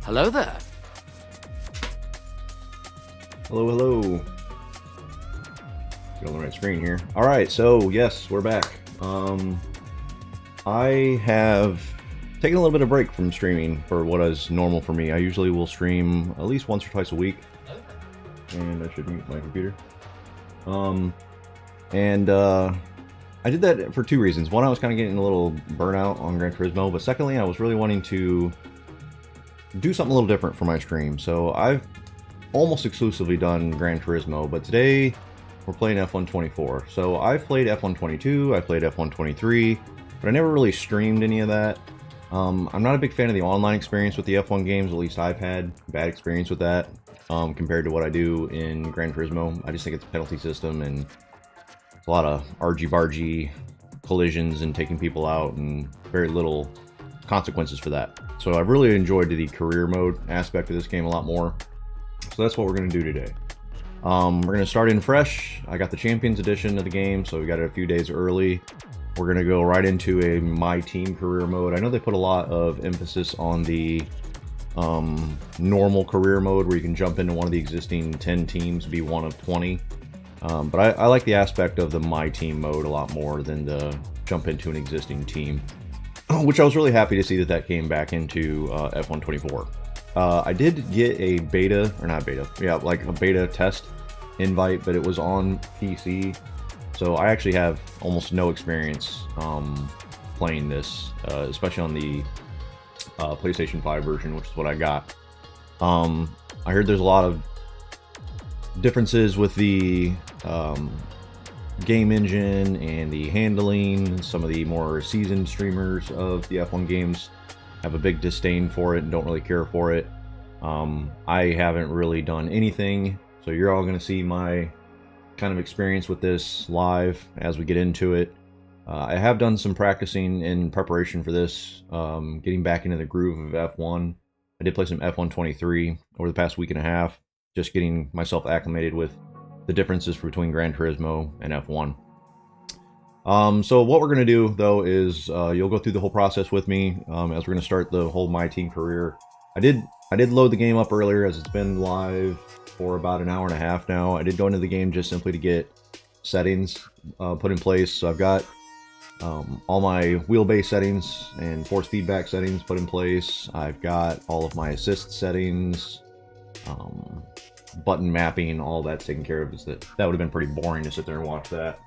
Hello there. Hello, hello. Get on the right screen here. All right, so yes, we're back. I have taken a little bit of break from streaming for what is normal for me. I usually will stream at least once or twice a week. And I should mute my computer. I did that for two reasons. One, I was kind of getting a little burnout on Gran Turismo, but secondly, I was really wanting to do something a little different for my stream. So I've almost exclusively done Gran Turismo, but today we're playing F124. So I've played F122, I played F123, but I never really streamed any of that. I'm not a big fan of the online experience with the F1 games, at least I've had bad experience with that compared to what I do in Gran Turismo. I just think it's a penalty system and it's a lot of argy-bargy collisions and taking people out and very little consequences for that. So I've really enjoyed the career mode aspect of this game a lot more. So that's what we're going to do today. We're going to start in fresh. I got the Champions Edition of the game, so we got it a few days early. We're going to go right into a My Team career mode. I know they put a lot of emphasis on the normal career mode where you can jump into one of the existing 10 teams, be one of 20. But I like the aspect of the My Team mode a lot more than the jump into an existing team, which I was really happy to see that came back into F124. I did get a beta, or not beta, yeah, like a beta test invite, but it was on PC, so I actually have almost no experience playing this, especially on the PlayStation 5 version, which is what I got. I heard there's a lot of differences with the game engine and the handling. Some of the more seasoned streamers of the F1 games have a big disdain for it and don't really care for it. I haven't really done anything, so you're all going to see my kind of experience with this live as we get into it. I have done some practicing in preparation for this, getting back into the groove of F1. I did play some F123 over the past week and a half, just getting myself acclimated with the differences between Gran Turismo and F1. So what we're going to do, though, is you'll go through the whole process with me as we're going to start the whole My Team career. I did load the game up earlier, as it's been live for about an hour and a half now. I did go into the game just simply to get settings put in place. So I've got all my wheelbase settings and force feedback settings put in place. I've got all of my assist settings, button mapping, all that's taken care of. That would have been pretty boring to sit there and watch that.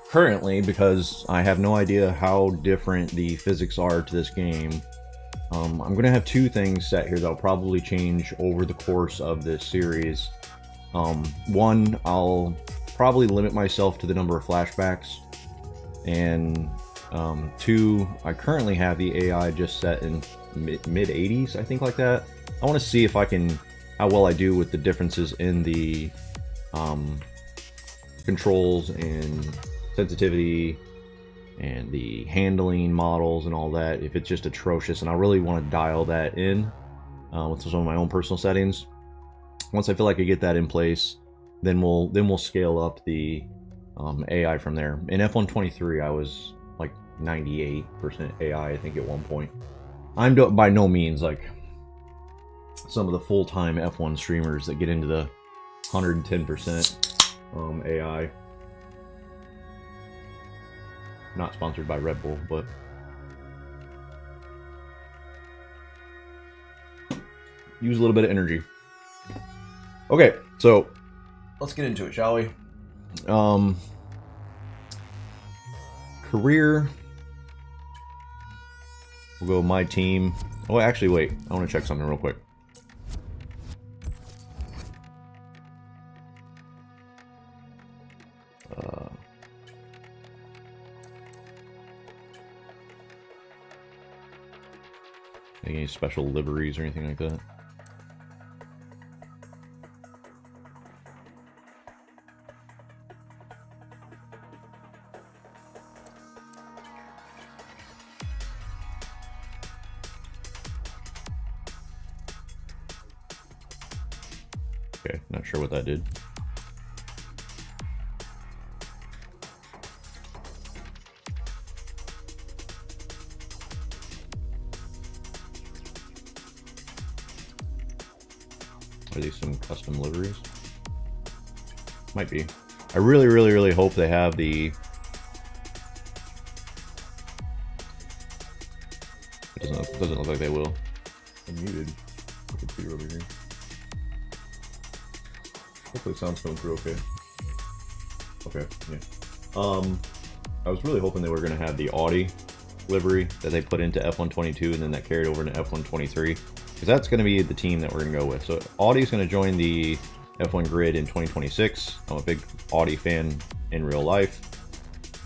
Currently, because I have no idea how different the physics are to this game, I'm going to have two things set here that'll probably change over the course of this series. One, I'll probably limit myself to the number of flashbacks, and two, I currently have the AI just set in mid 80s, I think, like that. I want to see if how well I do with the differences in the controls and sensitivity and the handling models and all that, if it's just atrocious, and I really want to dial that in with some of my own personal settings. Once I feel like I get that in place, then we'll scale up the AI from there. In F123 I was like 98% AI, I think, at one point. I'm by no means like some of the full-time F1 streamers that get into the 110% AI. Not sponsored by Red Bull, but use a little bit of energy. Okay, so let's get into it, shall we? Career. We'll go My Team. Oh, actually, wait. I want to check something real quick. Any special liveries or anything like that? Okay, not sure what that did. Are these some custom liveries? Might be. I really hope they have the... It doesn't look like they will. I'm muted the computer over here. Hopefully sound's coming through okay. Okay, yeah. I was really hoping they were going to have the Audi livery that they put into F122 and then that carried over into F123. Because that's going to be the team that we're going to go with. So Audi's going to join the F1 grid in 2026. I'm a big Audi fan in real life.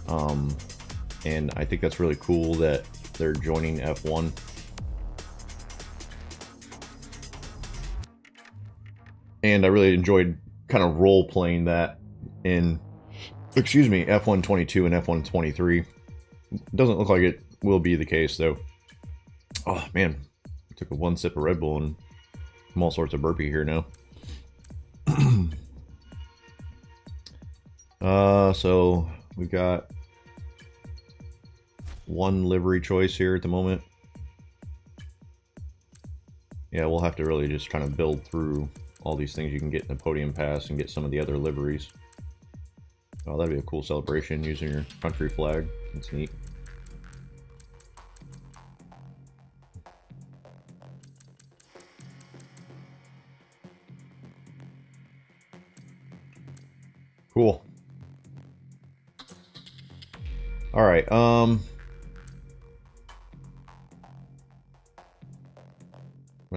And I think that's really cool that they're joining F1. And I really enjoyed kind of role-playing that in, excuse me, F122 and F123. Doesn't look like it will be the case, though. Oh, man. I took a one sip of Red Bull and I'm all sorts of burpy here now. So we've got one livery choice here at the moment. Yeah, we'll have to really just kind of build through all these things you can get in the podium pass and get some of the other liveries. Oh, that'd be a cool celebration using your country flag. That's neat. Cool. All right. I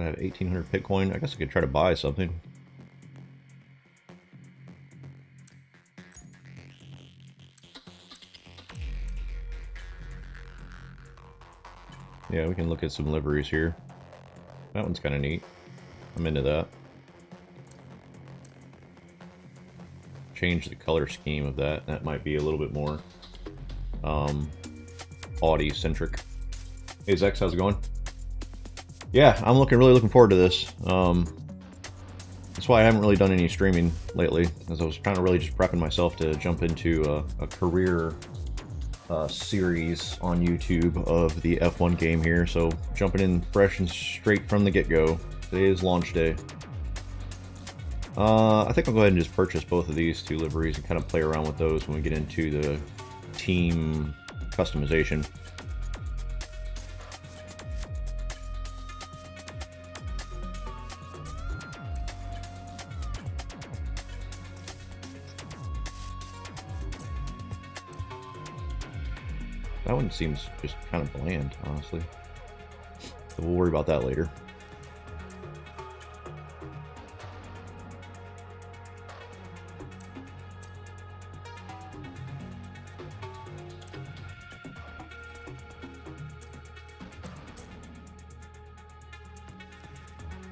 have 1,800 Bitcoin. I guess I could try to buy something. Yeah, we can look at some liveries here. That one's kind of neat. I'm into that. Change the color scheme of that. That might be a little bit more Audi-centric. Hey, Zex, how's it going? Yeah, I'm really looking forward to this. That's why I haven't really done any streaming lately, as I was kind of really just prepping myself to jump into a career series on YouTube of the F1 game here. So jumping in fresh and straight from the get-go. Today is launch day. I think I'll go ahead and just purchase both of these two liveries and kind of play around with those when we get into the team customization. That one seems just kind of bland, honestly. So we'll worry about that later.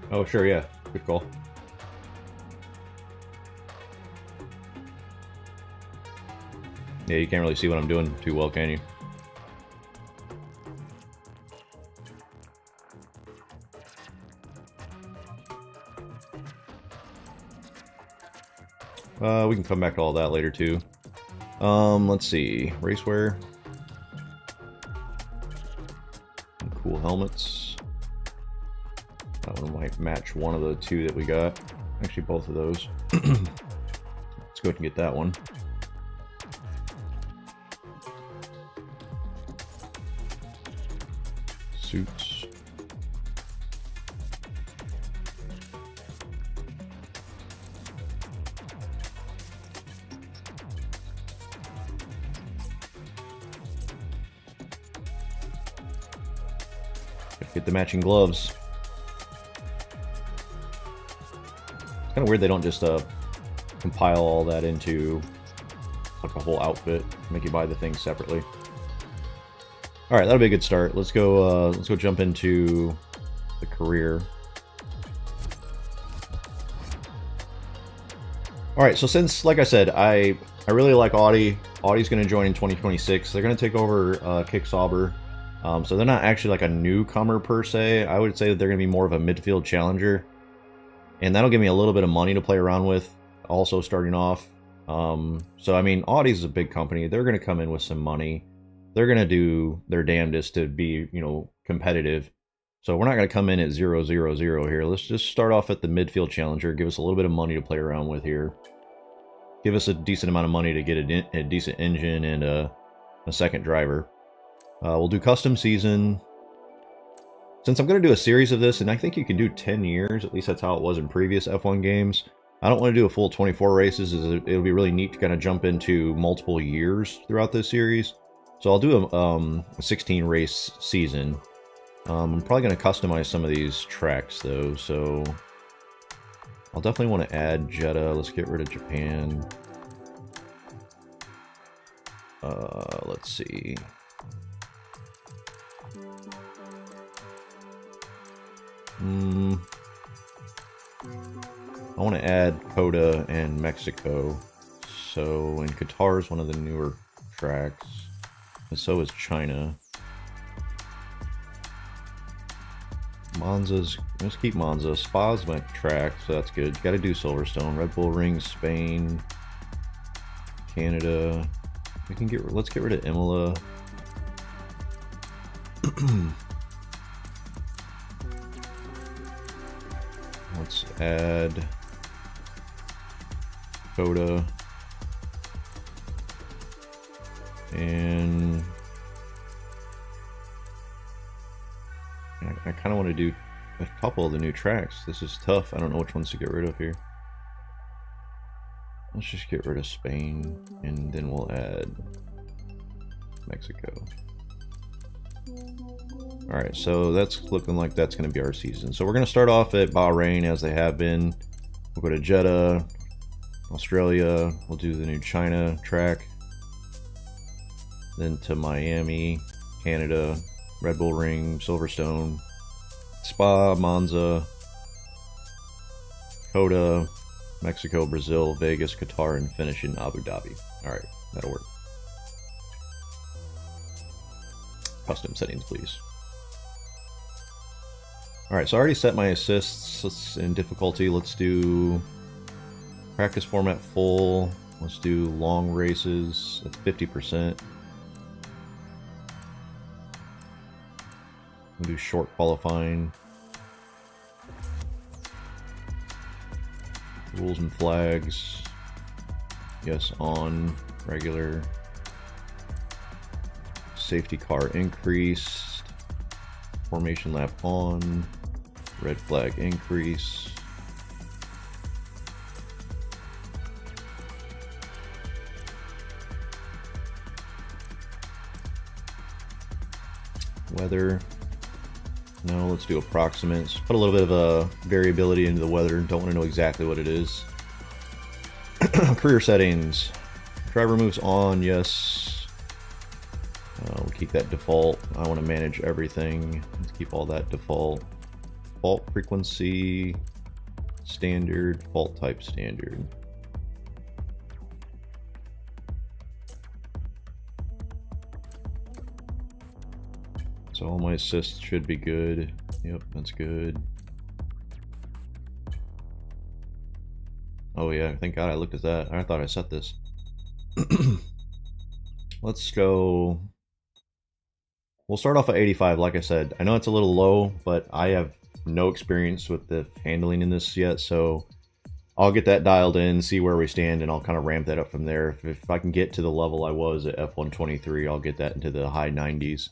Oh, sure, yeah. Good call. Yeah, you can't really see what I'm doing too well, can you? We can come back to all that later, too. Let's see. Racewear. Cool helmets. That one might match one of the two that we got. Actually, both of those. Let's go ahead and get that one. Suits. Get the matching gloves. It's kind of weird they don't just compile all that into like a whole outfit, make you buy the things separately. All right, that'll be a good start. Let's go jump into the career. All right, so since, like I said, I really like Audi. Audi's going to join in 2026. They're going to take over Kick Sauber. So they're not actually like a newcomer per se. I would say that they're going to be more of a midfield challenger. And that'll give me a little bit of money to play around with, also starting off. So, I mean, Audi's a big company. They're going to come in with some money. They're going to do their damnedest to be, you know, competitive. So we're not going to come in at 0-0-0 here. Let's just start off at the midfield challenger. Give us a little bit of money to play around with here. Give us a decent amount of money to get a decent engine and a second driver. We'll do custom season. Since I'm going to do a series of this, and I think you can do 10 years, at least that's how it was in previous F1 games. I don't want to do a full 24 races. It'll be really neat to kind of jump into multiple years throughout this series. So I'll do a 16 race season. I'm probably going to customize some of these tracks though, so I'll definitely want to add Jeddah. Let's get rid of Japan. Let's see. I want to add Coda and Mexico. So, and Qatar is one of the newer tracks. And so is China. Monza's, let's keep Monza. Spa's my track, so that's good. Got to do Silverstone. Red Bull Ring, Spain, Canada. We can let's get rid of Imola. Let's add Coda and I kind of want to do a couple of the new tracks. This is tough. I don't know which ones to get rid of here. Let's just get rid of Spain and then we'll add Mexico. Alright, so that's looking like that's going to be our season. So we're going to start off at Bahrain as they have been. We'll go to Jeddah, Australia. We'll do the new China track. Then to Miami, Canada, Red Bull Ring, Silverstone, Spa, Monza, Coda, Mexico, Brazil, Vegas, Qatar, and finish in Abu Dhabi. Alright, that'll work. Custom settings, please. Alright, so I already set my assists in difficulty. Let's do practice format full. Let's do long races. That's 50%. We'll do short qualifying. Rules and flags. Yes, on. Regular. Safety car increased. Formation lap on. Red flag increase. Weather. No, let's do approximates. Put a little bit of a variability into the weather. Don't want to know exactly what it is. Career settings. Driver moves on, yes. We'll keep that default. I want to manage everything. Let's keep all that default. Fault frequency, standard, fault type standard. So all my assists should be good. Yep, that's good. Oh yeah, thank God I looked at that. I thought I set this. Let's go. We'll start off at 85, like I said. I know it's a little low, but I have no experience with the handling in this yet, so I'll get that dialed in, see where we stand, and I'll kind of ramp that up from there. If I can get to the level I was at F123, I'll get that into the high 90s.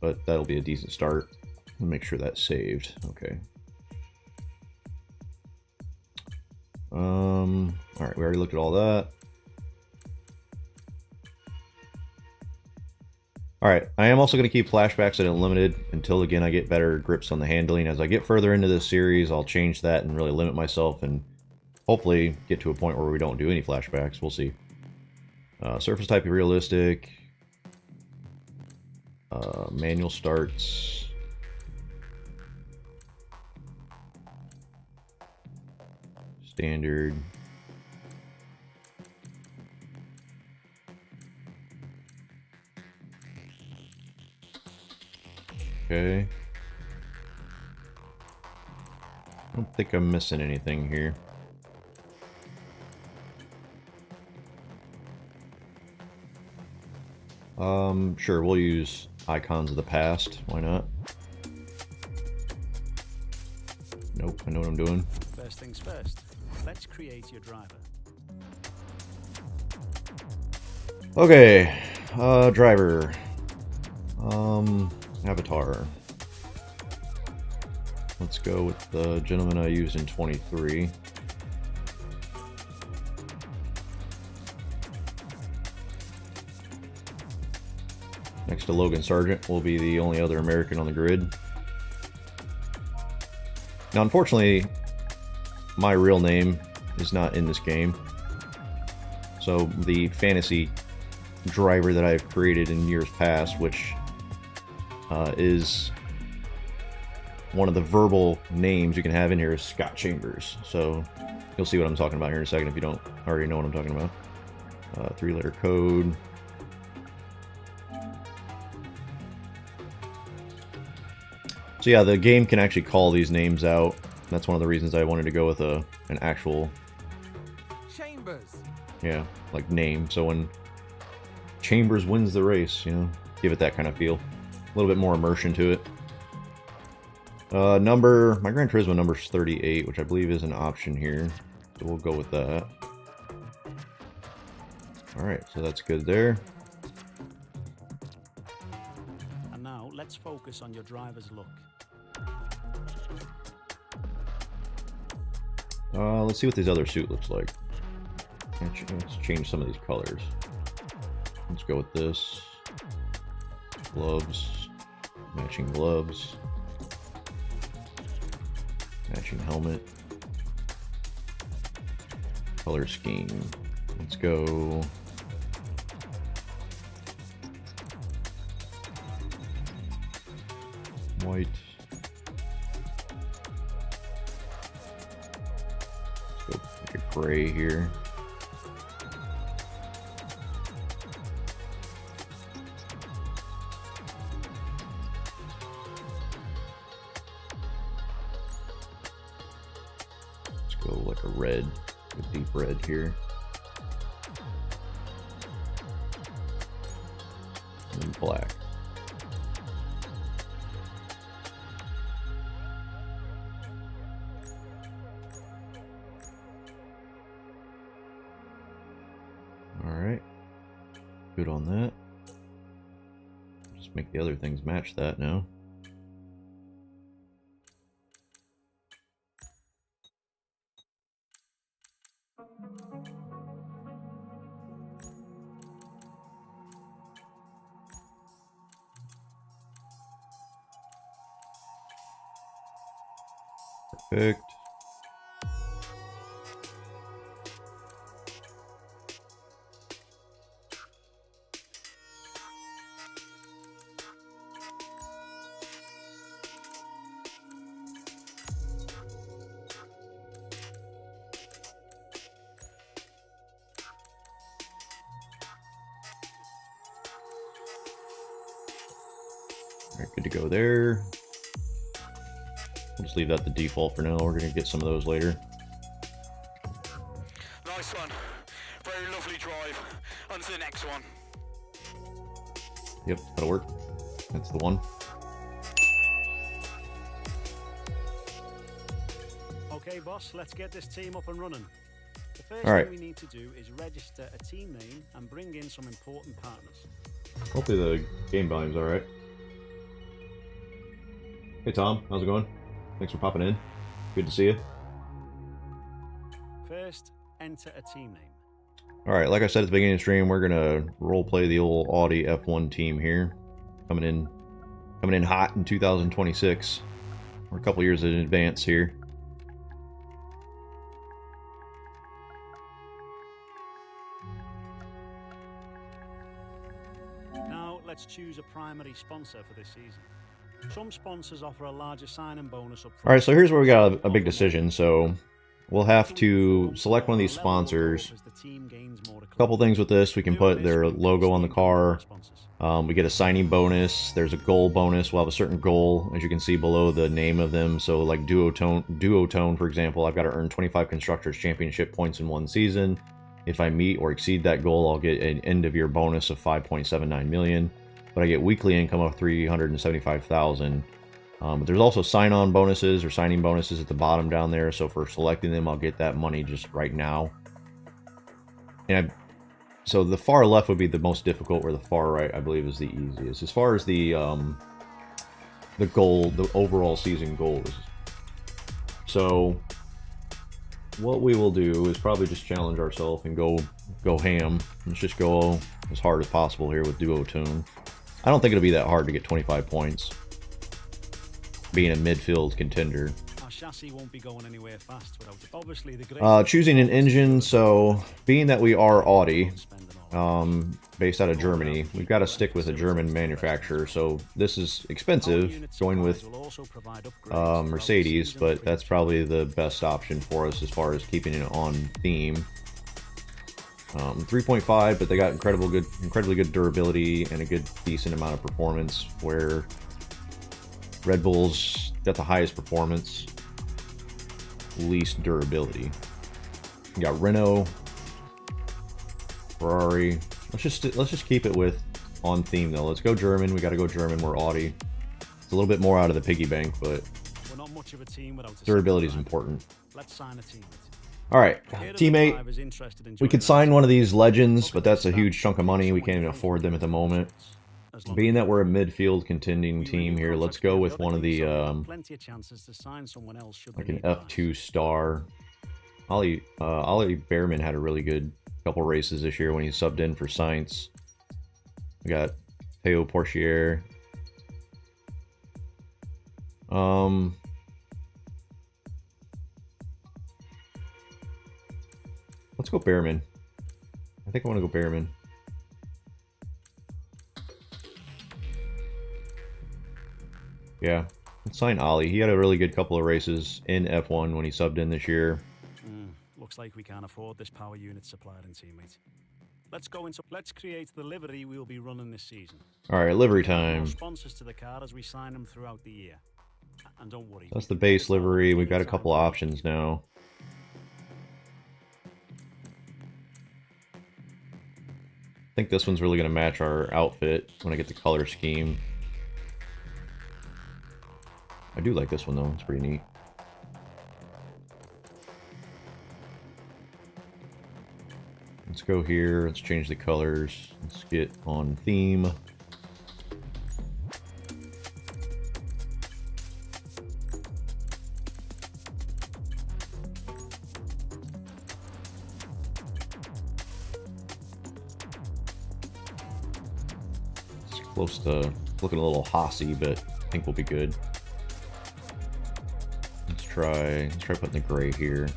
But that'll be a decent start. Make sure that's saved. Okay. Alright, we already looked at all that. Alright, I am also going to keep flashbacks at unlimited until, again, I get better grips on the handling. As I get further into this series, I'll change that and really limit myself and hopefully get to a point where we don't do any flashbacks. We'll see. Surface type realistic. Manual starts. Standard. Okay. I don't think I'm missing anything here. Sure, we'll use icons of the past. Why not? Nope, I know what I'm doing. First things first, let's create your driver. Okay, driver. Avatar. Let's go with the gentleman I used in 23. Next to Logan Sargent will be the only other American on the grid. Now, unfortunately, my real name is not in this game. So the fantasy driver that I've created in years past, which is one of the verbal names you can have in here, is Scott Chambers. So you'll see what I'm talking about here in a second if you don't already know what I'm talking about. 3-letter code. So yeah, the game can actually call these names out. That's one of the reasons I wanted to go with an actual Chambers. Yeah, like name. So when Chambers wins the race, you know, give it that kind of feel. A little bit more immersion to it. My Gran Turismo number is 38, which I believe is an option here. So we'll go with that. Alright, so that's good there. And now let's focus on your driver's look. Let's see what this other suit looks like. Let's change some of these colors. Let's go with this. Gloves. Matching gloves. Matching helmet. Color scheme. Let's go. White. Let's go like a gray here. Go like a red, a deep red here. And black. Alright. Good on that. Just make the other things match that now. Perfect. All right, good to go there. We'll just leave that the default for now. We're going to get some of those later. Nice one. Very lovely drive. On to the next one. Yep, that'll work. That's the one. Okay, boss, let's get this team up and running. The first All right. thing we need to do is register a team name and bring in some important partners. Hopefully the game volume's alright. Hey Tom, how's it going? Thanks for popping in. Good to see you. First, enter a team name. Alright, like I said at the beginning of the stream, we're gonna roleplay the old Audi F1 team here. Coming in hot in 2026. We're a couple years in advance here. Now, let's choose a primary sponsor for this season. Some sponsors offer a larger sign-in bonus up front. Alright, so here's where we got a big decision. So we'll have to select one of these sponsors. A couple things with this. We can put their logo on the car. We get a signing bonus. There's a goal bonus. We'll have a certain goal, as you can see below the name of them. So like Duotone, for example, I've got to earn 25 Constructors Championship points in one season. If I meet or exceed that goal, I'll get an end-of-year bonus of 5.79 million. But I get weekly income of 375,000. But there's also sign-on bonuses or signing bonuses at the bottom down there. So for selecting them, I'll get that money just right now. And so the far left would be the most difficult, where the far right, I believe, is the easiest. As far as the goal, the overall season goal is. So what we will do is probably just challenge ourselves and go ham. Let's just go as hard as possible here with Duo Tune. I don't think it'll be that hard to get 25 points, being a midfield contender. Our chassis won't be going anywhere fast without it. Obviously, the choosing an engine, so being that we are Audi, based out of Germany, we've got to stick with a German manufacturer, so this is expensive, going with Mercedes, but that's probably the best option for us as far as keeping it on theme. 3.5, but they got incredibly good durability and a good decent amount of performance, where Red Bull's got the highest performance, least durability. You got Renault, Ferrari. Let's just keep it with on theme though. Let's go German. We got to go German. We're Audi. It's a little bit more out of the piggy bank, but we're not much of a team without durability is important. Let's sign a team. All right, teammate. We could sign one of these legends, but that's a huge chunk of money. We can't even afford them at the moment. Being that we're a midfield contending team here, let's go with one of the like an F2 star. Ollie Behrman had a really good couple races this year when he subbed in for Sainz. We got Théo Pourchaire. Let's go Behrman. I think I want to go Behrman. Yeah, let's sign Ollie. He had a really good couple of races in F1 when he subbed in this year. Looks like we can't afford this power unit supplied in, teammate. Let's create the livery we will be running this season. All right, livery time. Sponsors to the car as we sign them throughout the year. And don't worry. That's the base livery. We've got a couple of options now. I think this one's really going to match our outfit when I get the color scheme. I do like this one though, it's pretty neat. Let's go here, let's change the colors, let's get on theme. It's close to looking a little hossy, but I think we'll be good. Let's try putting the gray here.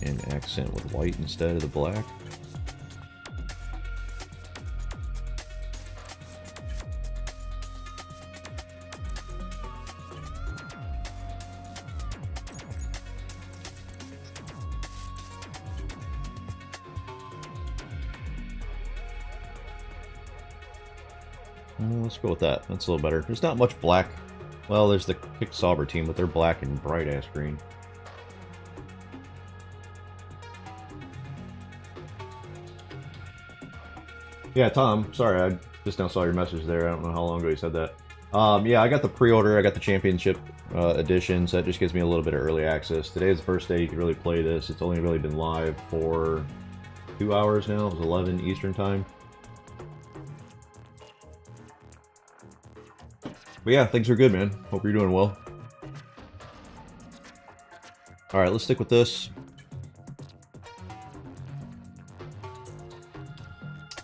And accent with white instead of the black. Let's go with that. That's a little better. There's not much black. Well, there's the Kick Sauber team, but they're black and bright ass green. Yeah, Tom, sorry, I just now saw your message there. I don't know how long ago you said that. Yeah, I got the pre-order. I got the championship edition, so that just gives me a little bit of early access. Today is the first day you can really play this. It's only really been live for 2 hours now. It was 11 Eastern time. But yeah, things are good, man. Hope you're doing well. Alright, let's stick with this.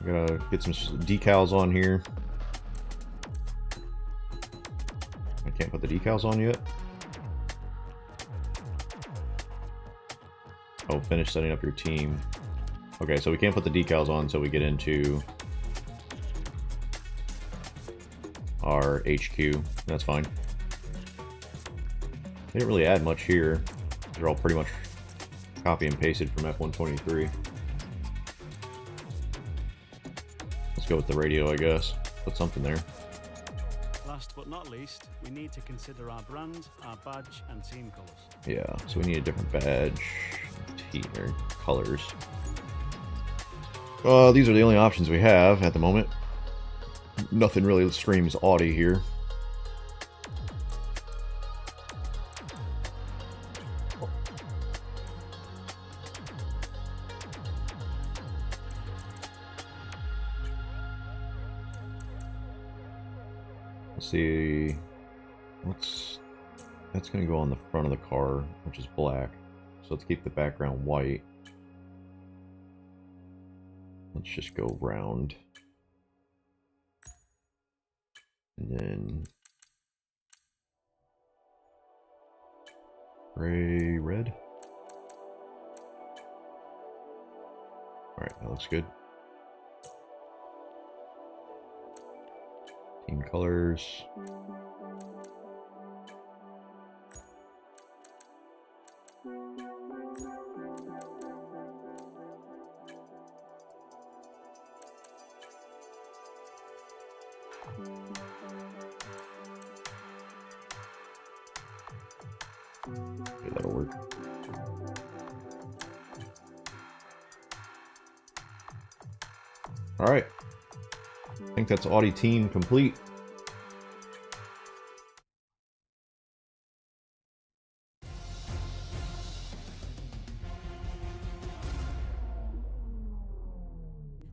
Gotta get some decals on here. I can't put the decals on yet. Oh, finish setting up your team. Okay, so we can't put the decals on until we get into our HQ. That's fine. They didn't really add much here. They're all pretty much copy and pasted from F123. Go with the radio, I guess. Put something there. Last but not least, we need to consider our brand, our badge, and team colors. Yeah, so we need a different badge, or colors. These are the only options we have at the moment. nothing really screams Audi here. Let's see. That's going to go on the front of the car, which is black. So let's keep the background white. Let's just go round. And then gray, red. Alright, that looks good. Team colors. Okay, that'll work. All right. I think that's Audi team complete.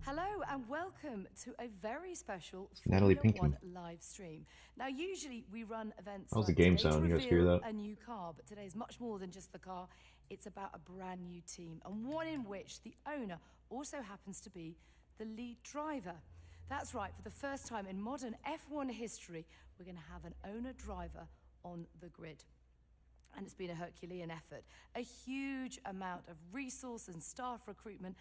Hello and welcome to a very special Natalie Formula Pinkham. 1 live stream. Now, usually we run events How's the like game today sound? to You guys hear reveal that? a new car, but today is much more than just the car. It's about a brand new team, and one in which the owner also happens to be the lead driver. That's right, for the first time in modern F1 history, we're going to have an owner driver on the grid. And it's been a Herculean effort, a huge amount of resource and staff recruitment,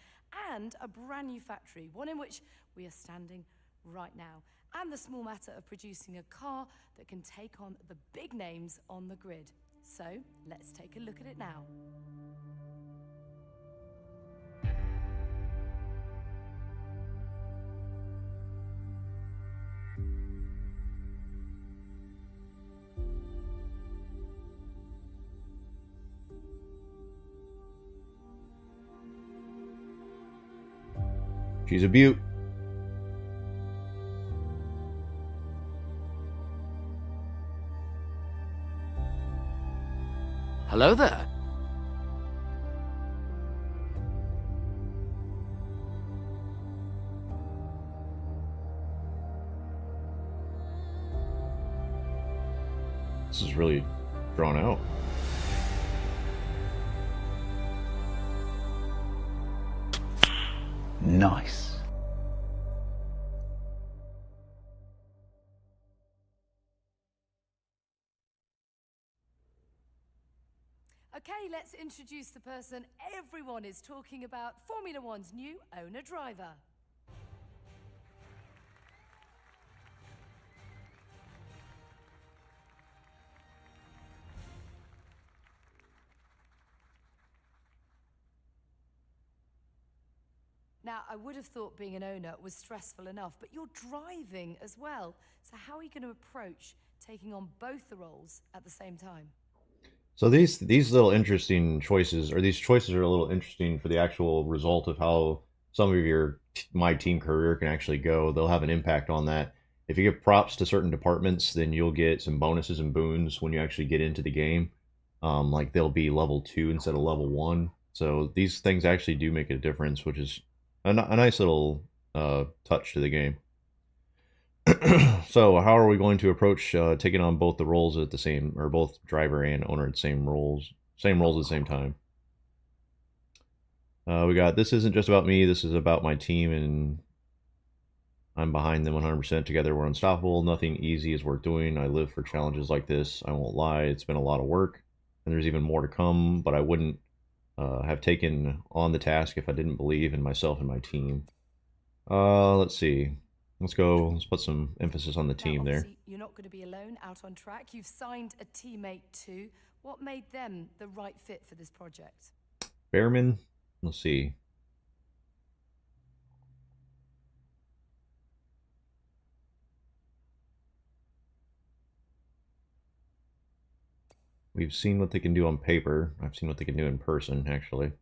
and a brand new factory, one in which we are standing right now. And the small matter of producing a car that can take on the big names on the grid. So let's take a look at it now. She's a beaut. Hello there. This is really drawn out. Nice. Okay, let's introduce the person everyone is talking about, Formula One's new owner driver. Now, I would have thought being an owner was stressful enough, but you're driving as well. So how are you going to approach taking on both the roles at the same time? So these little interesting choices, or these choices are a little interesting for the actual result of how some of your my team career can actually go. They'll have an impact on that. If you give props to certain departments, then you'll get some bonuses and boons when you actually get into the game. Like they'll be level 2 instead of level 1. So these things actually do make a difference, which is a nice little touch to the game. So how are we going to approach taking on both the roles at the same, or both driver and owner at the same roles at the same time? We got, this isn't just about me, this is about my team, and I'm behind them 100%. Together we're unstoppable. Nothing easy is worth doing. I live for challenges like this. I won't lie, it's been a lot of work, and there's even more to come, but I wouldn't have taken on the task if I didn't believe in myself and my team. Let's see. Let's put some emphasis on the team there. You're not going to be alone out on track. You've signed a teammate too. What made them the right fit for this project? Behrman, let's see. We've seen what they can do on paper. I've seen what they can do in person, actually.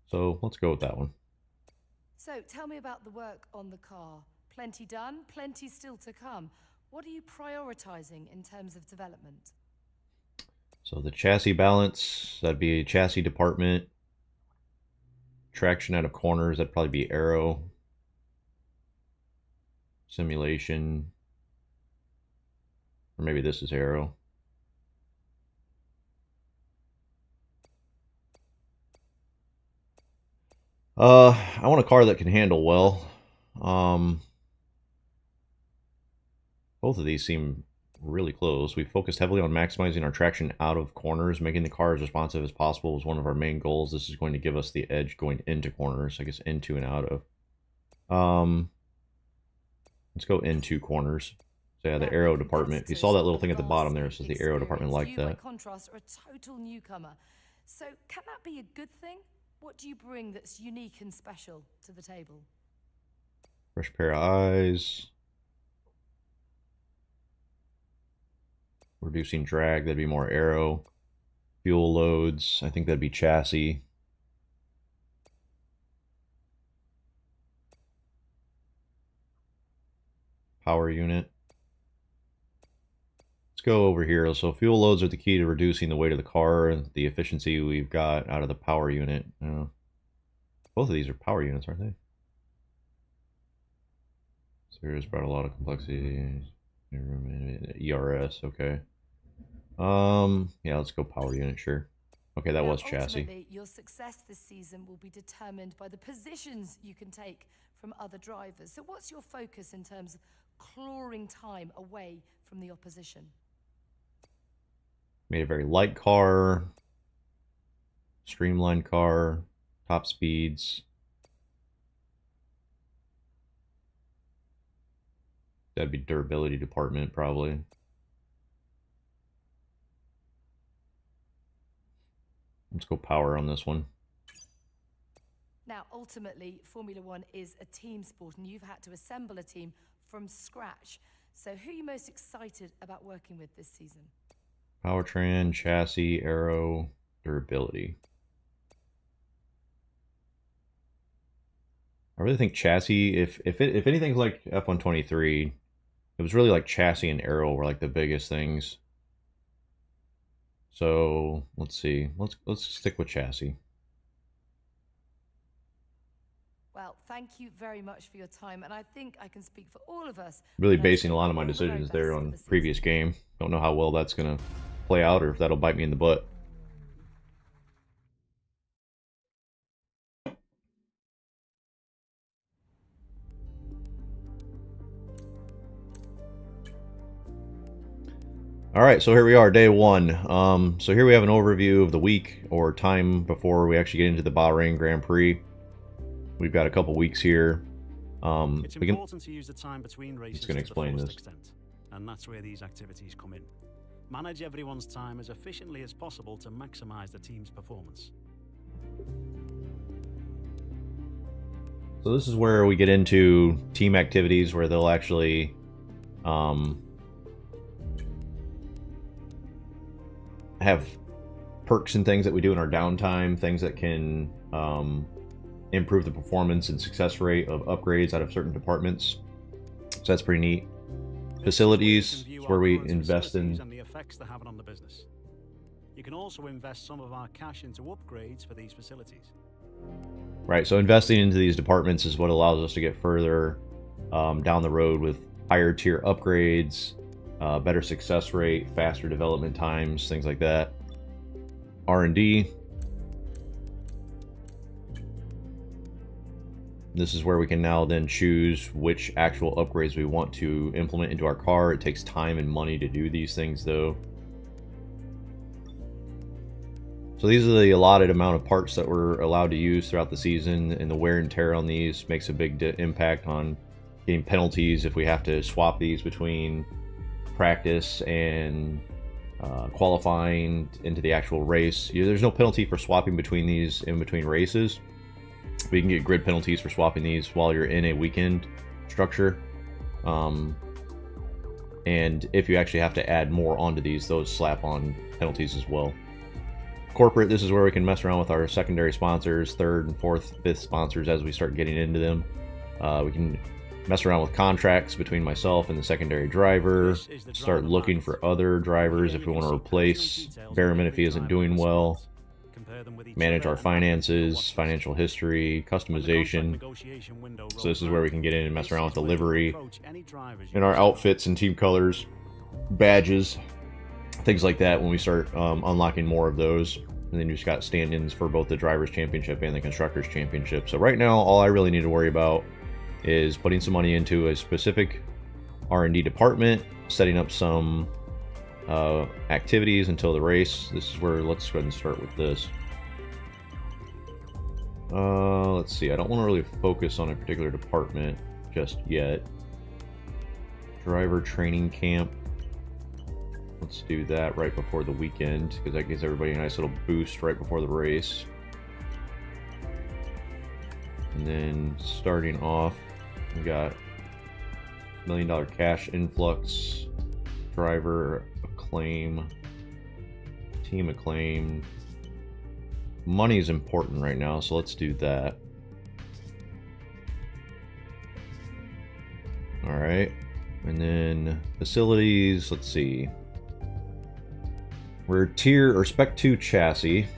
So let's go with that one. So tell me about the work on the car. Plenty done, plenty still to come. What are you prioritizing in terms of development? So the chassis balance, that'd be a chassis department. Traction out of corners, that'd probably be aero. Simulation. Or maybe this is aero. I want a car that can handle well. Both of these seem really close. We focused heavily on maximizing our traction out of corners. Making the car as responsive as possible was one of our main goals. This is going to give us the edge going into corners, I guess into and out of. Let's go into corners. So yeah, the aero department. You saw that little thing at the bottom there. It says the aero department like that. By contrast, are a total newcomer. So can that be a good thing? What do you bring that's unique and special to the table? Fresh pair of eyes. Reducing drag, that'd be more aero. Fuel loads, I think that'd be chassis. Power unit. Let's go over here. So fuel loads are the key to reducing the weight of the car and the efficiency we've got out of the power unit. Both of these are power units, aren't they? Series brought a lot of complexity. ERS, okay. Yeah, let's go power unit, sure. Okay, that was chassis. Your success this season will be determined by the positions you can take from other drivers. So what's your focus in terms of clawing time away from the opposition? Made a very light car, streamlined car, top speeds. That'd be durability department, probably. Let's go power on this one. Now, ultimately, Formula One is a team sport, and you've had to assemble a team from scratch. So who are you most excited about working with this season? Powertrain, chassis, aero, durability. I really think chassis, if anything's like F123, it was really like chassis and aero were like the biggest things. So let's see. Let's stick with chassis. Well, thank you very much for your time, and I think I can speak for all of us. Really basing a lot of my decisions there on previous game. Don't know how well that's gonna play out or if that'll bite me in the butt. Alright, so here we are, day one. So here we have an overview of the week, or time before we actually get into the Bahrain Grand Prix. We've got a couple weeks here. It's important to use the time between races to the fullest extent, and that's where these activities come in. Manage everyone's time as efficiently as possible to maximize the team's performance. So this is where we get into team activities where they'll actually have perks and things that we do in our downtime, things that can improve the performance and success rate of upgrades out of certain departments. So that's pretty neat. Facilities is where we invest in. And the effects they're having on the business. You can also invest some of our cash into upgrades for these facilities. Right, so investing into these departments is what allows us to get further down the road with higher tier upgrades, better success rate, faster development times, things like that. R&D. This is where we can now then choose which actual upgrades we want to implement into our car. It takes time and money to do these things though. So these are the allotted amount of parts that we're allowed to use throughout the season, and the wear and tear on these makes a big impact on getting penalties if we have to swap these between practice and qualifying into the actual race. There's no penalty for swapping between these in between races. We can get grid penalties for swapping these while you're in a weekend structure. And if you actually have to add more onto these, those slap on penalties as well. corporate, this is where we can mess around with our secondary sponsors, third and fourth, fifth sponsors as we start getting into them. We can mess around with contracts between myself and the secondary driver, start looking for other drivers if we want to replace Berriman if he isn't doing well, manage our finances, financial history, customization. So this is where we can get in and mess around with the livery and our outfits and team colors, badges, things like that when we start unlocking more of those. And then you just got stand-ins for both the Drivers' Championship and the Constructors' Championship. So right now, all I really need to worry about is putting some money into a specific R&D department, setting up some activities until the race. This is where, let's go ahead and start with this. Let's see, I don't want to really focus on a particular department just yet. Driver training camp. Let's do that right before the weekend, because that gives everybody a nice little boost right before the race. And then starting off, we got $1 million cash influx, driver acclaim, team acclaim. Money is important right now, so let's do that. All right, and then facilities, let's see. We're tier or spec 2 chassis.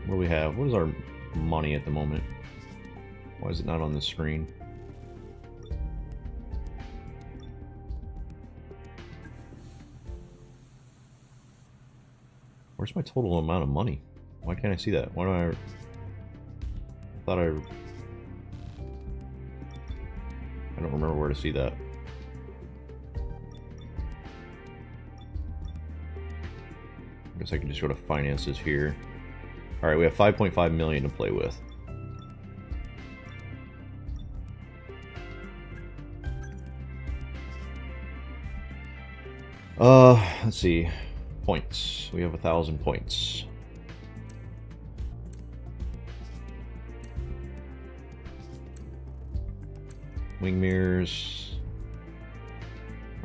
What do we have? What is our money at the moment? Why is it not on the screen? Where's my total amount of money? Why can't I see that? Why do I thought I don't remember where to see that. I guess I can just go to finances here. Alright, we have 5.5 million to play with. Let's see. Points. We have 1,000 points. Wing mirrors.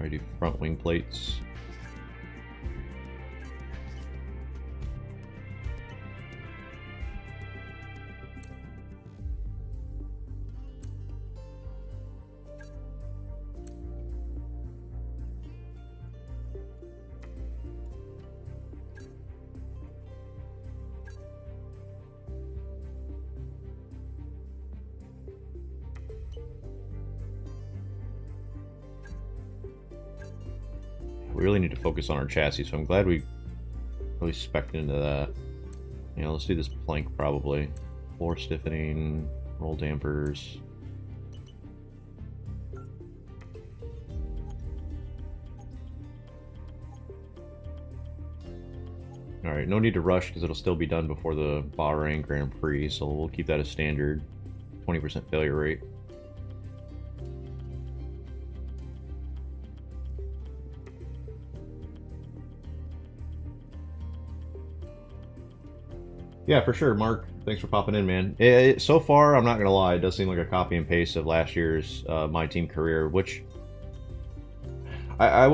I do front wing plates. We really need to focus on our chassis, so I'm glad we really spec'd into that. Yeah, let's do this plank probably. Floor stiffening, roll dampers. Alright, no need to rush because it'll still be done before the Bahrain Grand Prix, so we'll keep that as standard. 20% failure rate. Yeah, for sure, Mark. Thanks for popping in, man. So far, I'm not going to lie, it does seem like a copy and paste of last year's My Team career, which I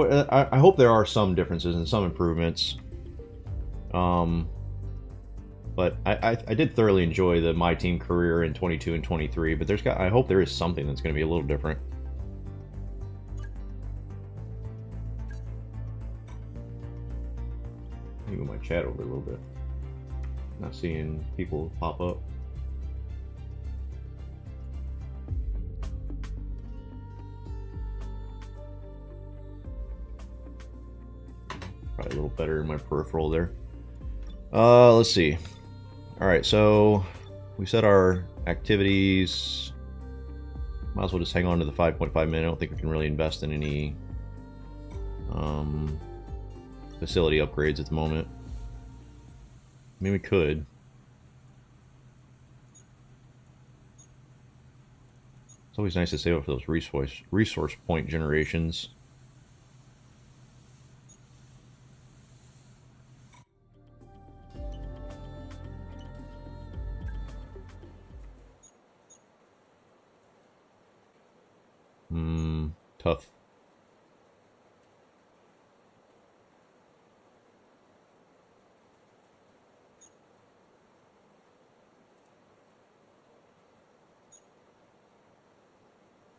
hope there are some differences and some improvements. But I did thoroughly enjoy the My Team career in 22 and 23, but I hope there is something that's going to be a little different. Let me move my chat over a little bit. Not seeing people pop up. Probably a little better in my peripheral there. Let's see. Alright, so we set our activities. Might as well just hang on to the 5.5 million. I don't think we can really invest in any facility upgrades at the moment. I mean, we could. It's always nice to save up for those resource point generations. tough.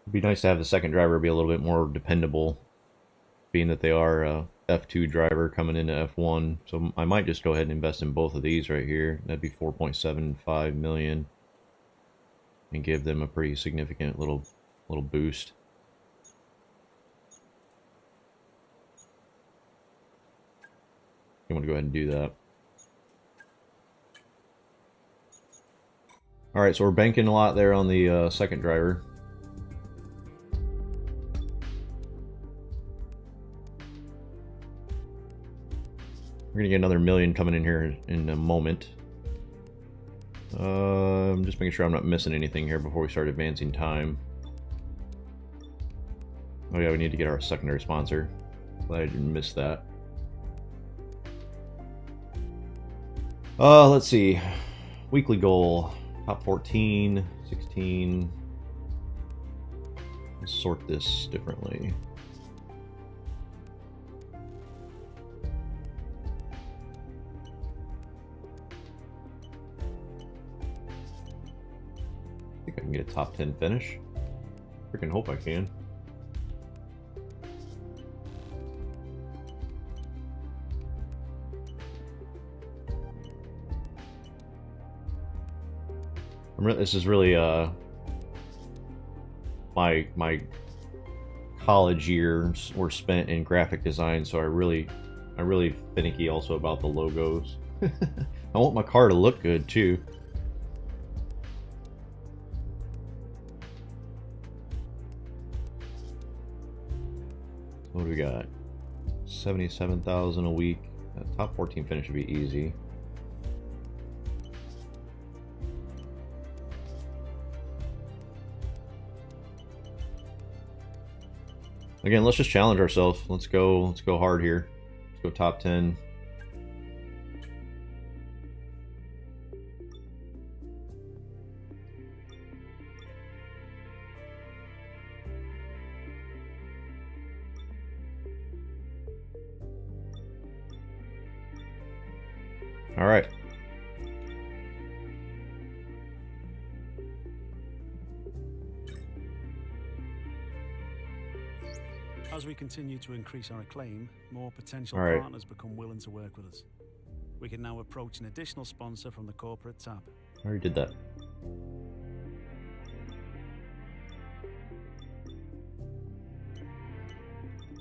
It'd be nice to have the second driver be a little bit more dependable, being that they are a F2 driver coming into F1. So I might just go ahead and invest in both of these right here. That'd be 4.75 million, and give them a pretty significant little boost. I'm going to go ahead and do that. Alright, so we're banking a lot there on the second driver. We're going to get another million coming in here in a moment. I'm just making sure I'm not missing anything here before we start advancing time. Oh yeah, we need to get our secondary sponsor. Glad I didn't miss that. Let's see. Weekly goal. Top 14, 16. Let's sort this differently. I think I can get a top 10 finish. Freaking hope I can. This is really my college years were spent in graphic design, so I'm really finicky also about the logos. I want my car to look good too. What do we got? 77,000 a week. Top 14 finish would be easy. Again, let's just challenge ourselves. Let's go hard here. Let's go top 10. All right. As we continue to increase our acclaim, more potential All right. partners become willing to work with us. We can now approach an additional sponsor from the corporate tab. I already did that.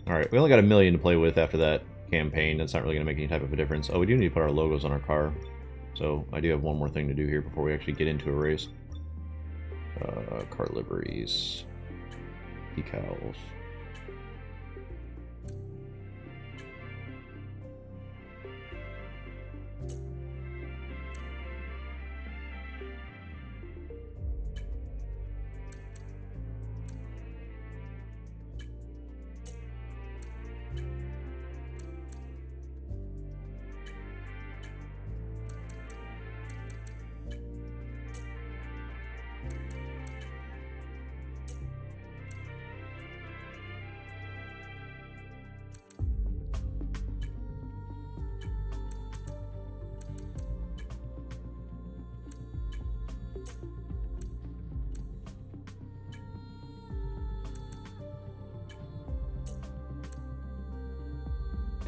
Alright, we only got $1 million to play with after that campaign. That's not really going to make any type of a difference. Oh, we do need to put our logos on our car. So I do have one more thing to do here before we actually get into a race. Car liveries. Decals.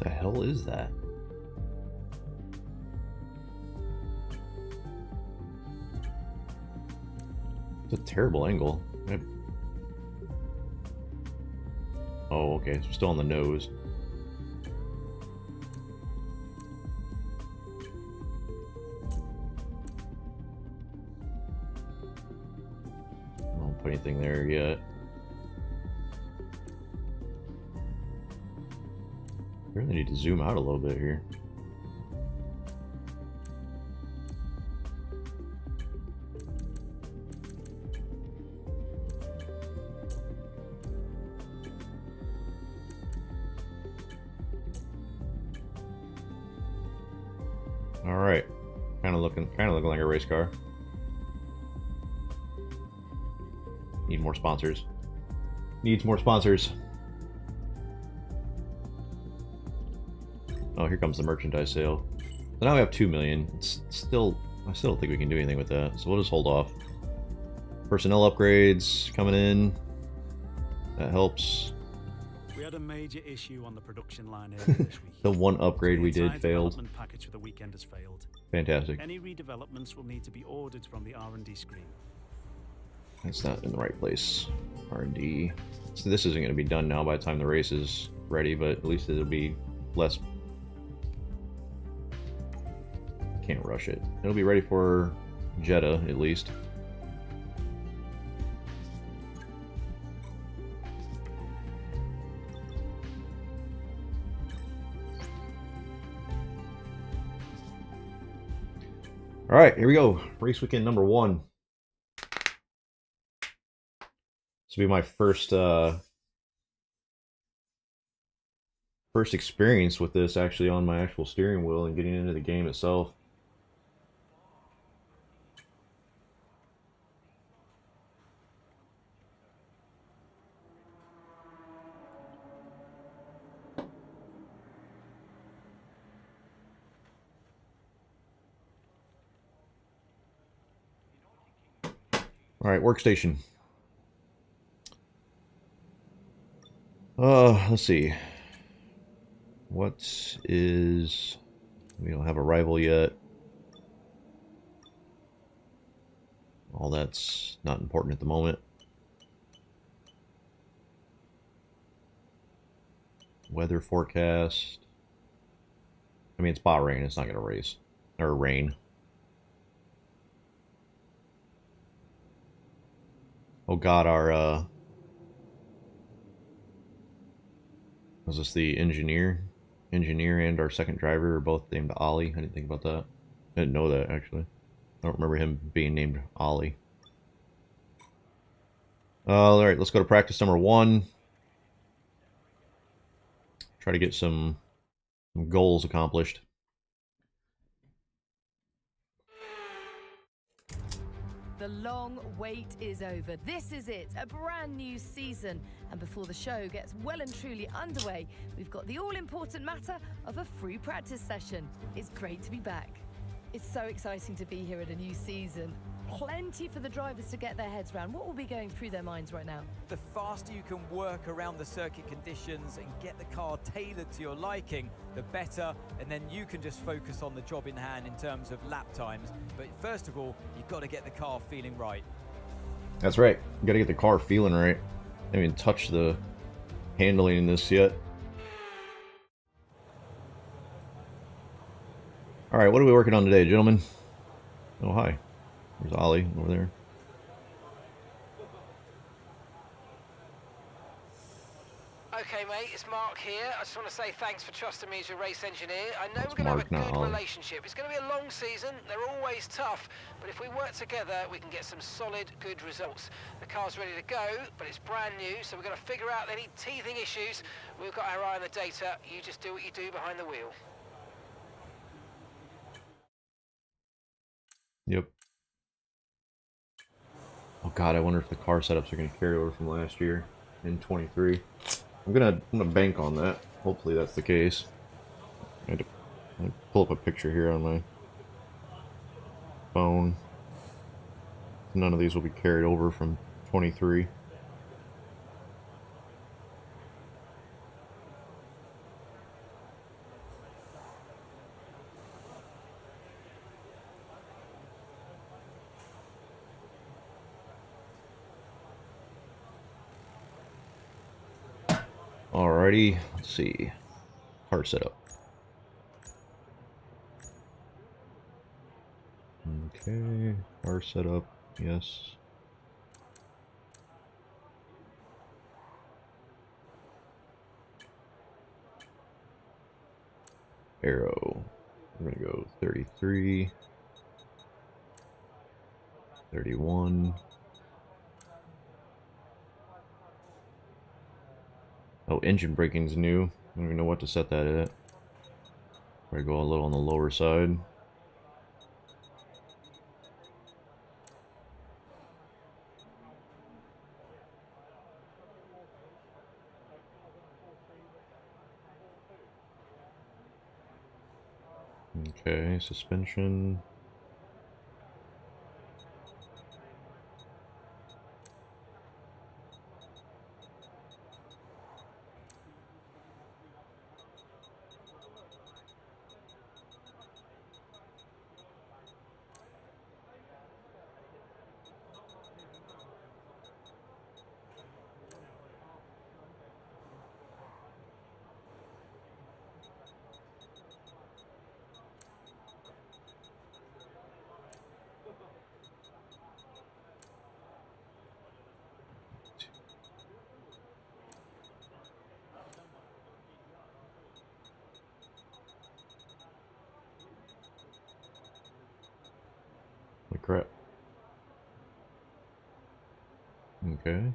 The hell is that? It's a terrible angle. Oh, okay, so we're still on the nose. I don't put anything there yet. I really need to zoom out a little bit here. All right, kind of looking like a race car. Need more sponsors. Needs more sponsors. here comes the merchandise sale. So now we have 2 million. It's still, I still don't think we can do anything with that. So we'll just hold off. Personnel upgrades coming in. That helps. We had a major issue on the production line earlier this week. The one upgrade we did entire failed. development package for the weekend has failed. Fantastic. Any redevelopments will need to be ordered from the R&D screen. It's not in the right place. R&D. So this isn't going to be done now by the time the race is ready, but at least it'll be less. Can't rush it. It'll be ready for Jeddah at least. All right, here we go. Race weekend number 1. This will be my first first experience with this actually on my actual steering wheel and getting into the game itself. All right, workstation. Let's see. What is... We don't have a rival yet. All that's not important at the moment. Weather forecast. I mean, it's Bahrain. It's not going to race. Or rain. Oh god, our, was this the engineer? Engineer and our second driver are both named Ollie. I didn't think about that. I didn't know that, actually. I don't remember him being named Ollie. Alright, let's go to practice number 1. Try to get some goals accomplished. The long wait is over. This is it, a brand new season. And before the show gets well and truly underway, we've got the all-important matter of a free practice session. It's great to be back. It's so exciting to be here at a new season. Plenty for the drivers to get their heads around. What will be going through their minds right now? The faster you can work around the circuit conditions and get the car tailored to your liking, the better, and then you can just focus on the job in hand in terms of lap times. But first of all, you've got to get the car feeling right. That's right. You got to get the car feeling right. I haven't even touched the handling in this yet. Alright, what are we working on today, gentlemen? Oh, hi. There's Ollie over there. Okay, mate, it's Mark here. I just want to say thanks for trusting me as your race engineer. I know That's we're going Mark, to have a not good Ollie. relationship. It's going to be a long season. They're always tough. But if we work together, we can get some solid, good results. The car's ready to go, but it's brand new, so we're going to figure out any teething issues. We've got our eye on the data. You just do what you do behind the wheel. Yep. Oh god, I wonder if the car setups are going to carry over from last year in 23. I'm gonna bank on that. Hopefully that's the case. I had to pull up a picture here on my phone. None of these will be carried over from 23. Alrighty, let's see. Car setup. Okay, car setup, yes. Arrow. We're gonna go 33. 31. Oh, engine braking's new. I don't even know what to set that at. Probably go a little on the lower side. Okay, suspension. Holy crap. Okay.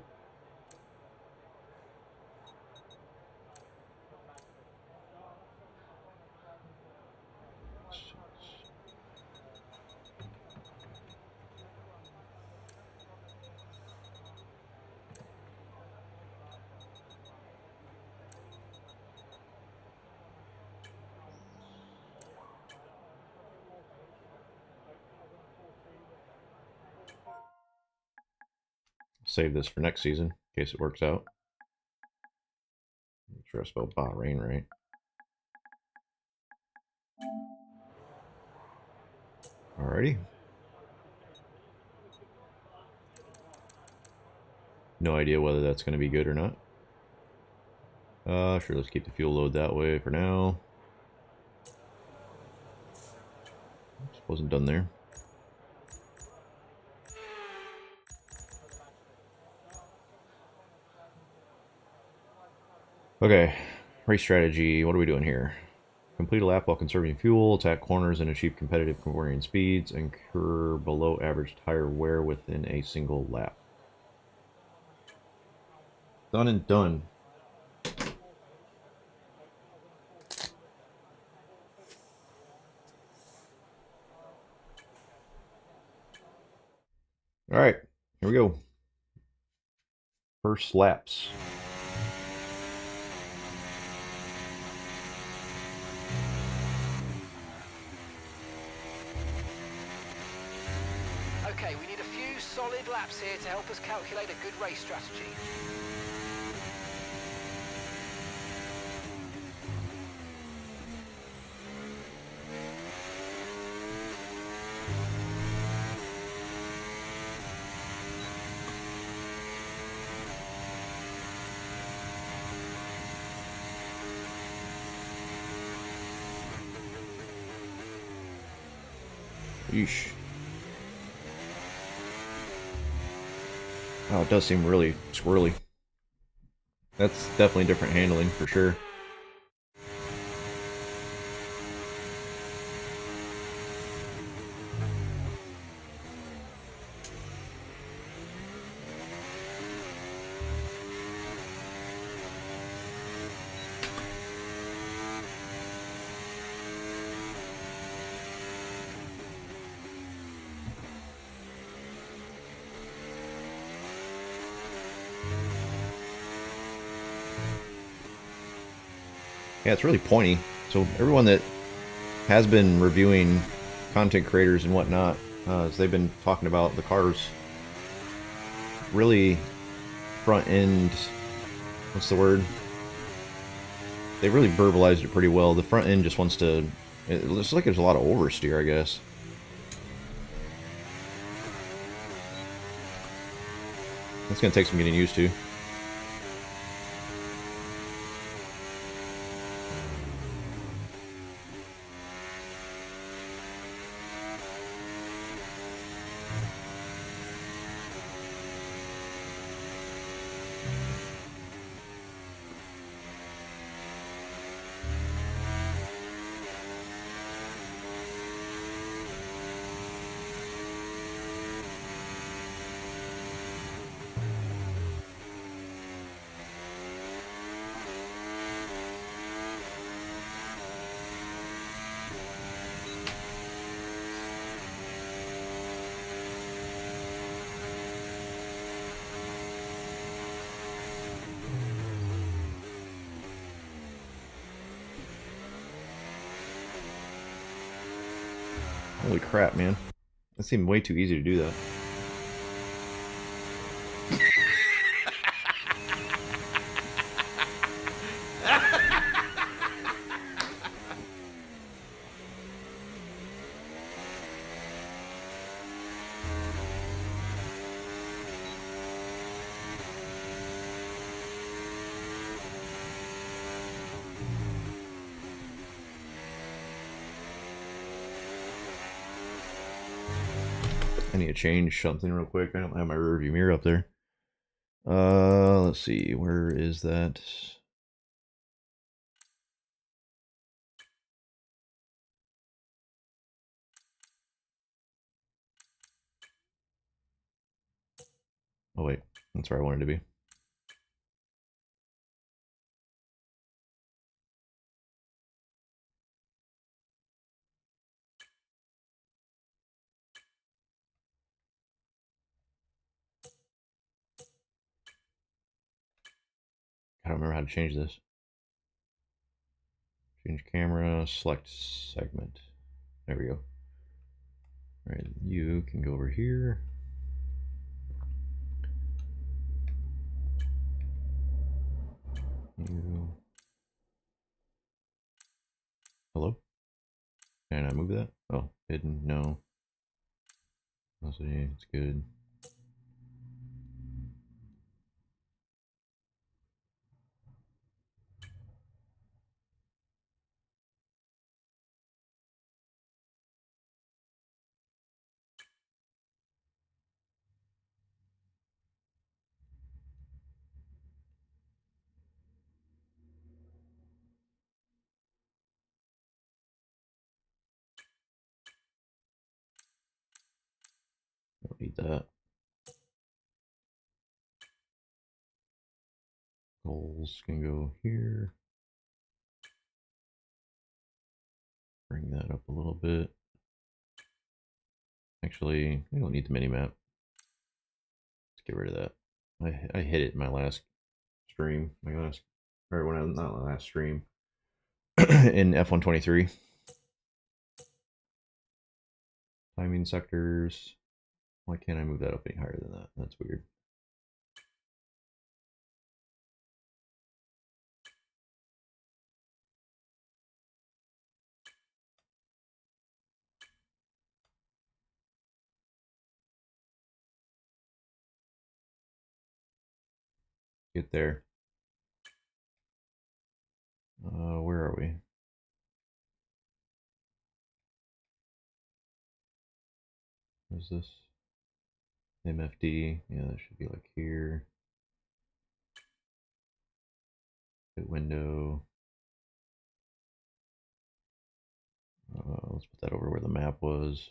Save this for next season in case it works out. Make sure I spelled Bahrain right. Alrighty. No idea whether that's going to be good or not. Sure, let's keep the fuel load that way for now. Oops, wasn't done there. Okay, race strategy. What are we doing here? Complete a lap while conserving fuel, attack corners and achieve competitive cornering speeds, incur below average tire wear within a single lap. Done and done. Alright, here we go. First laps. Okay, we need a few solid laps here to help us calculate a good race strategy. Yeesh. Oh, it does seem really swirly. That's definitely different handling for sure. Yeah, it's really pointy. So everyone that has been reviewing content creators and whatnot, as they've been talking about the cars really front end, what's the word? They really verbalized it pretty well. The front end just wants to, it looks like there's a lot of oversteer, I guess. That's going to take some getting used to. Holy crap, man. That seemed way too easy to do that. I need to change something real quick. I don't have my rearview mirror up there. Let's see. Where is that? Oh wait, that's where I wanted to be. I don't remember how to change this. Change camera, select segment. There we go. All right, you can go over here. You. Hello? Can I move that? Oh, hidden, no. Let's see, it's good. Don't need that. Goals can go here. Bring that up a little bit. Actually, I don't need the mini map. Let's get rid of that. I hit it in my last stream. Or when I not my last stream in F123. Timing sectors. Why can't I move that up any higher than that? That's weird. Get there. Where are we? What is this? MFD. Yeah, that should be like here. Hit window. Let's put that over where the map was.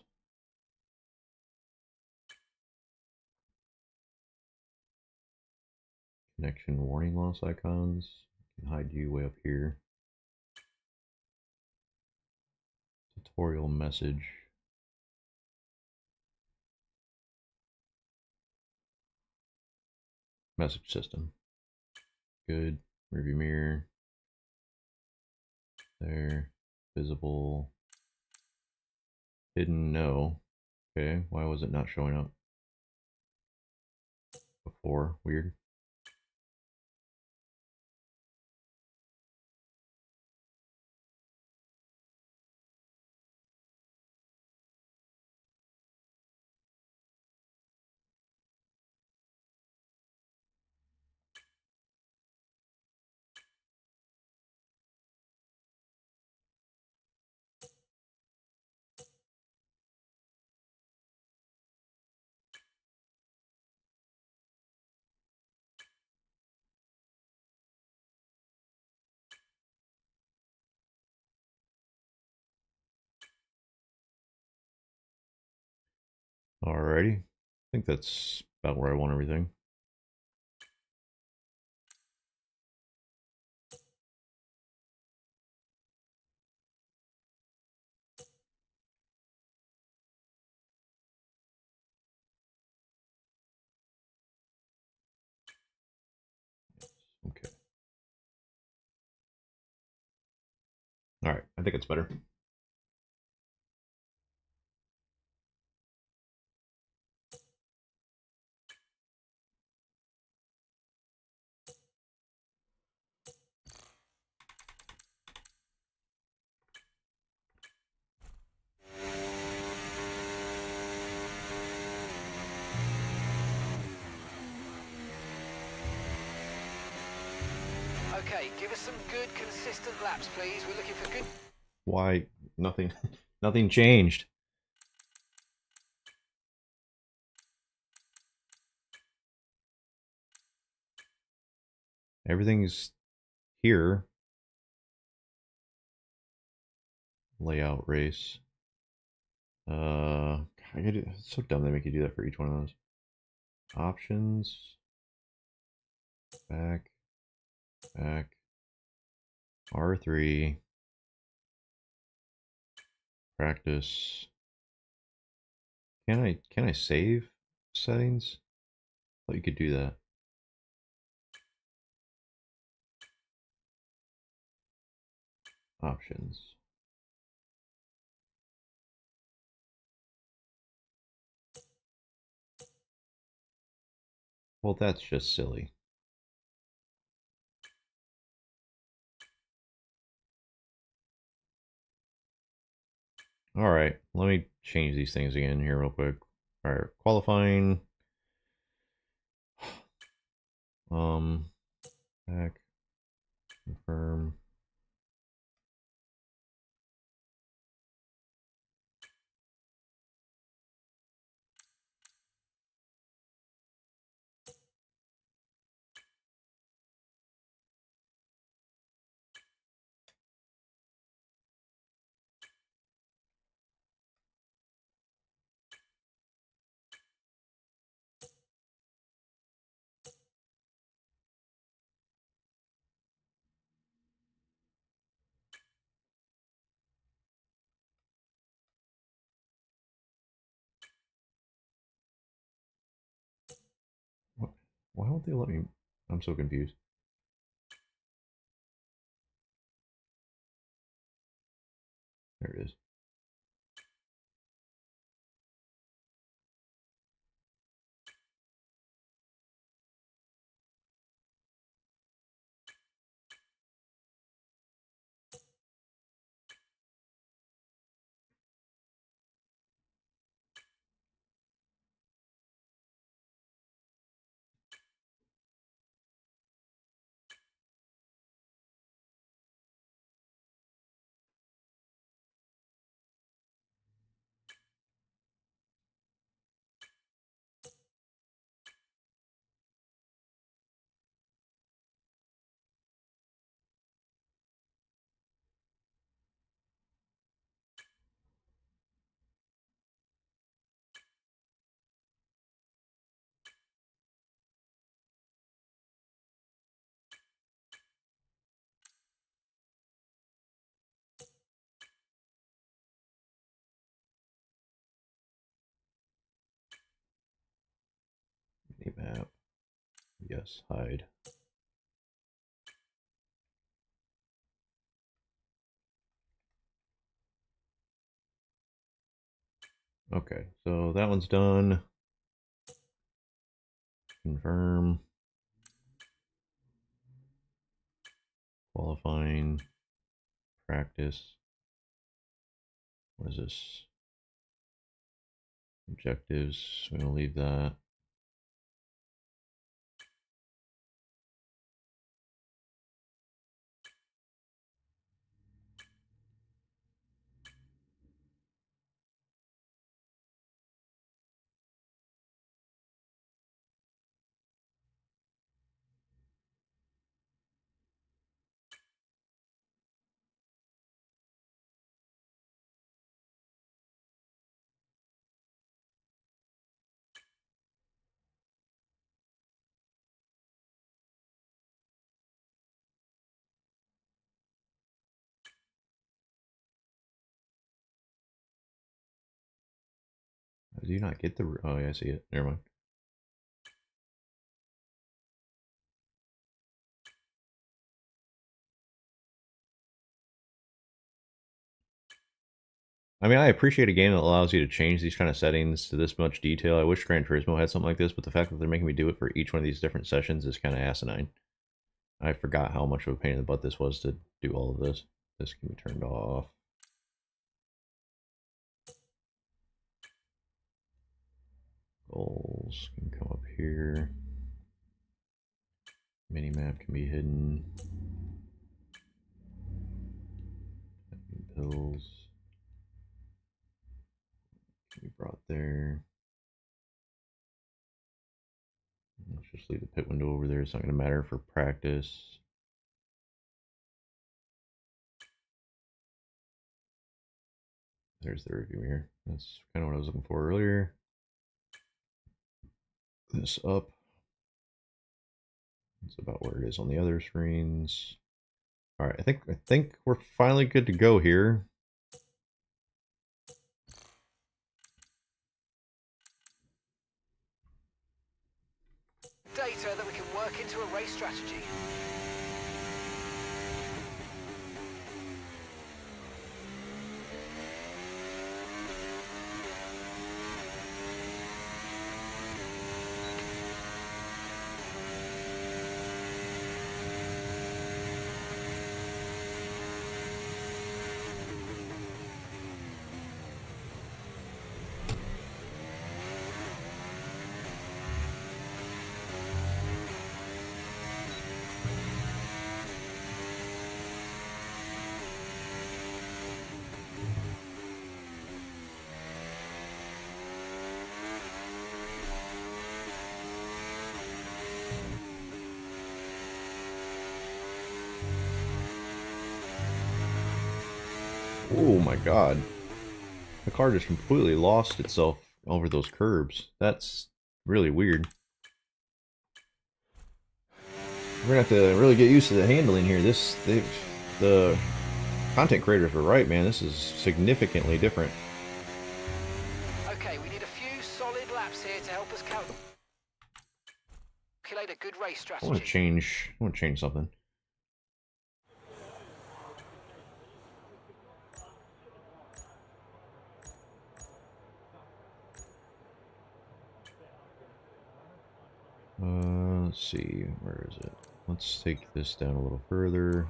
Connection warning loss icons. Can hide you way up here. Tutorial message. Message system. Good. Rearview mirror. There. Visible. Hidden, no. Okay, why was it not showing up before? Weird. Alrighty. I think that's about where I want everything. Okay. Alright, I think it's better. Give us some good, consistent laps, please. We're looking for good... Why? Nothing. Nothing changed. Everything's here. Layout race. It's so dumb they make you do that for each one of those. Options. Back. R3. Practice. Can I save settings? I thought you could do that. Options. Well, that's just silly. Alright, let me change these things again here real quick. Alright, qualifying. Back. Confirm. What? Why won't they let me? I'm so confused. There it is. Map. Yes, hide. Okay, so that one's done. Confirm. Qualifying. Practice. What is this? Objectives. I'm gonna leave that. Do you not get the? Oh yeah, I see it. Never mind. I mean, I appreciate a game that allows you to change these kind of settings to this much detail. I wish Gran Turismo had something like this, but the fact that they're making me do it for each one of these different sessions is kind of asinine. I forgot how much of a pain in the butt this was to do all of this. This can be turned off. Goals can come up here. Minimap can be hidden. wheels can be brought there. Let's just leave the pit window over there. It's not going to matter for practice. There's the review mirror. That's kind of what I was looking for earlier. This up. It's about where it is on the other screens. All right, I think we're finally good to go here. Data that we can work into a race strategy. Oh my god. The car just completely lost itself over those curbs. That's really weird. We're gonna have to really get used to the handling here. The content creators were right, man. This is significantly different. Okay, we need a few solid laps here to help us calculate a good race strategy. I want to change something. Let's see, where is it? Let's take this down a little further.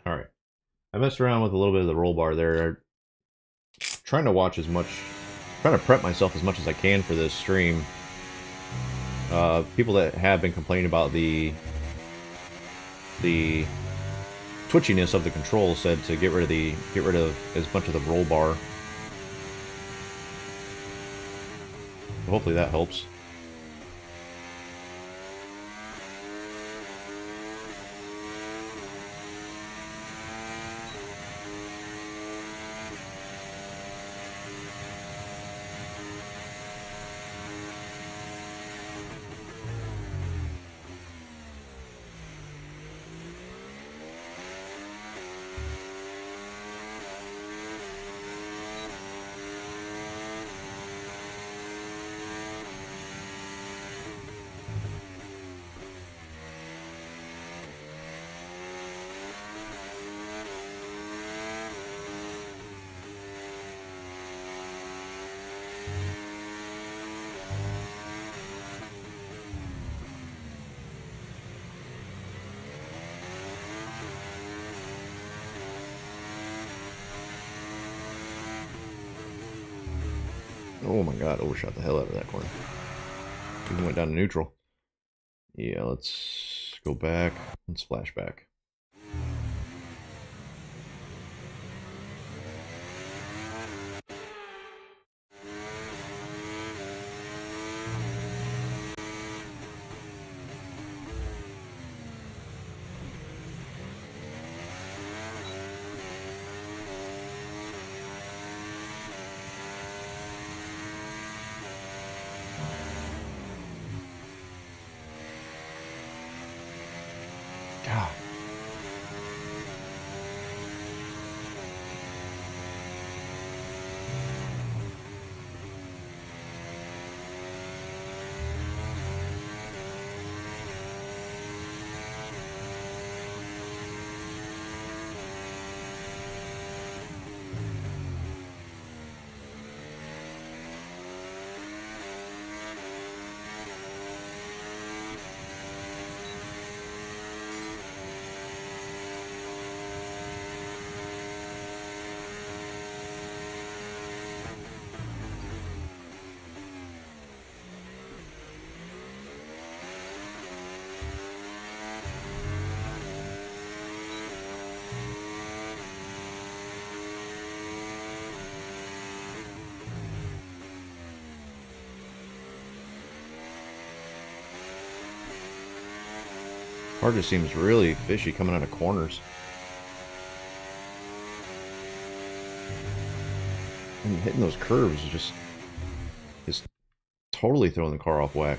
Alright. I messed around with a little bit of the roll bar there. Trying to prep myself as much as I can for this stream. People that have been complaining about the twitchiness of the controls said to get rid of as much of the roll bar. Hopefully that helps. Oh my god, overshot the hell out of that corner. Even went down to neutral. Yeah, let's go back. Let's flash back. God. Car just seems really fishy coming out of corners. And hitting those curves is totally throwing the car off whack.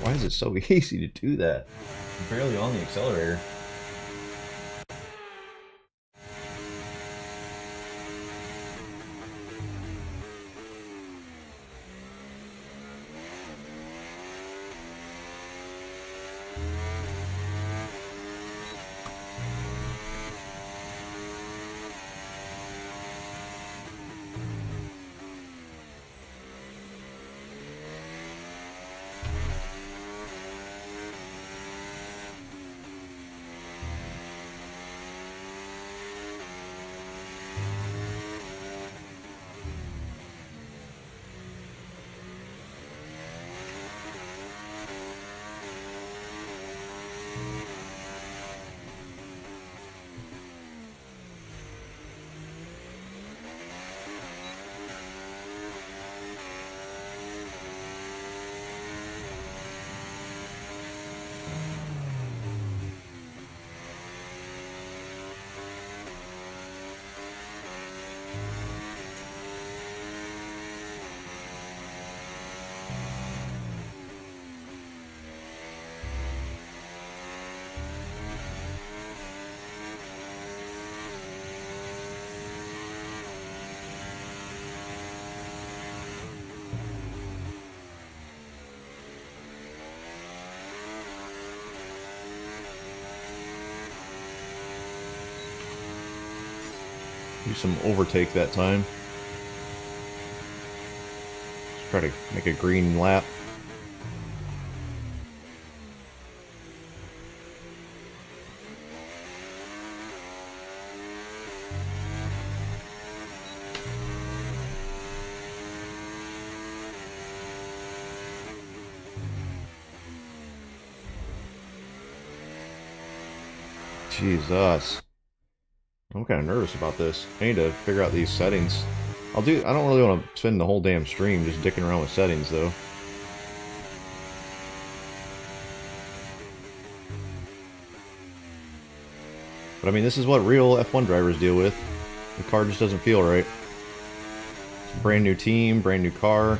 Why is it so easy to do that? I'm barely on the accelerator. Do some overtake that time. Just try to make a green lap. Jesus. I'm kind of nervous about this. I need to figure out these settings. I don't really want to spend the whole damn stream just dicking around with settings, though. But But I mean, this is what real F1 drivers deal with. The car just doesn't feel right. It's a brand new team, brand new car.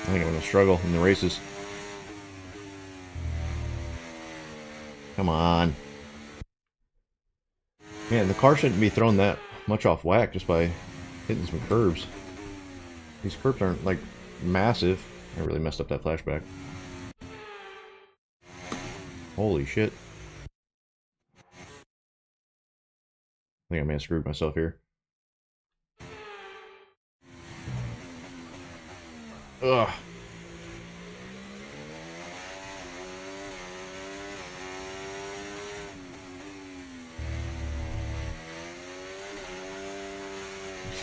I think I'm going to struggle in the races. Come on. Man, the car shouldn't be thrown that much off whack just by hitting some curbs. These curbs aren't, like, massive. I really messed up that flashback. Holy shit. I think I may have screwed myself here. Ugh.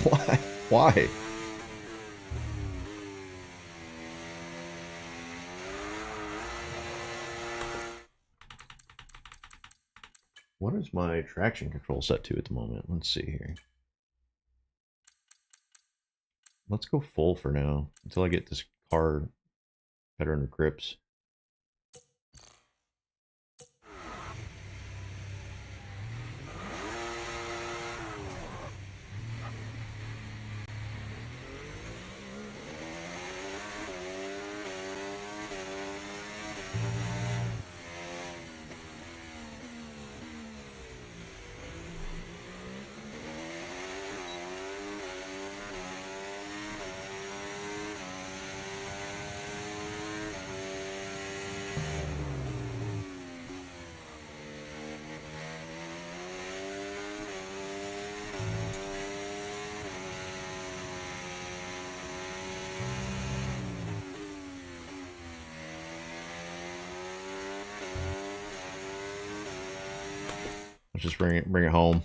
Why? Why? What is my traction control set to at the moment? Let's see here. Let's go full for now until I get this car better under grips. Let's just bring it home.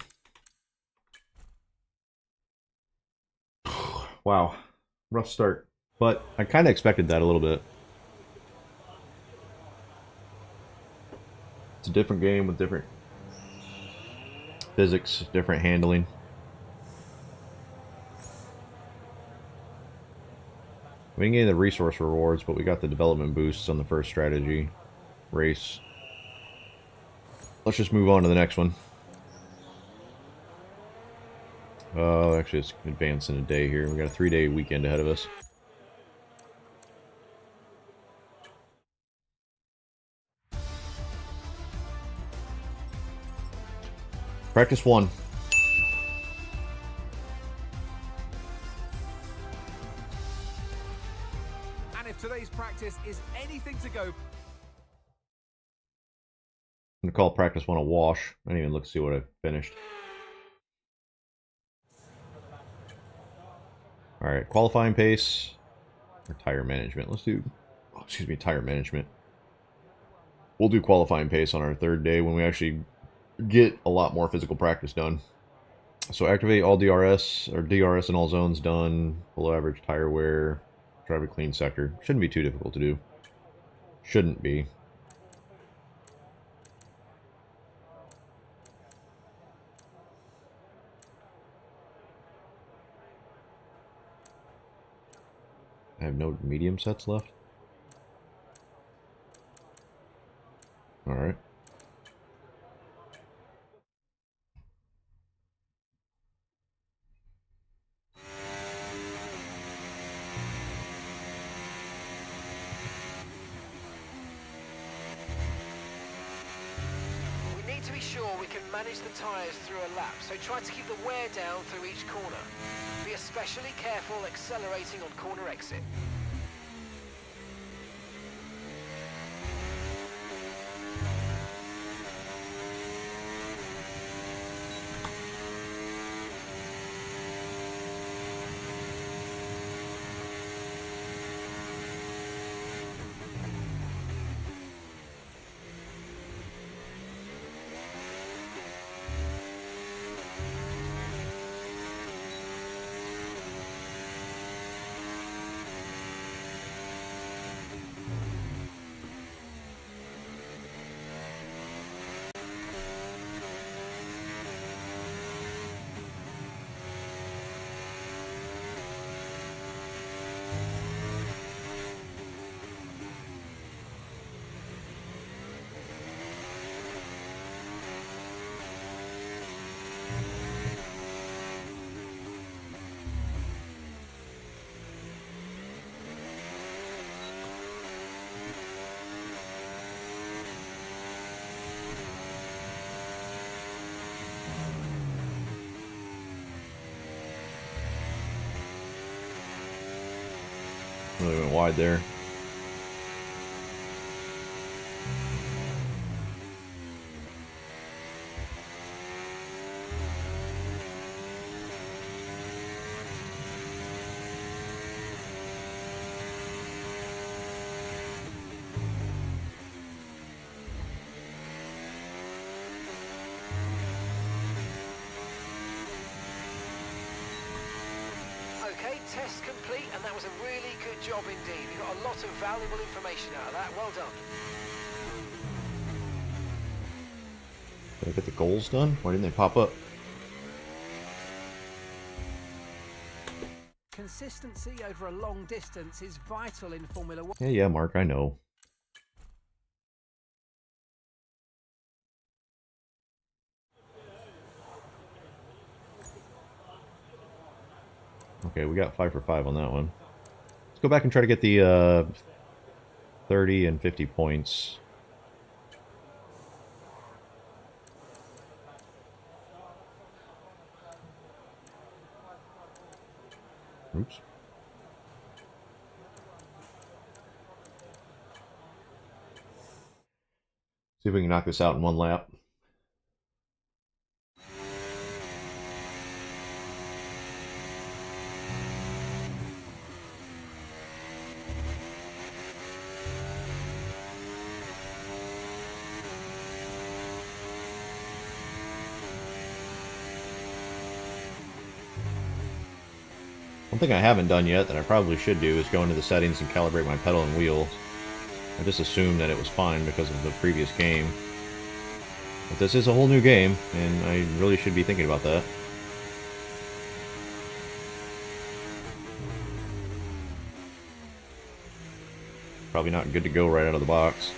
Wow, rough start, but I kind of expected that a little bit. It's a different game with different physics, different handling. We didn't get the resource rewards, but we got the development boosts on the first strategy race. Let's just move on to the next one. Actually, it's advancing a day here. We got a 3-day weekend ahead of us. Practice 1. And if today's practice is anything to go... I'm gonna call practice 1 a wash. I didn't even look to see what I finished. Alright, qualifying pace or tire management. Let's do, oh, excuse me, tire management. We'll do qualifying pace on our 3rd day when we actually get a lot more physical practice done. So activate all DRS, or DRS in all zones done, below average tire wear, drive a clean sector. Shouldn't be too difficult to do. Shouldn't be. I have no medium sets left. Alright. We need to be sure we can manage the tyres through a lap, so try to keep the wear down through each corner. Be especially careful accelerating on corner exit. Really went wide there. Okay, test complete, and that was a really good job indeed. We got a lot of valuable information out of that. Well done. Did I get the goals done? Why didn't they pop up? Consistency over a long distance is vital in Formula 1. Yeah, Mark, I know. Okay, we got 5 for 5 on that one. Let's go back and try to get the 30 and 50 points. Oops. See if we can knock this out in one lap. One thing I haven't done yet that I probably should do is go into the settings and calibrate my pedal and wheel. I just assumed that it was fine because of the previous game. But this is a whole new game, and I really should be thinking about that. Probably not good to go right out of the box.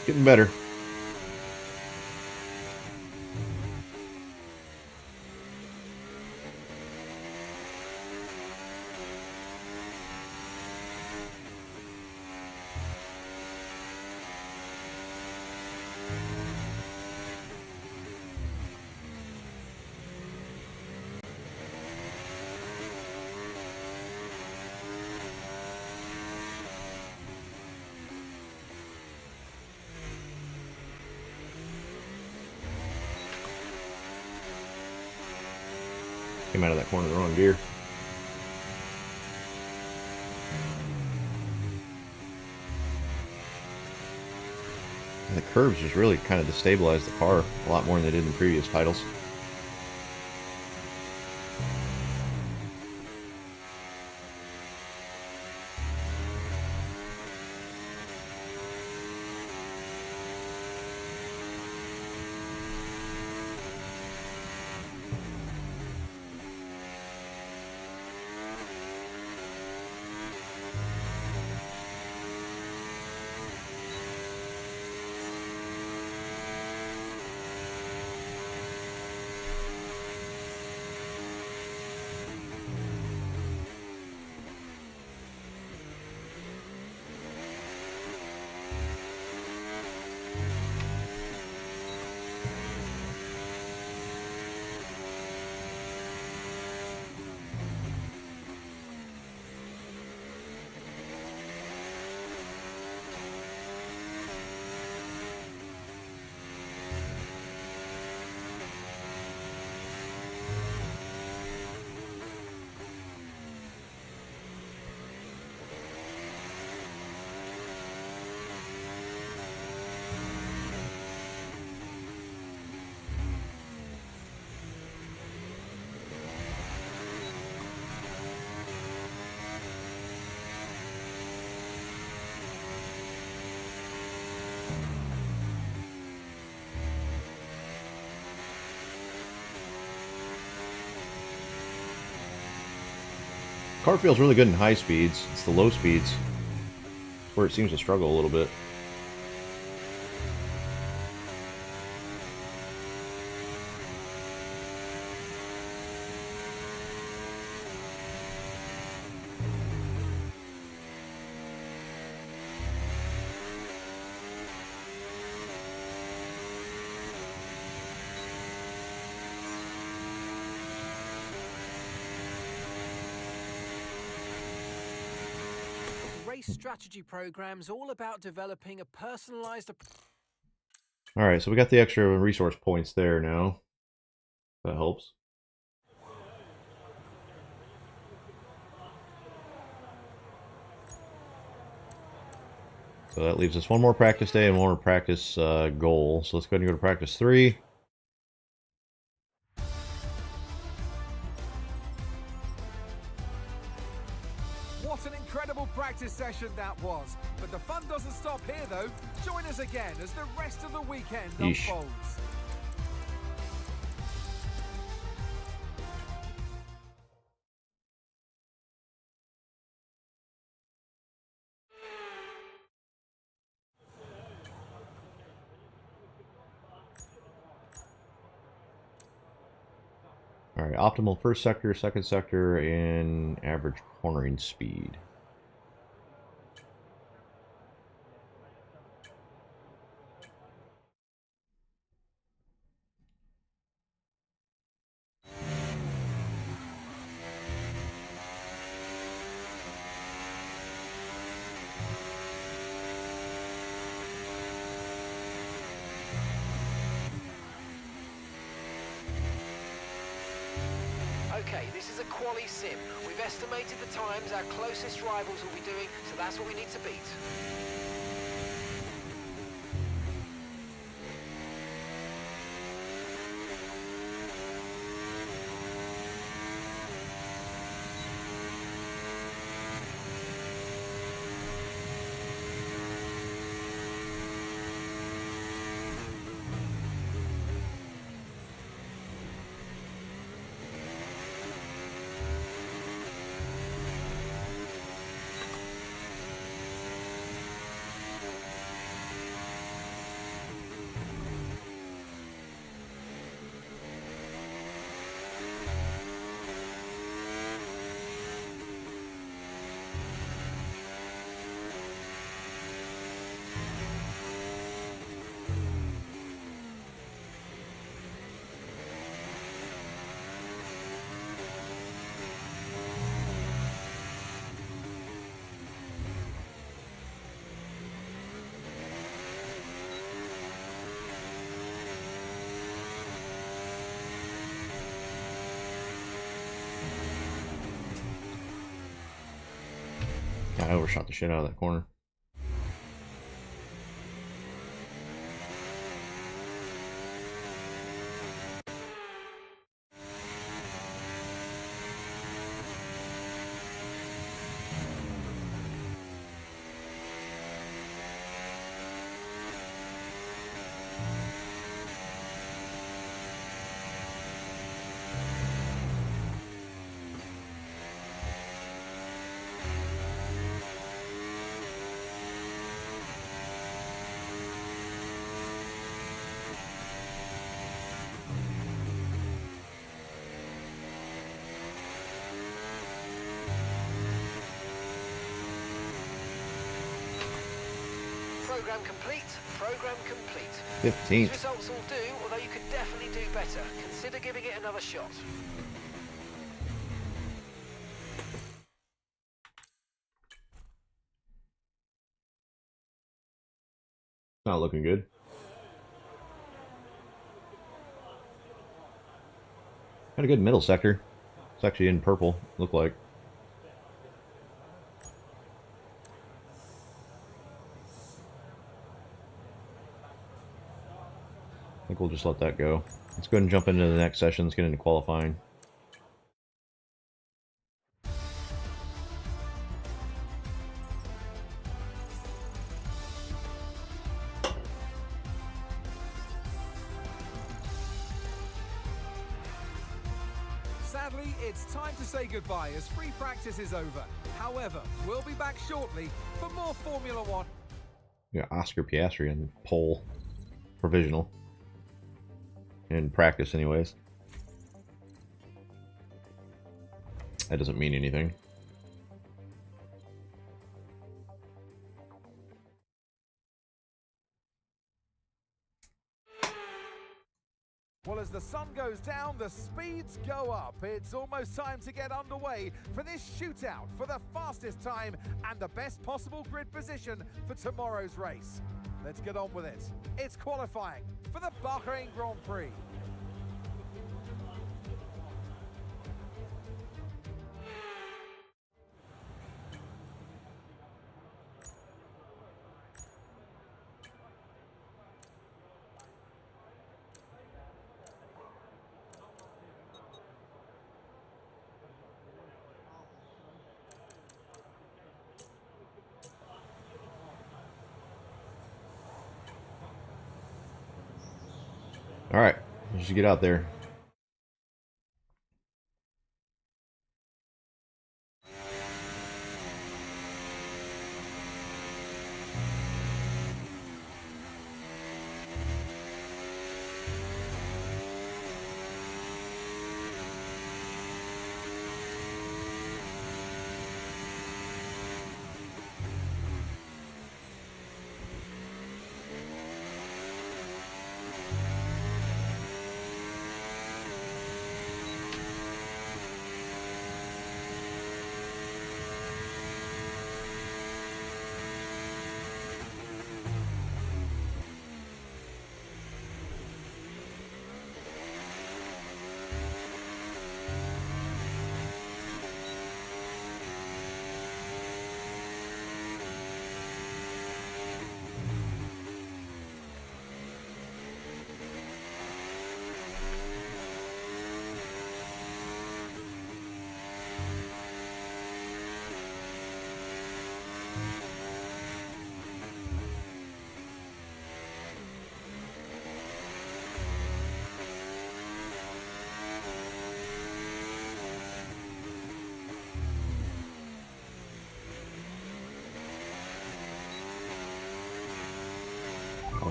Getting better. Came out of that corner the wrong gear. And the curves just really kind of destabilized the car a lot more than they did in previous titles. Car feels really good in high speeds. It's the low speeds where it seems to struggle a little bit. Race strategy programs all about developing a personalized approach. Alright, so we got the extra resource points there now. That helps. So that leaves us one more practice day and one more practice goal. So let's go ahead and go to practice 3. What an incredible practice session that was. But the fun doesn't stop here, though. Join us again as the rest of the weekend unfolds. Alright, optimal first sector, second sector, and average cornering speed. Okay, this is a quali sim. We've estimated the times our closest rivals will be doing, so that's what we need to beat. I overshot the shit out of that corner. Program complete. Program complete. 15th. These results will do, although you could definitely do better. Consider giving it another shot. Not looking good. Had a good middle sector. It's actually in purple, look like. I think we'll just let that go. Let's go ahead and jump into the next session. Let's get into qualifying. Sadly, it's time to say goodbye as free practice is over. However, we'll be back shortly for more Formula One. Yeah, Oscar Piastri in pole. Provisional. In practice, anyways. That doesn't mean anything. Well, as the sun goes down, the speeds go up. It's almost time to get underway for this shootout for the fastest time and the best possible grid position for tomorrow's race. Let's get on with it. It's qualifying for the Bahrain Grand Prix. Alright, let's just get out there.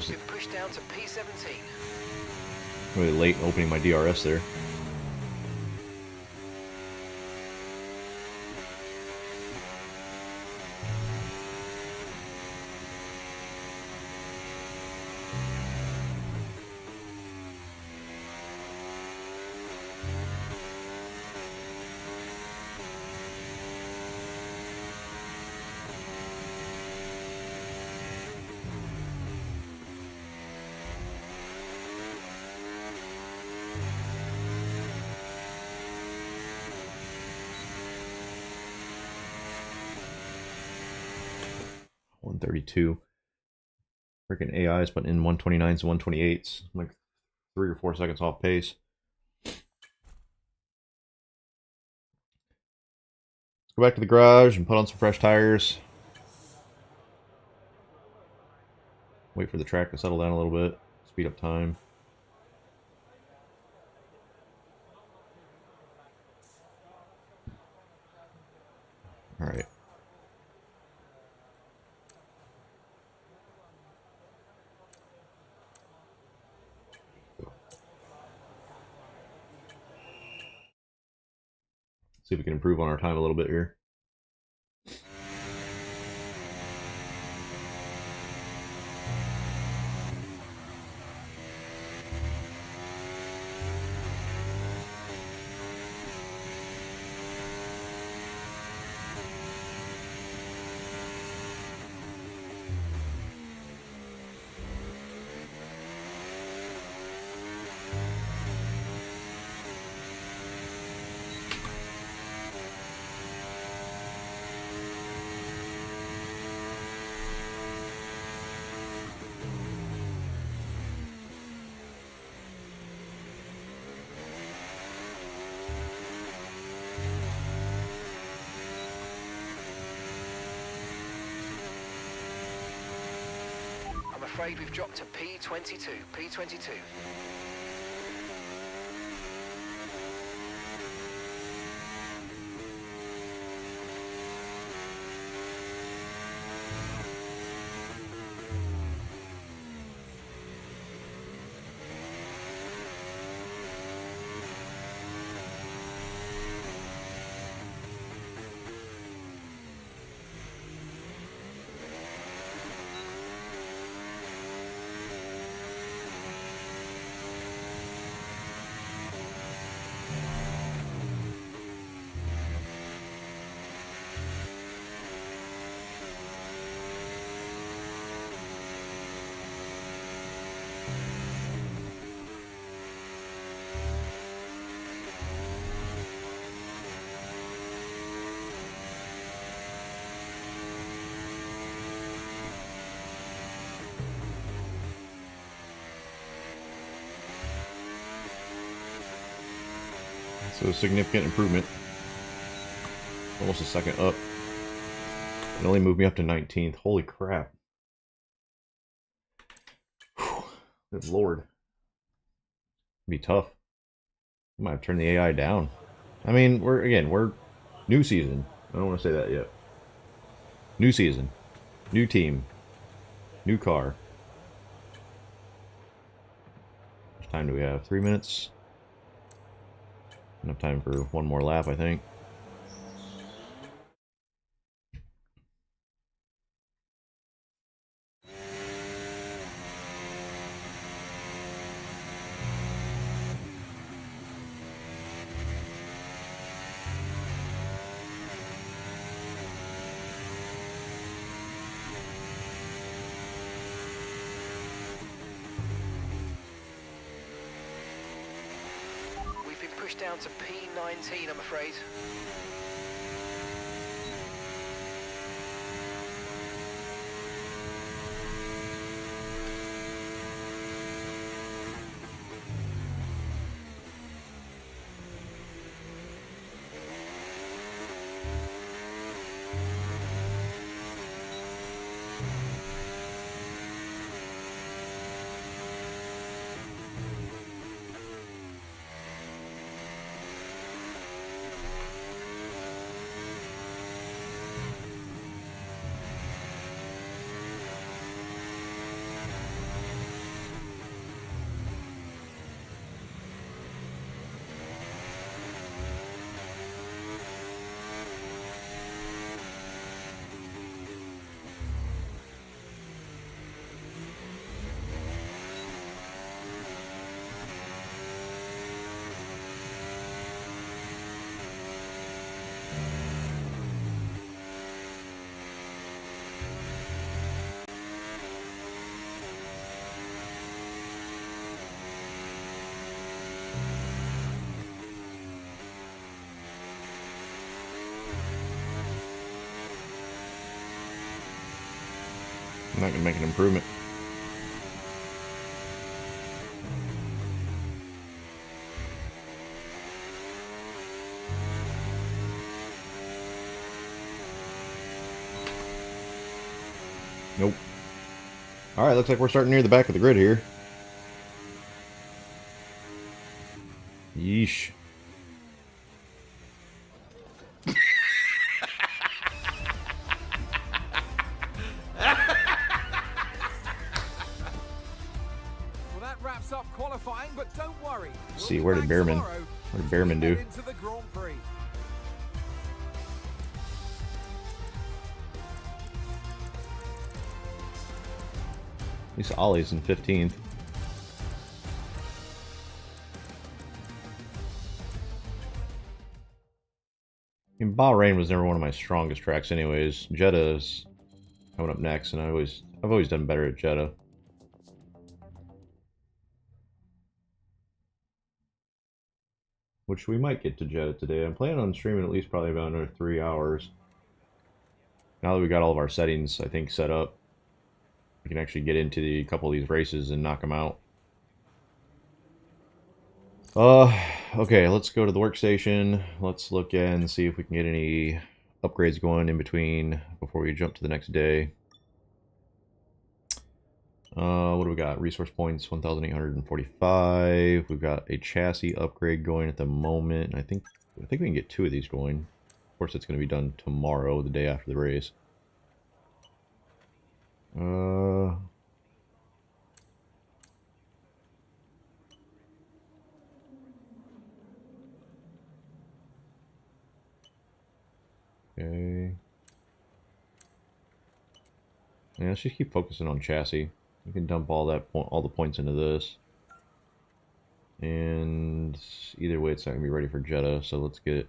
Been pushed down to P17. Really late opening my DRS there. 132. Freaking AI is putting in 129s and 128s. I'm like 3 or 4 seconds off pace. Let's go back to the garage and put on some fresh tires. Wait for the track to settle down a little bit. Speed up time. All right. See if we can improve on our time a little bit here. I'm afraid we've dropped to P22. P22. So significant improvement. Almost a second up. It only moved me up to 19th. Holy crap. Whew. Good lord. It'd be tough. I might have turned the AI down. I mean, we're new season. I don't want to say that yet. New season. New team. New car. How much time do we have? 3 minutes? Enough time for one more lap, I think. Pushed down to P19, I'm afraid. I'm not gonna make an improvement. Nope. Alright, looks like we're starting near the back of the grid here. Yeesh. Well, that wraps up qualifying, but don't worry. Let's see, where did Behrman do? Into the Grand Prix. At least Ollie's in 15th. I mean, Bahrain was never one of my strongest tracks anyways. Jeddah's coming up next, and I've always done better at Jeddah. Which we might get to Jeddah today. I'm planning on streaming at least probably about another 3 hours. Now that we got all of our settings, I think, set up, we can actually get into a couple of these races and knock them out. Okay, let's go to the workstation. Let's look and see if we can get any upgrades going in between before we jump to the next day. What do we got? Resource points, 1,845. We've got a chassis upgrade going at the moment. I think we can get 2 of these going. Of course, it's going to be done tomorrow, the day after the race. Okay. Yeah, let's just keep focusing on chassis. We can dump all the points into this. And either way, it's not gonna be ready for Jeddah, so let's get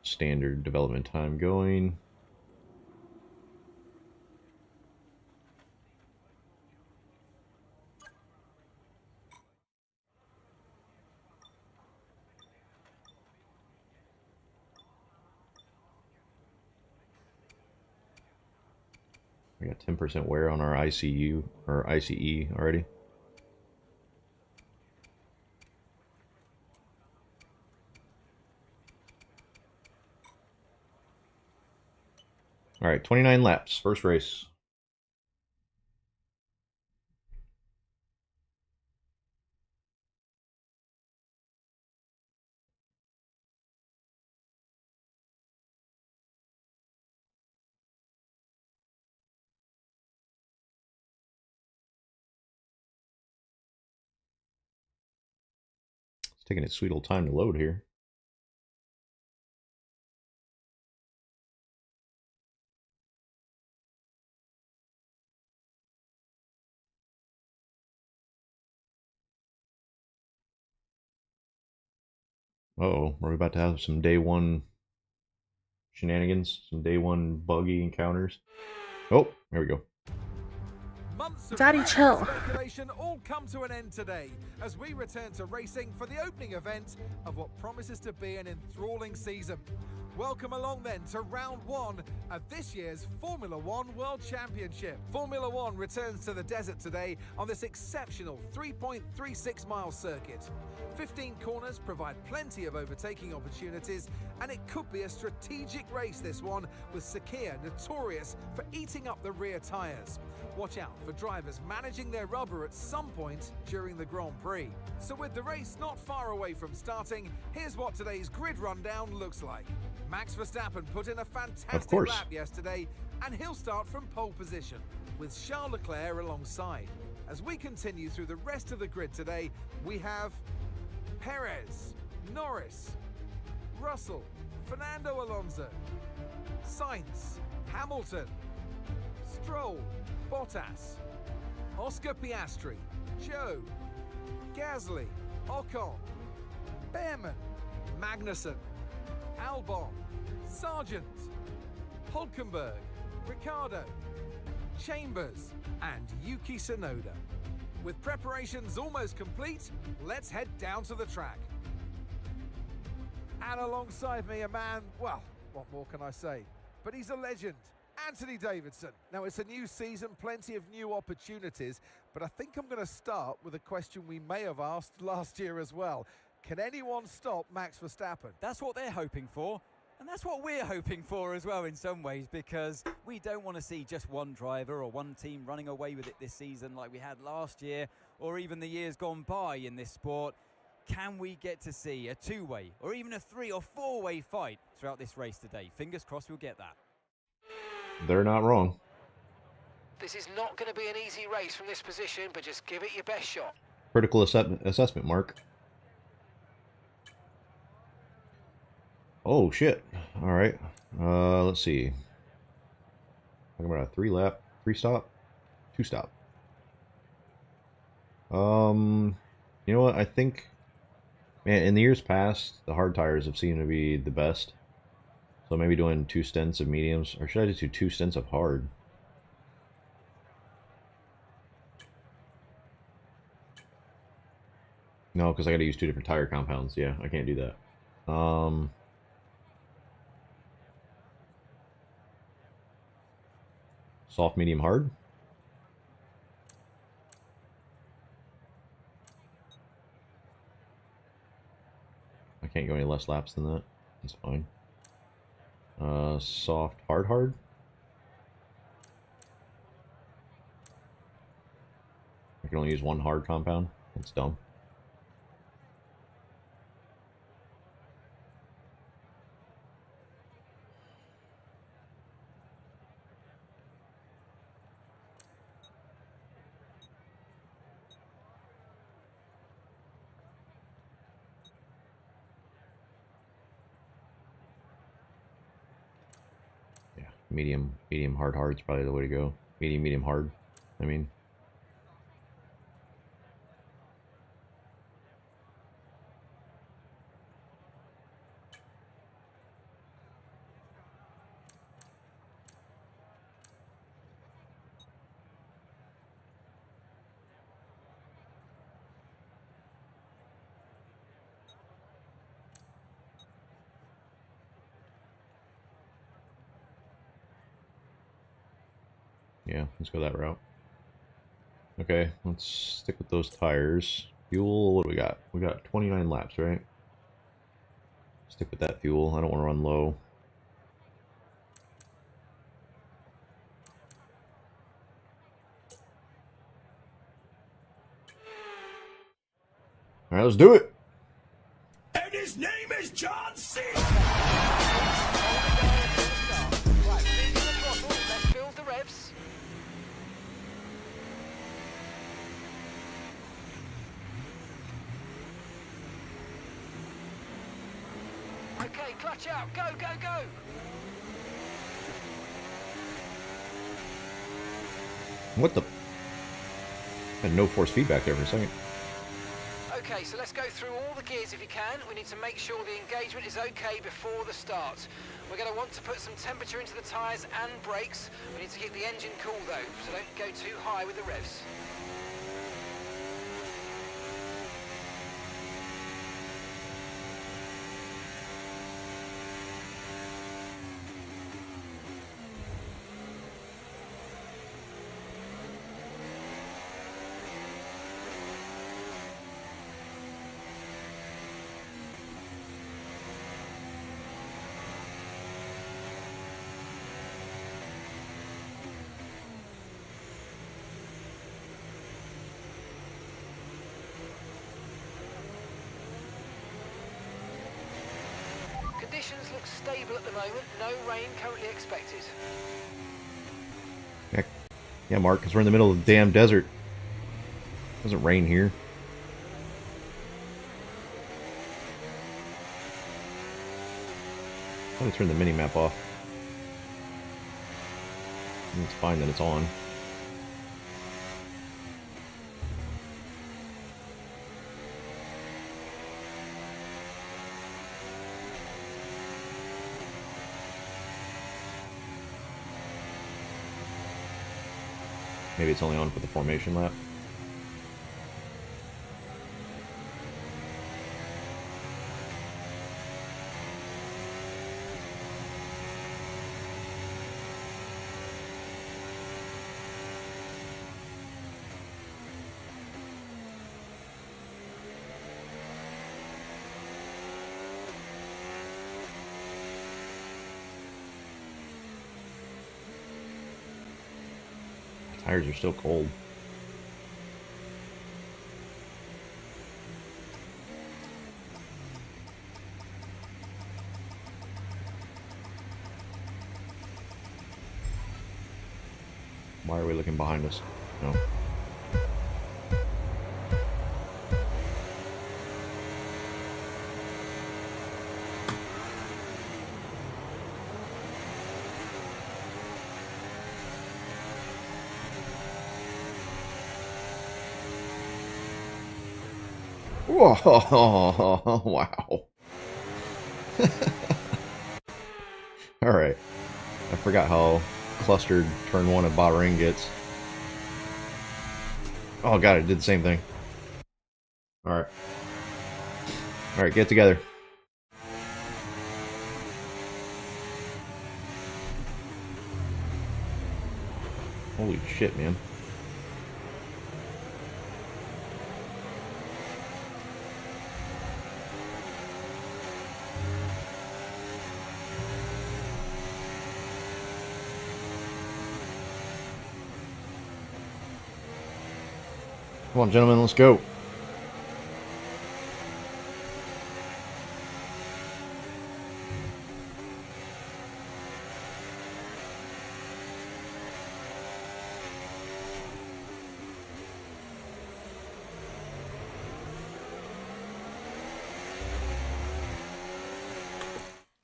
standard development time going. We got 10% wear on our ICU or ICE already. All right, 29 laps, first race. It's taking its sweet little time to load here. Uh-oh, we're about to have some day one shenanigans, some day one buggy encounters. Oh, there we go. Daddy, chill. Speculation all come to an end today as we return to racing for the opening event of what promises to be an enthralling season. Welcome along then to round 1 of this year's Formula One World Championship. Formula One returns to the desert today on this exceptional 3.36 mile circuit. 15 corners provide plenty of overtaking opportunities, and it could be a strategic race, this one, with Sakhir notorious for eating up the rear tyres. Watch out for drivers managing their rubber at some point during the Grand Prix. So with the race not far away from starting, here's what today's grid rundown looks like. Max Verstappen put in a fantastic lap yesterday, and he'll start from pole position, with Charles Leclerc alongside. As we continue through the rest of the grid today, we have Perez, Norris, Russell, Fernando Alonso, Sainz, Hamilton, Stroll, Bottas, Oscar Piastri, Joe, Gasly, Ocon, Behrman, Magnussen, Albon, Sargent, Hulkenberg, Ricciardo, Chambers, and Yuki Tsunoda. With preparations almost complete, let's head down to the track. And alongside me, a man, well, what more can I say? But he's a legend. Anthony Davidson. Now, it's a new season, plenty of new opportunities, but I think I'm going to start with a question we may have asked last year as well. Can anyone stop Max Verstappen? That's what they're hoping for. And that's what we're hoping for as well in some ways, because we don't want to see just one driver or one team running away with it this season like we had last year or even the years gone by in this sport. Can we get to see a two-way or even a three- or four-way fight throughout this race today? Fingers crossed we'll get that. They're not wrong. This is not going to be an easy race from this position, but just give it your best shot. Critical assessment, Mark. Oh, shit. Alright. Let's see. Talking about a 3-lap, 3-stop, 2-stop. You know what? I think, man, in the years past, the hard tires have seemed to be the best. So maybe doing 2 stints of mediums, or should I just do 2 stints of hard? No, because I got to use 2 different tire compounds. Yeah, I can't do that. Soft, medium, hard. I can't go any less laps than that. That's fine. Soft, hard, hard. I can only use 1 hard compound. That's dumb. Medium, hard, hard is probably the way to go. Medium, hard. I mean. Yeah, let's go that route. Okay, let's stick with those tires. Fuel, what do we got? We got 29 laps, right? Stick with that fuel. I don't want to run low. Alright, let's do it! And his name is John C. Right, finger the throttle, let's build the revs. Okay, clutch out, go, go, go! What the? I had no force feedback there for a second. Okay, so let's go through all the gears if you can. We need to make sure the engagement is okay before the start. We're going to want to put some temperature into the tyres and brakes. We need to keep the engine cool though, so don't go too high with the revs. Conditions look stable at the moment, no rain currently expected. Yeah, Mark, because we're in the middle of the damn desert. It doesn't rain here. I'm gonna turn the mini-map off. It's fine that it's on. Maybe it's only on for the formation lap. Tires are still cold. Why are we looking behind us? No. Whoa! Wow. Alright. I forgot how clustered turn 1 of Bahrain gets. Oh god, it did the same thing. Alright. Alright, get together. Holy shit, man. Come on, gentlemen, let's go.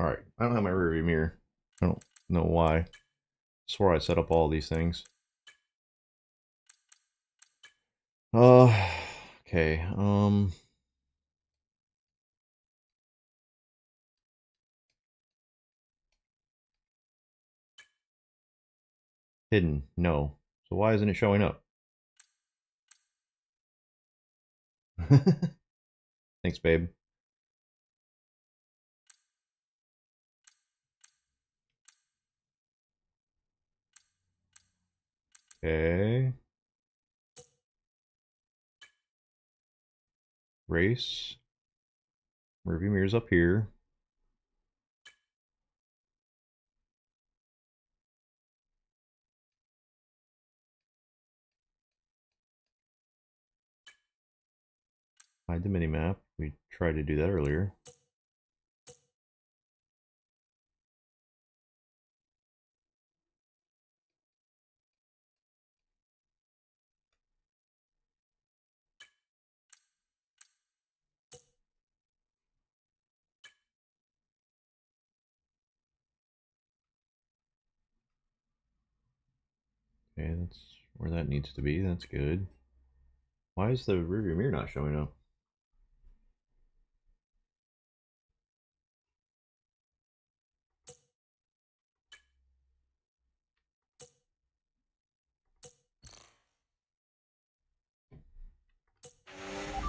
Alright, I don't have my rearview mirror. I don't know why. I swore I set up all these things. Okay, hidden, no. So why isn't it showing up? Thanks, babe. Okay. Race. Rearview mirror's up here. Hide the minimap. We tried to do that earlier. Okay, that's where that needs to be. That's good. Why is the rearview mirror not showing up?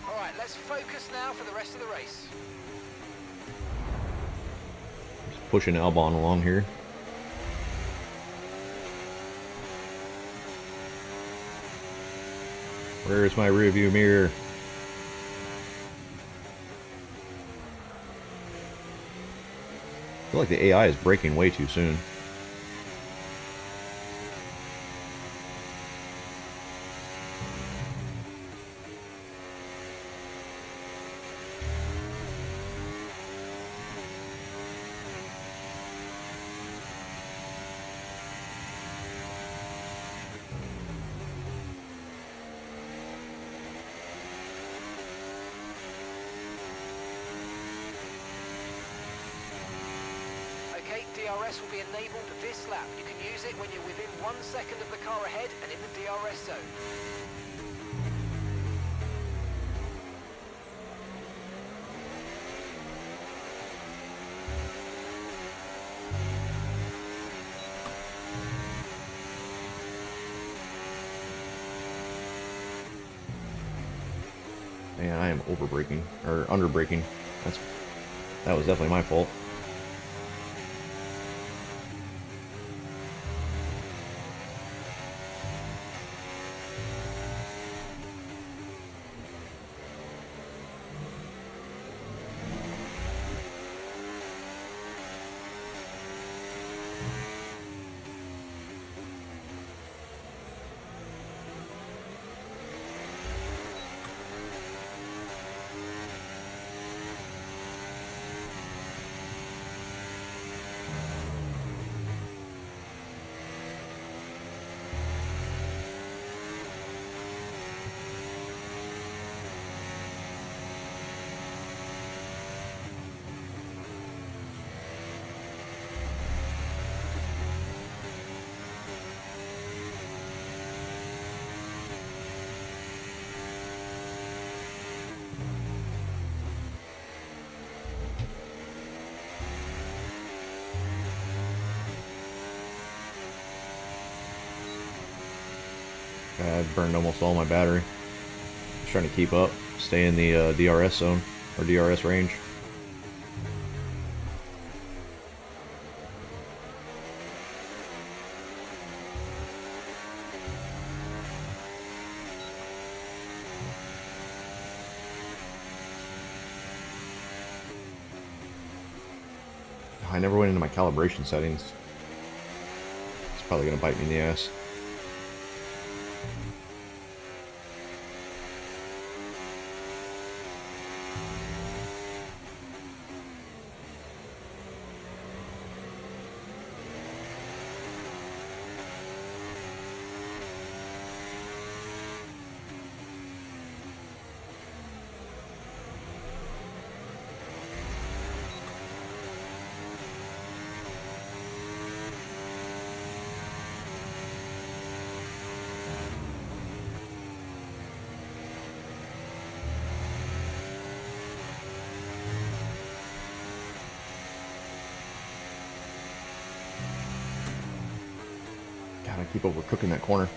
Alright, let's focus now for the rest of the race. Just pushing Albon along here. Where's my rearview mirror? I feel like the AI is braking way too soon. Okay, DRS will be enabled this lap. You can use it when you're within 1 second of the car ahead and in the DRS zone. Man, I am over braking or under braking. That was definitely my fault. I burned almost all my battery. Just trying to keep up, stay in the DRS zone, or DRS range. I never went into my calibration settings. It's probably going to bite me in the ass. God, I keep overcooking that corner.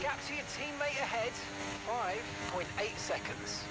Gap to your teammate ahead, 5.8 seconds.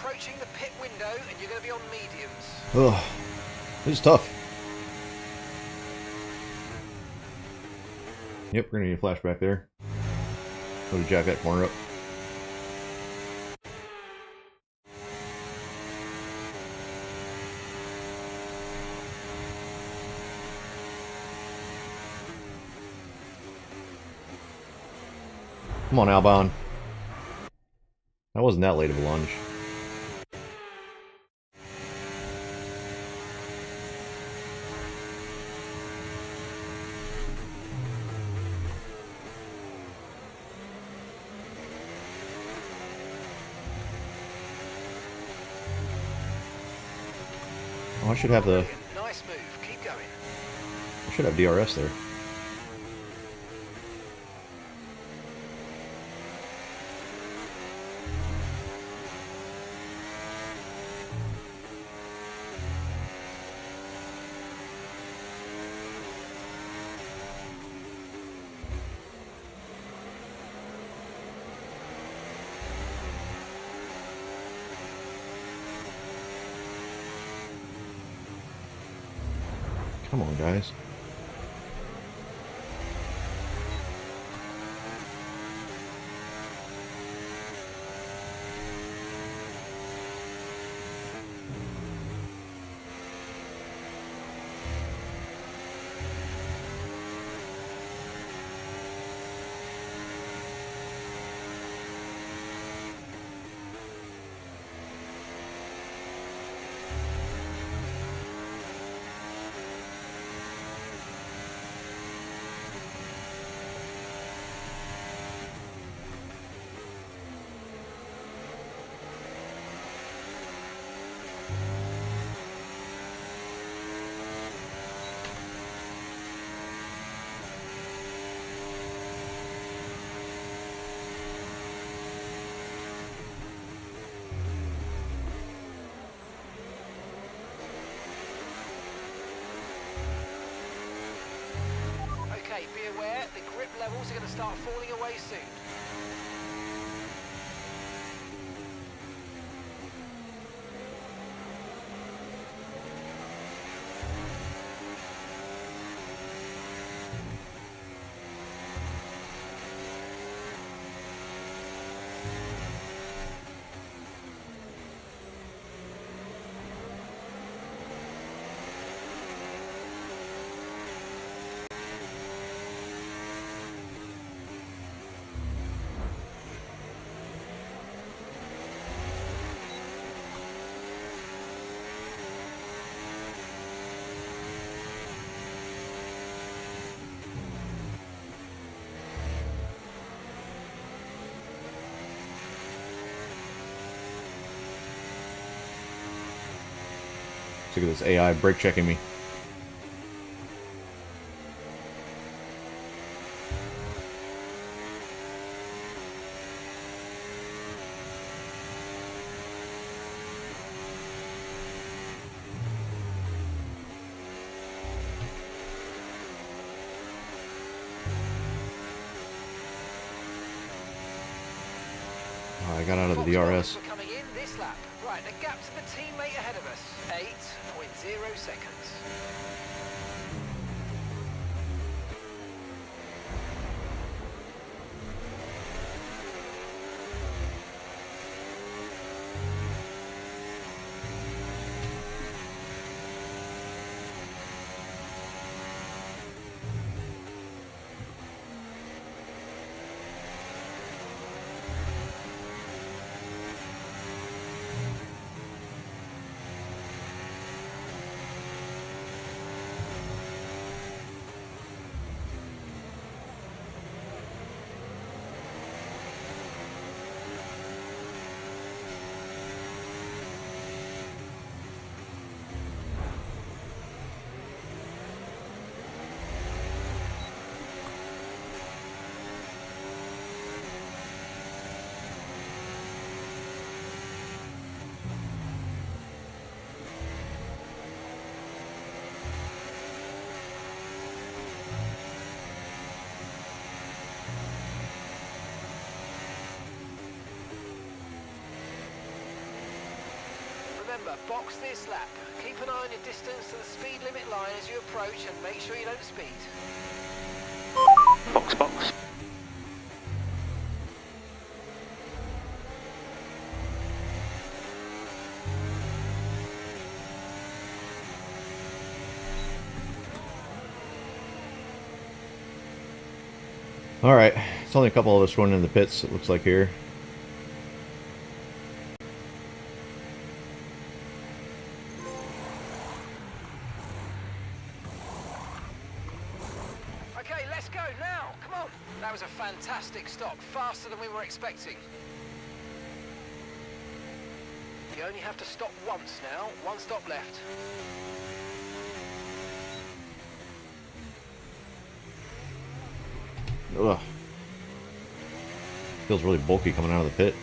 Approaching the pit window, and you're going to be on mediums. Ugh, this is tough. Yep, we're gonna need a flashback there. Go to jack that corner up. Come on, Albon. That wasn't that late of a lunge. Oh, I should have the... Nice move. Keep going. I should have DRS there. Come on, guys. levels are going to start falling away soon. Look at this AI brake checking me. Oh, I got out of the DRS. Coming in this lap. Right, the gap to the teammate ahead of us, 8.0 seconds. Remember, box this lap. Keep an eye on your distance to the speed limit line as you approach and make sure you don't speed. Box, box. Alright, it's only a couple of us going in the pits, it looks like here. Okay, let's go now. Come on. That was a fantastic stop, faster than we were expecting. You only have to stop once now. One stop left. Ugh. Feels really bulky coming out of the pit.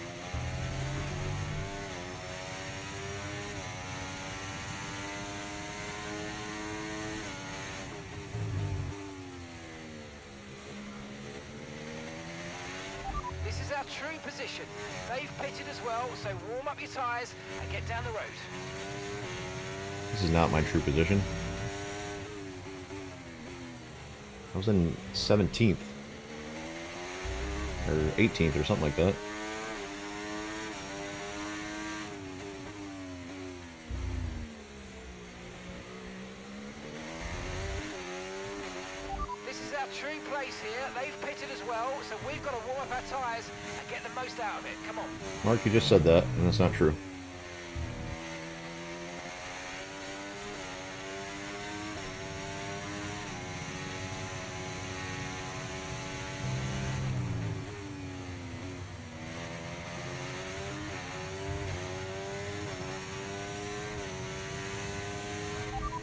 This is our true position. They've pitted as well, so warm up your tyres and get down the road. This is not my true position. I was in 17th. Or 18th or something like that. This is our true place here. They've pitted as well, so we've got to warm up our tyres and get the most out of it. Come on. Mark, you just said that, and that's not true.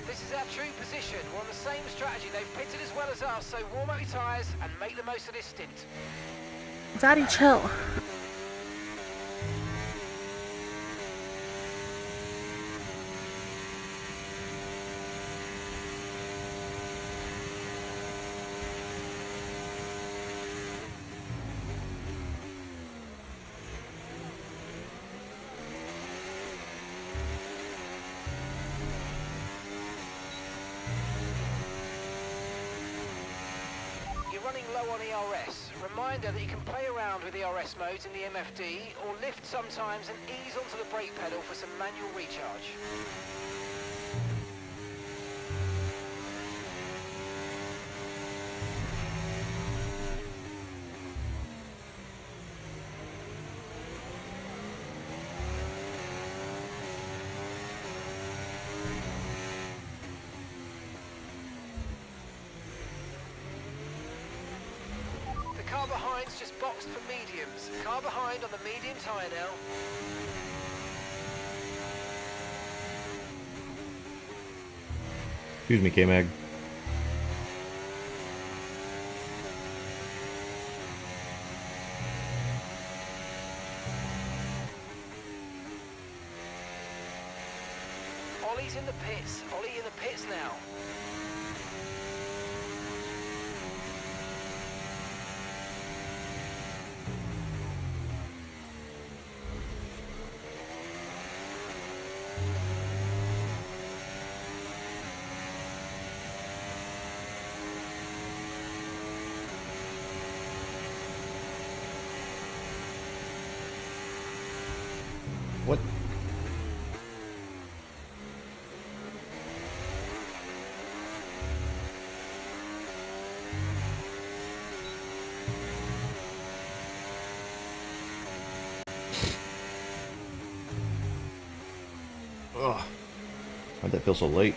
This is our true position. We're on the same strategy. They've pitted as well as us, so warm up your tyres and make the most of this stint. Daddy, chill. running low on ERS. Reminder that you can play around with ERS modes in the MFD or lift sometimes and ease onto the brake pedal for some manual recharge. Car behind's just boxed for mediums. Car behind on the medium tyre now. Excuse me, K-Mag. Ollie's in the pits. Ollie in the pits now. What? Ugh. Why'd that feel so late?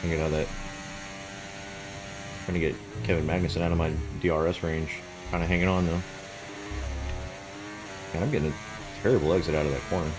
Trying to get out of that. Trying to get Kevin Magnussen out of my DRS range. Kind of hanging on though. Man, I'm getting a terrible exit out of that corner.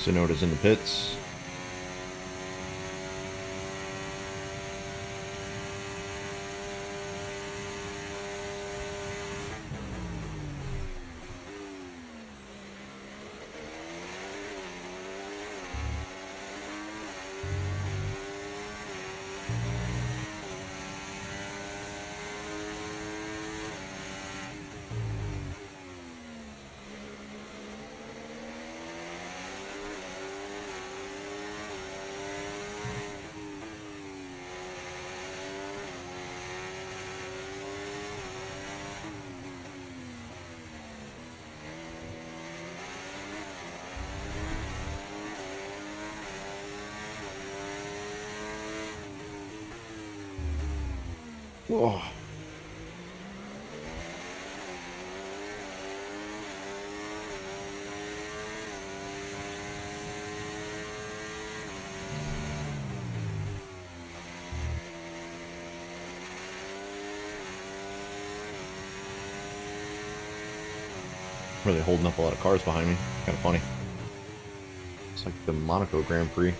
Sonoda's in the pits. Whoa. Really holding up a lot of cars behind me. Kind of funny. It's like the Monaco Grand Prix.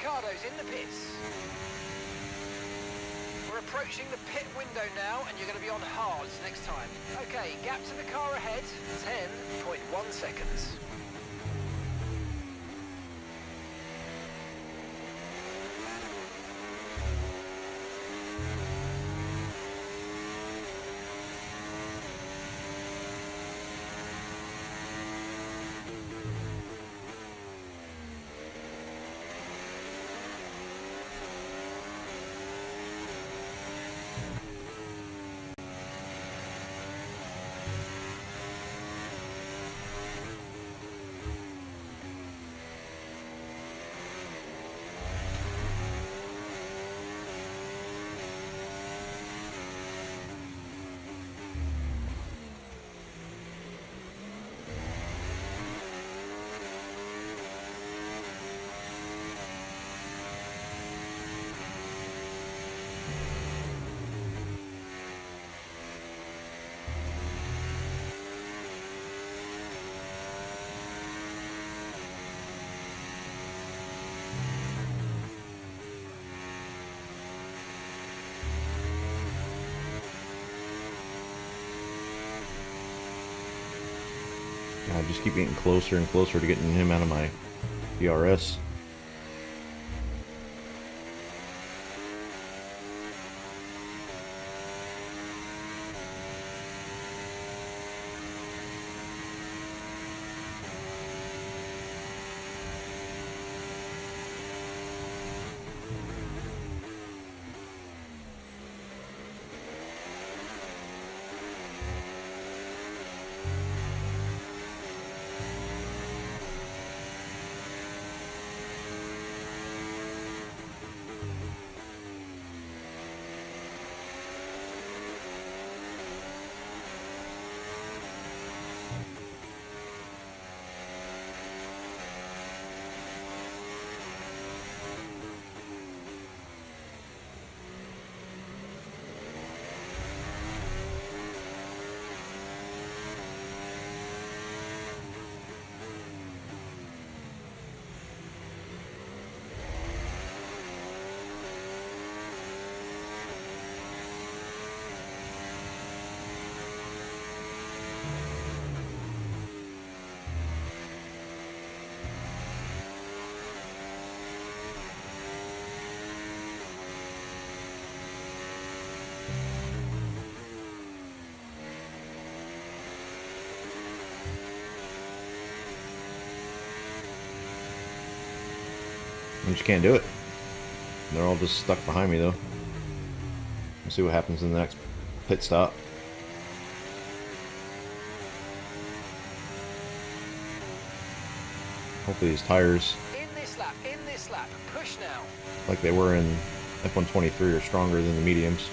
Ricardo's in the pits. We're approaching the pit window now, and you're going to be on hards next time. Okay, gap to the car ahead, 10.1 seconds. I just keep getting closer and closer to getting him out of my DRS. I just can't do it. They're all just stuck behind me though. We'll see what happens in the next pit stop. Hopefully these tires, In this lap, push now. like they were in F124, are stronger than the mediums.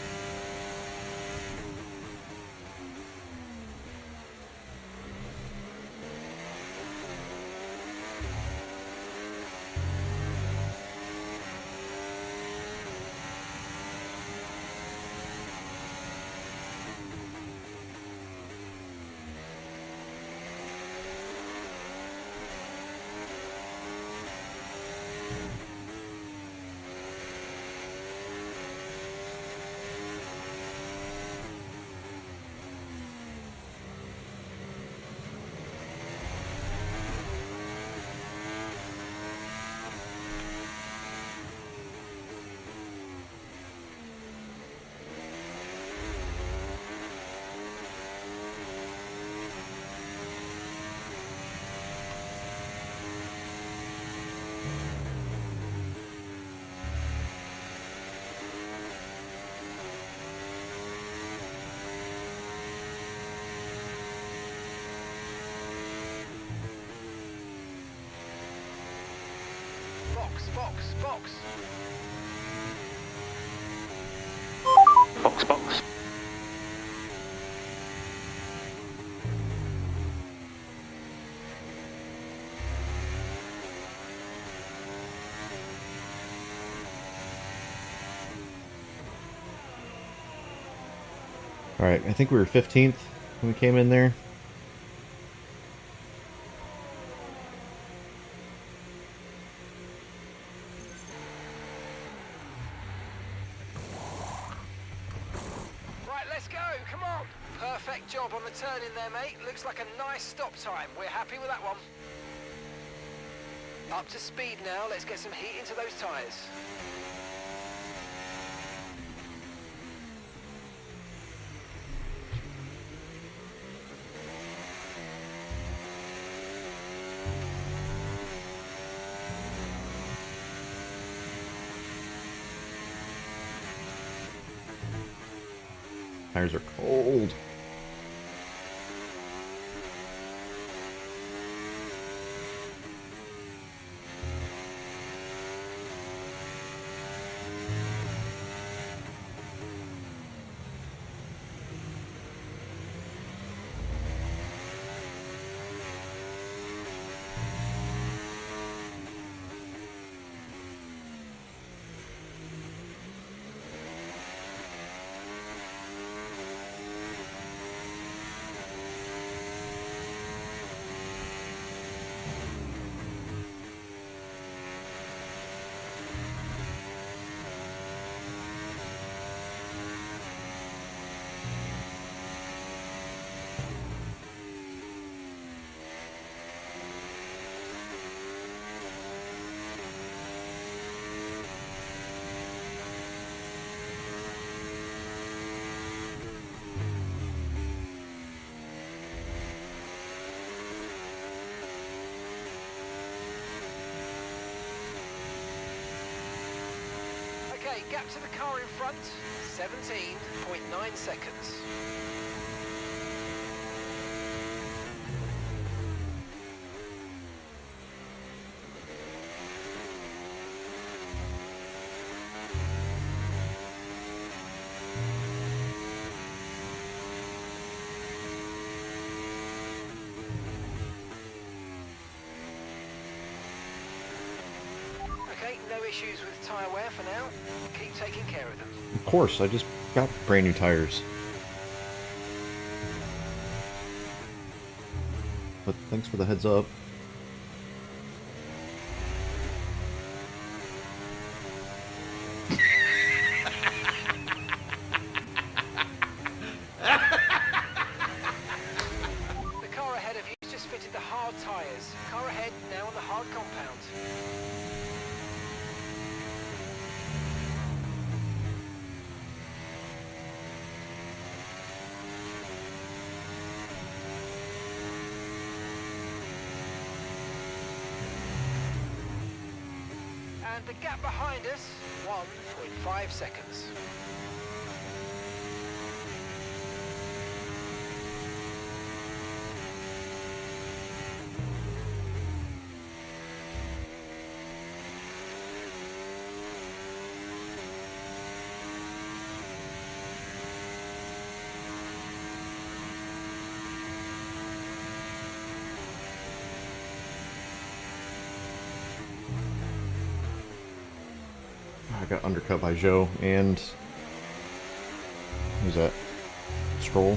box. Alright, I think we were 15th when we came in there. Right, let's go, come on. Perfect job on the turn in there, mate. Looks like a nice stop time. We're happy with that one. Up to speed now, let's get some heat into those tyres. Tires are cold. Okay, gap to the car in front, 17.9 seconds. Okay, no issues with tyre wear for now. Keep taking care of them. Of course, I just got brand new tires. But thanks for the heads up. The car ahead of you just fitted the hard tyres. Car ahead now on the hard compound. And the gap behind us, 1.5 seconds. I got undercut by Joe and who's that? Stroll.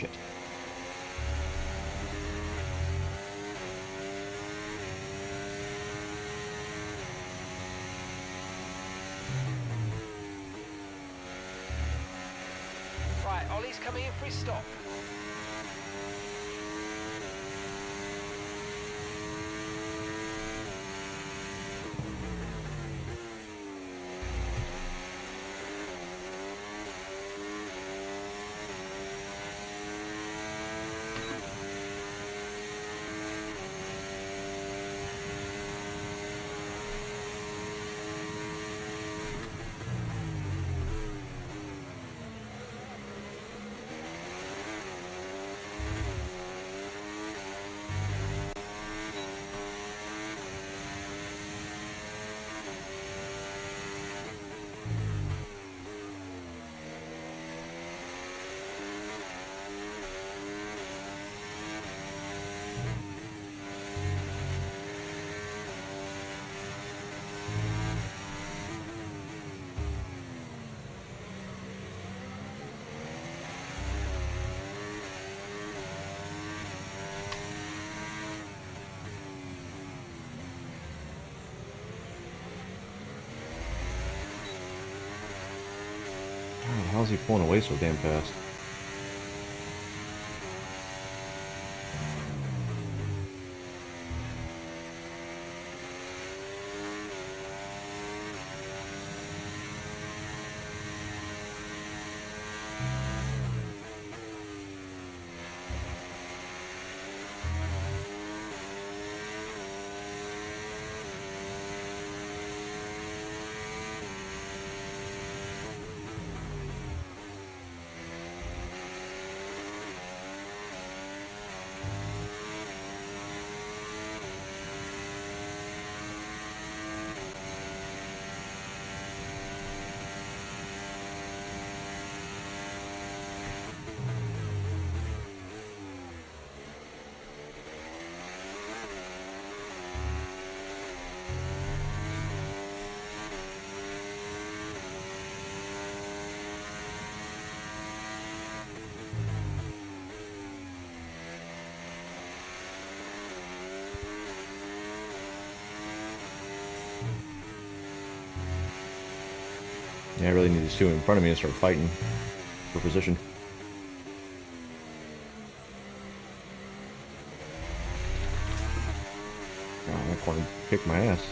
Shit. Ollie's coming in for his stop. How's he pulling away so damn fast? Yeah, I really need these two in front of me to start fighting for position. Oh, that corner kicked my ass.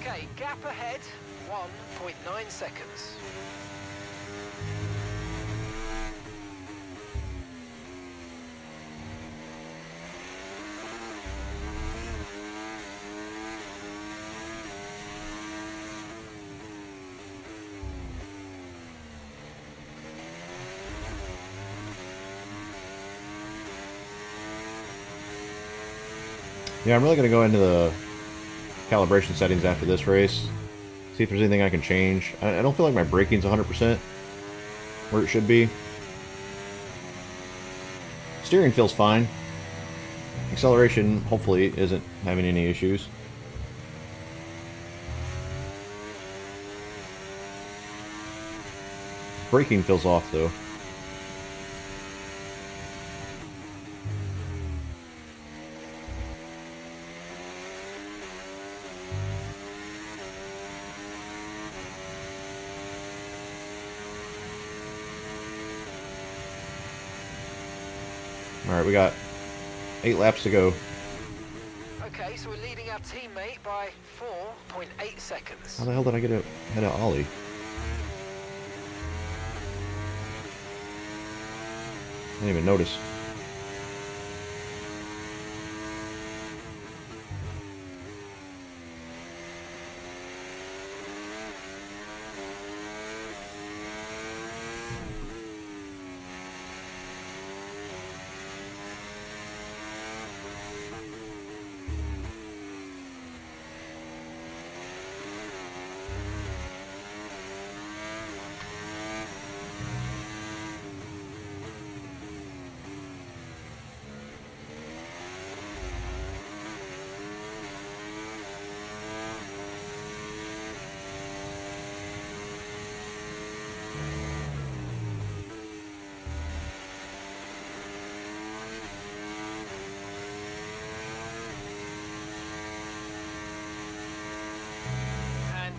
Okay, gap ahead, 1.9 seconds. Yeah, I'm really going to go into the calibration settings after this race. See if there's anything I can change. I don't feel like my braking's 100% where it should be. Steering feels fine. Acceleration, hopefully, isn't having any issues. Braking feels off, though. Alright, we got 8 laps to go. Okay, so we're leading our teammate by 4.8 seconds. How the hell did I get ahead of Ollie? I didn't even notice.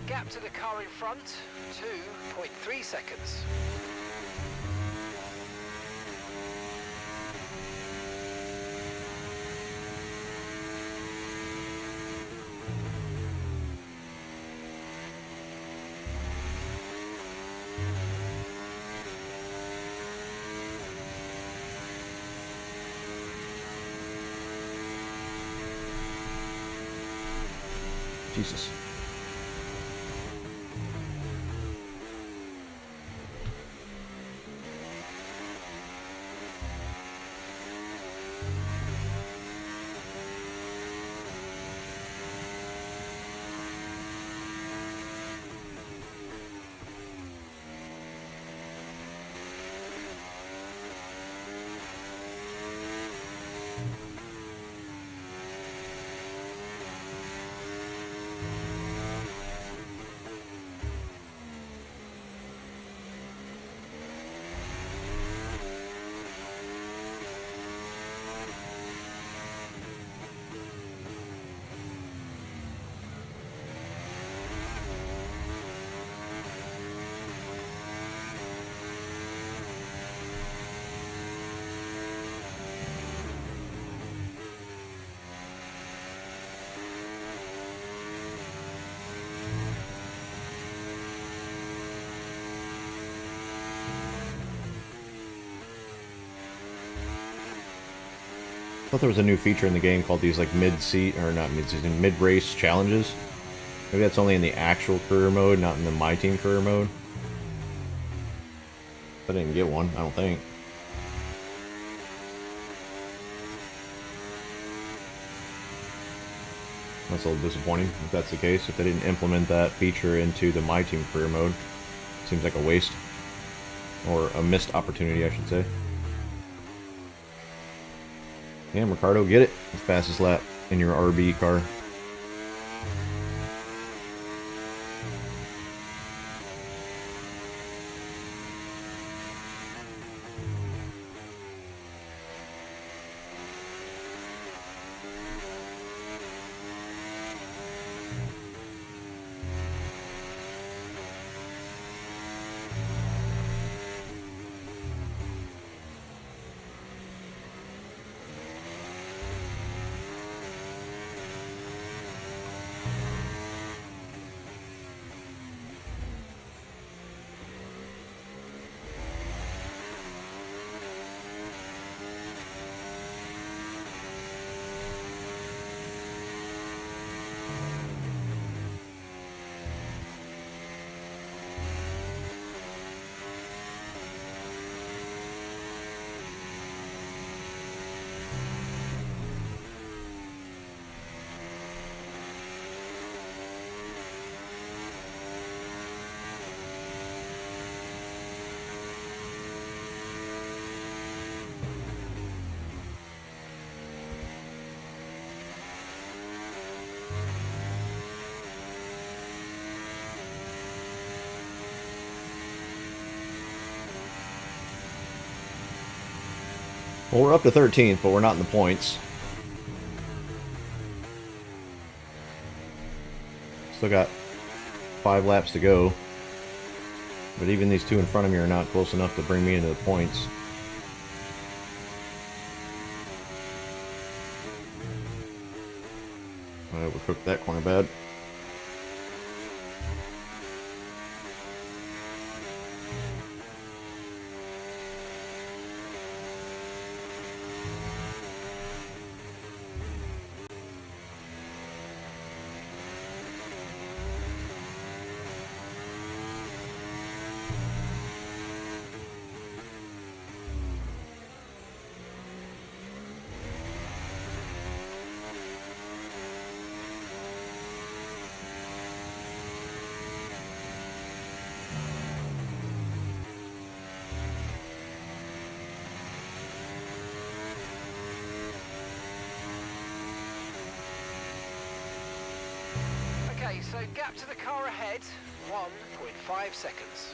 Gap to the car in front, 2.3 seconds. Jesus. I thought there was a new feature in the game called these like mid-seat, or not mid-season, mid-race challenges. Maybe that's only in the actual career mode, not in the My Team career mode. I didn't get one, I don't think. That's a little disappointing if that's the case. If they didn't implement that feature into the My Team career mode, seems like a waste. Or a missed opportunity, I should say. Damn, Ricardo, get it. The fastest lap in your RB car. Well, we're up to 13th, but we're not in the points. Still got 5 laps to go. But even these two in front of me are not close enough to bring me into the points. I overcooked that corner bad. Okay, so gap to the car ahead, 1.5 seconds.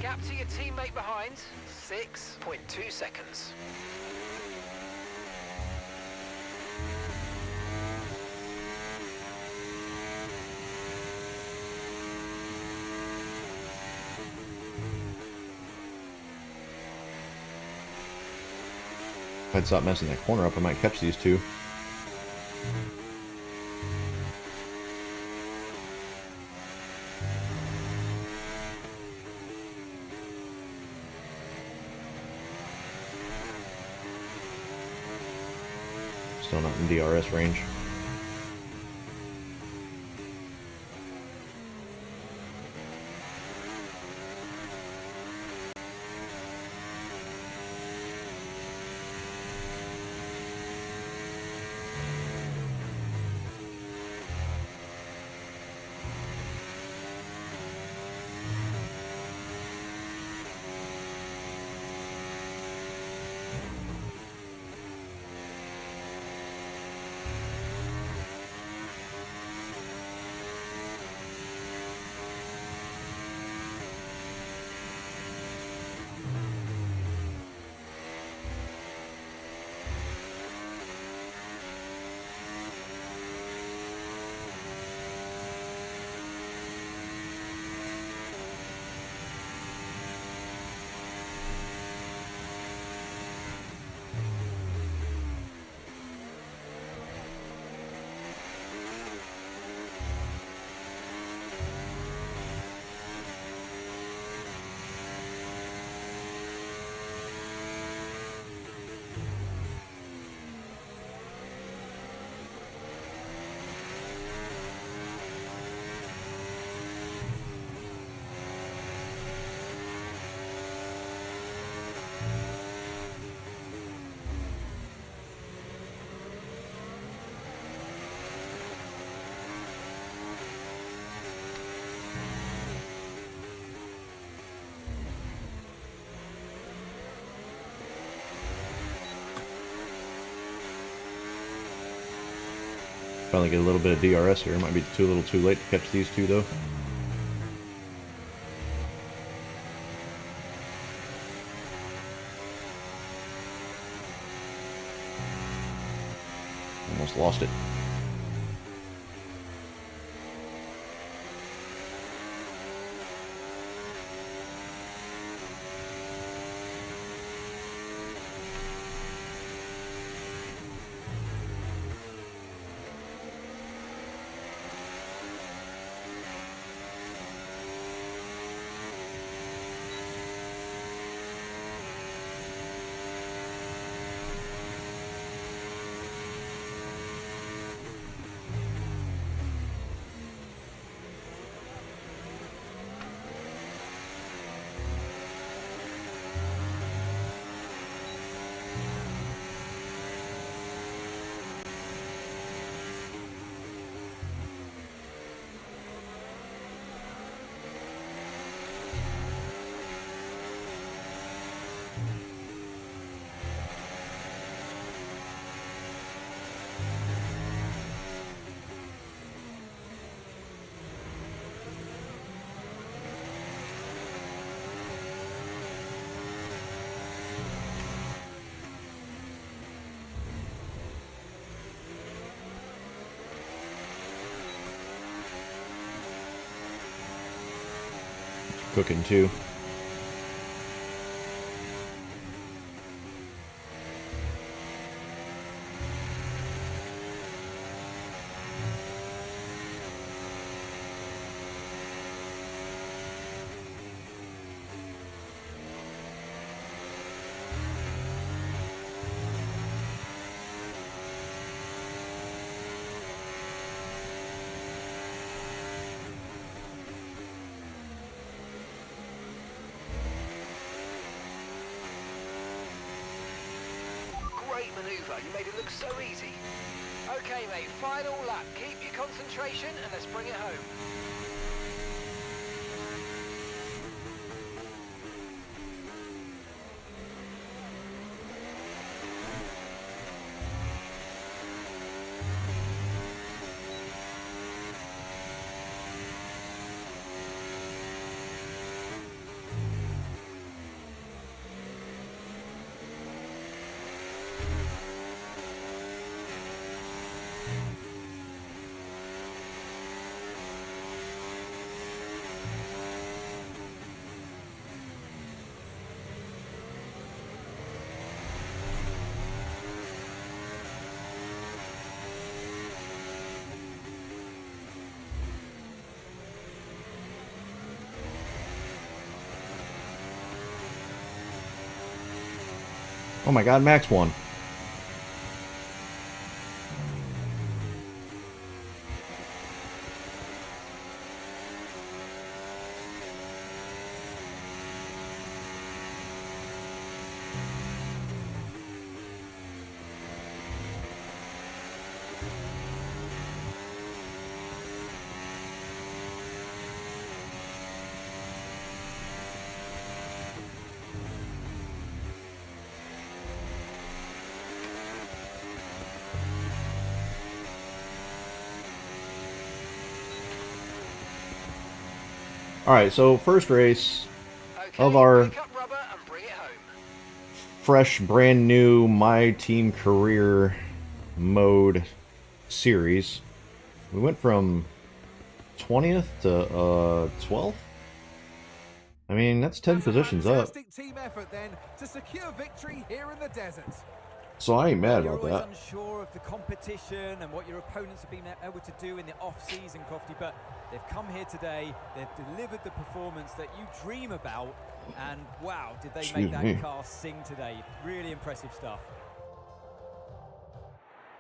Gap to your teammate behind, 6.2 seconds. If I'd stop messing that corner up, I might catch these two. Still not in DRS range. Finally get a little bit of DRS here. Might be a little too late to catch these two though. Almost lost it. cooking too. Great manoeuvre, you made it look so easy. Okay mate, final lap. Keep your concentration and let's bring it home. Oh my god, Max won. Alright, so first race of our fresh, brand new My Team Career mode series. We went from 20th to 12th? I mean, that's 10 positions up. Team effort then to secure victory here in the desert. So I ain't mad You're about always that. unsure of the competition and what your opponents have been able to do in the off-season, Crofty, but they've come here today, they've delivered the performance that you dream about, and wow, did they make that car sing today. Really impressive stuff.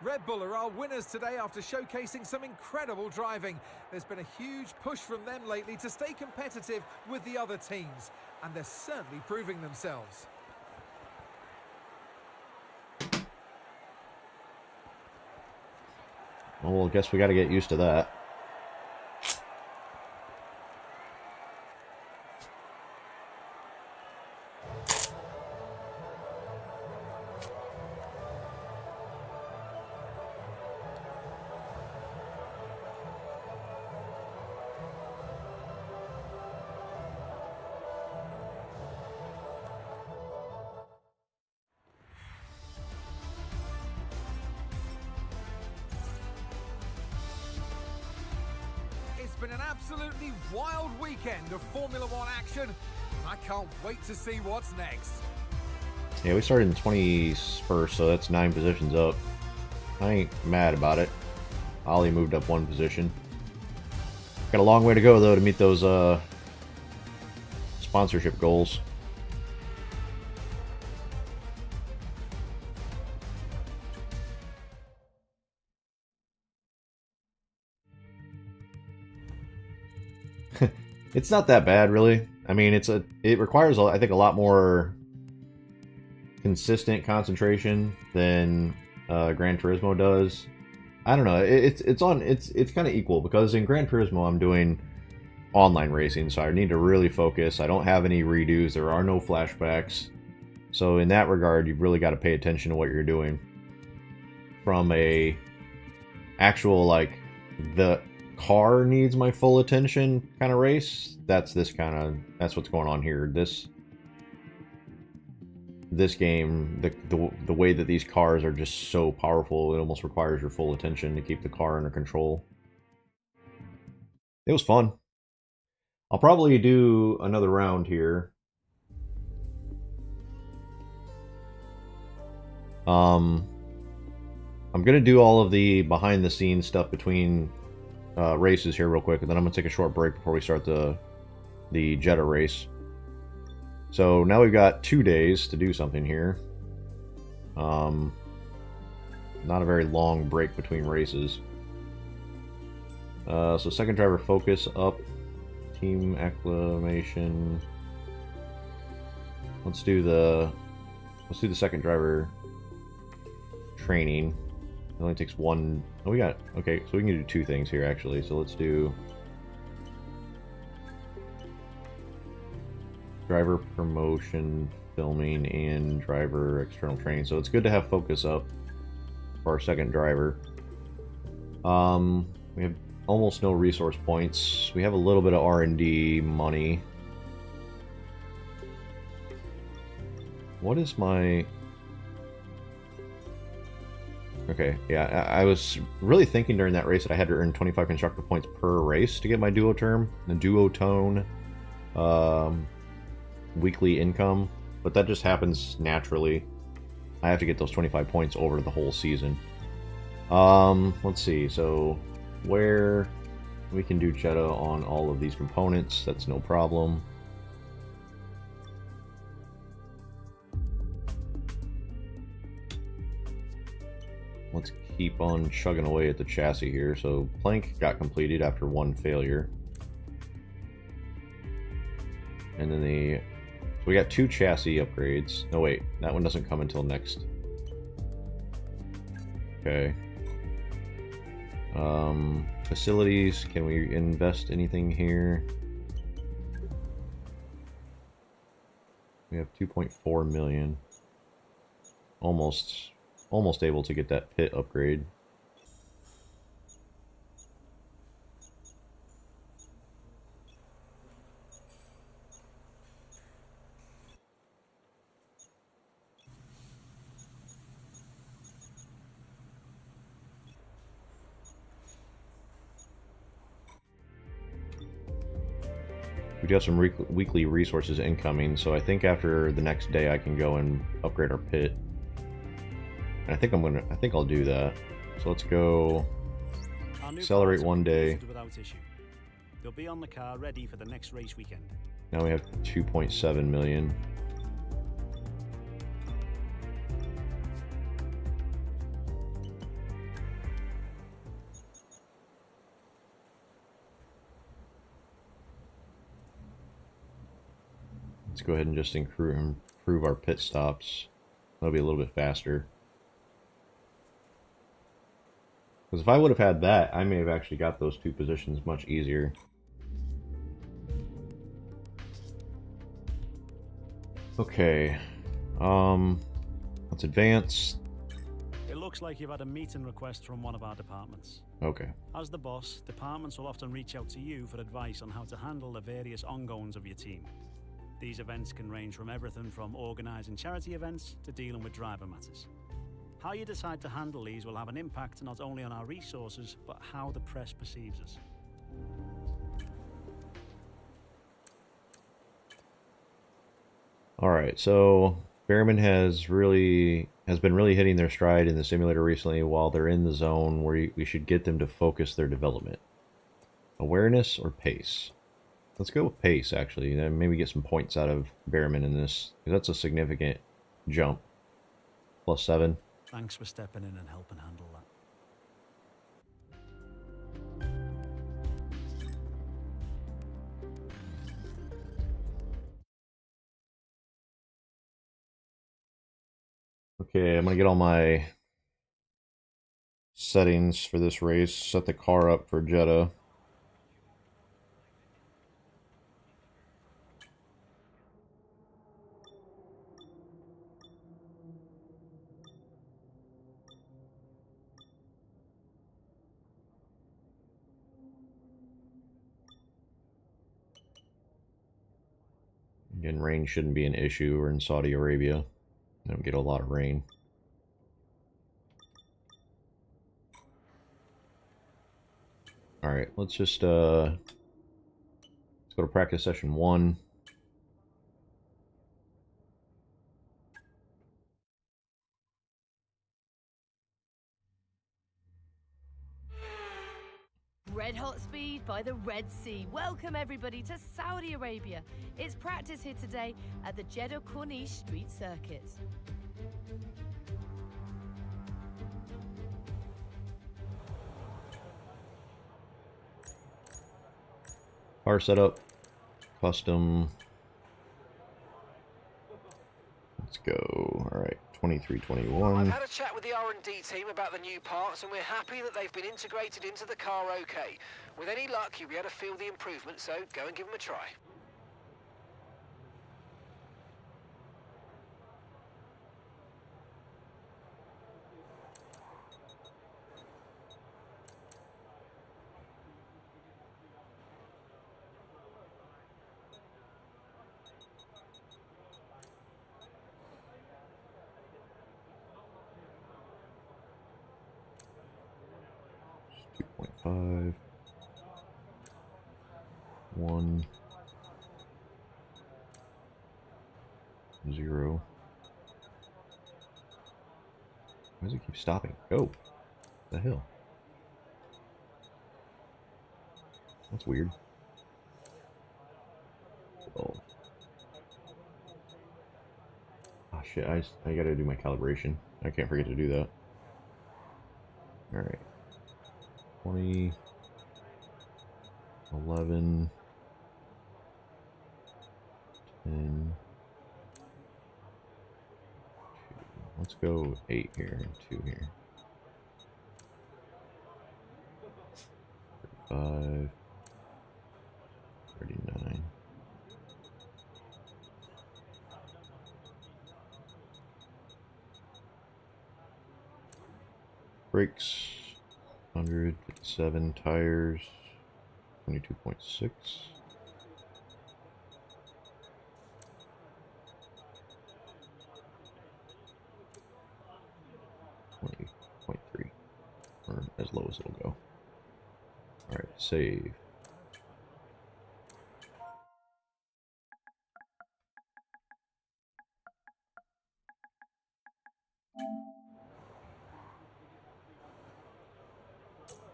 Red Bull are our winners today after showcasing some incredible driving. There's been a huge push from them lately to stay competitive with the other teams, and they're certainly proving themselves. Well, I guess we got to get used to that. It's been an absolutely wild weekend of Formula One action, and I can't wait to see what's next. Yeah, we started in 21st, so that's 9 positions up. I ain't mad about it. Ollie moved up 1 position. Got a long way to go, though, to meet those sponsorship goals. It's not that bad, really. I mean, it requires, I think, a lot more consistent concentration than Gran Turismo does. I don't know. It's kind of equal, because in Gran Turismo I'm doing online racing, so I need to really focus. I don't have any redos. There are no flashbacks. So in that regard, you've really got to pay attention to what you're doing. From a actual, like, the car needs my full attention kind of race, that's what's going on here. This game, the way that these cars are just so powerful, it almost requires your full attention to keep the car under control. It was fun. I'll probably do another round here. I'm gonna do all of the behind the scenes stuff between races here real quick, and then I'm gonna take a short break before we start the Jeddah race. So now we've got 2 days to do something here. Not a very long break between races. So second driver focus up, team acclamation. Let's do the second driver training. It only takes one. Oh, we got, okay, so we can do 2 things here actually. So let's do driver promotion, filming, and driver external training. So it's good to have focus up for our second driver. We have almost no resource points. We have a little bit of R&D money. What is my... Okay, yeah, I was really thinking during that race that I had to earn 25 constructor points per race to get my duotone weekly income, but that just happens naturally. I have to get those 25 points over the whole season. Let's see, so where we can do Jeddah on all of these components, that's no problem. Let's keep on chugging away at the chassis here. So plank got completed after 1 failure. And then so we got 2 chassis upgrades. No, wait, that one doesn't come until next. Okay. Facilities, can we invest anything here? We have 2.4 million. Almost able to get that pit upgrade. We do have some weekly resources incoming, so I think after the next day I can go and upgrade our pit. And I think I'll do that. So let's go accelerate 1 day. Without issue. They'll be on the car ready for the next race weekend. Now we have 2.7 million. Let's go ahead and just improve our pit stops. That'll be a little bit faster. Because if I would have had that, I may have actually got those 2 positions much easier. Okay. Let's advance. It looks like you've had a meeting request from one of our departments. Okay. As the boss, departments will often reach out to you for advice on how to handle the various ongoings of your team. These events can range from everything from organising charity events to dealing with driver matters. How you decide to handle these will have an impact not only on our resources, but how the press perceives us. Alright, so Behrman has been really hitting their stride in the simulator recently while they're in the zone where we should get them to focus their development. Awareness or pace? Let's go with pace, actually, and maybe get some points out of Behrman in this, because that's a significant jump. +7. Thanks for stepping in and helping handle that. Okay, I'm going to get all my settings for this race, set the car up for Jeddah. Again, rain shouldn't be an issue. We're in Saudi Arabia. I don't get a lot of rain. Alright, let's just Let's go to practice session 1. Red hot speed by the Red Sea. Welcome everybody to Saudi Arabia. It's practice here today at the Jeddah Corniche Street Circuit. Car setup, custom. Let's go. All right, 2321. I've had a chat with the R&D team about the new parts, and we're happy that they've been integrated into the car okay. With any luck, you'll be able to feel the improvement, so go and give them a try. Five, 1, 0. Why does it keep stopping? Go. What the hell? That's weird. Oh. Ah, shit, I gotta do my calibration. I can't forget to do that. Alright. 20, 11, 10, 2. Let's go 8 here and 2 here. 35, 39. Brakes, 157. Tires, 22.6. 20.3, or as low as it'll go. Alright, save.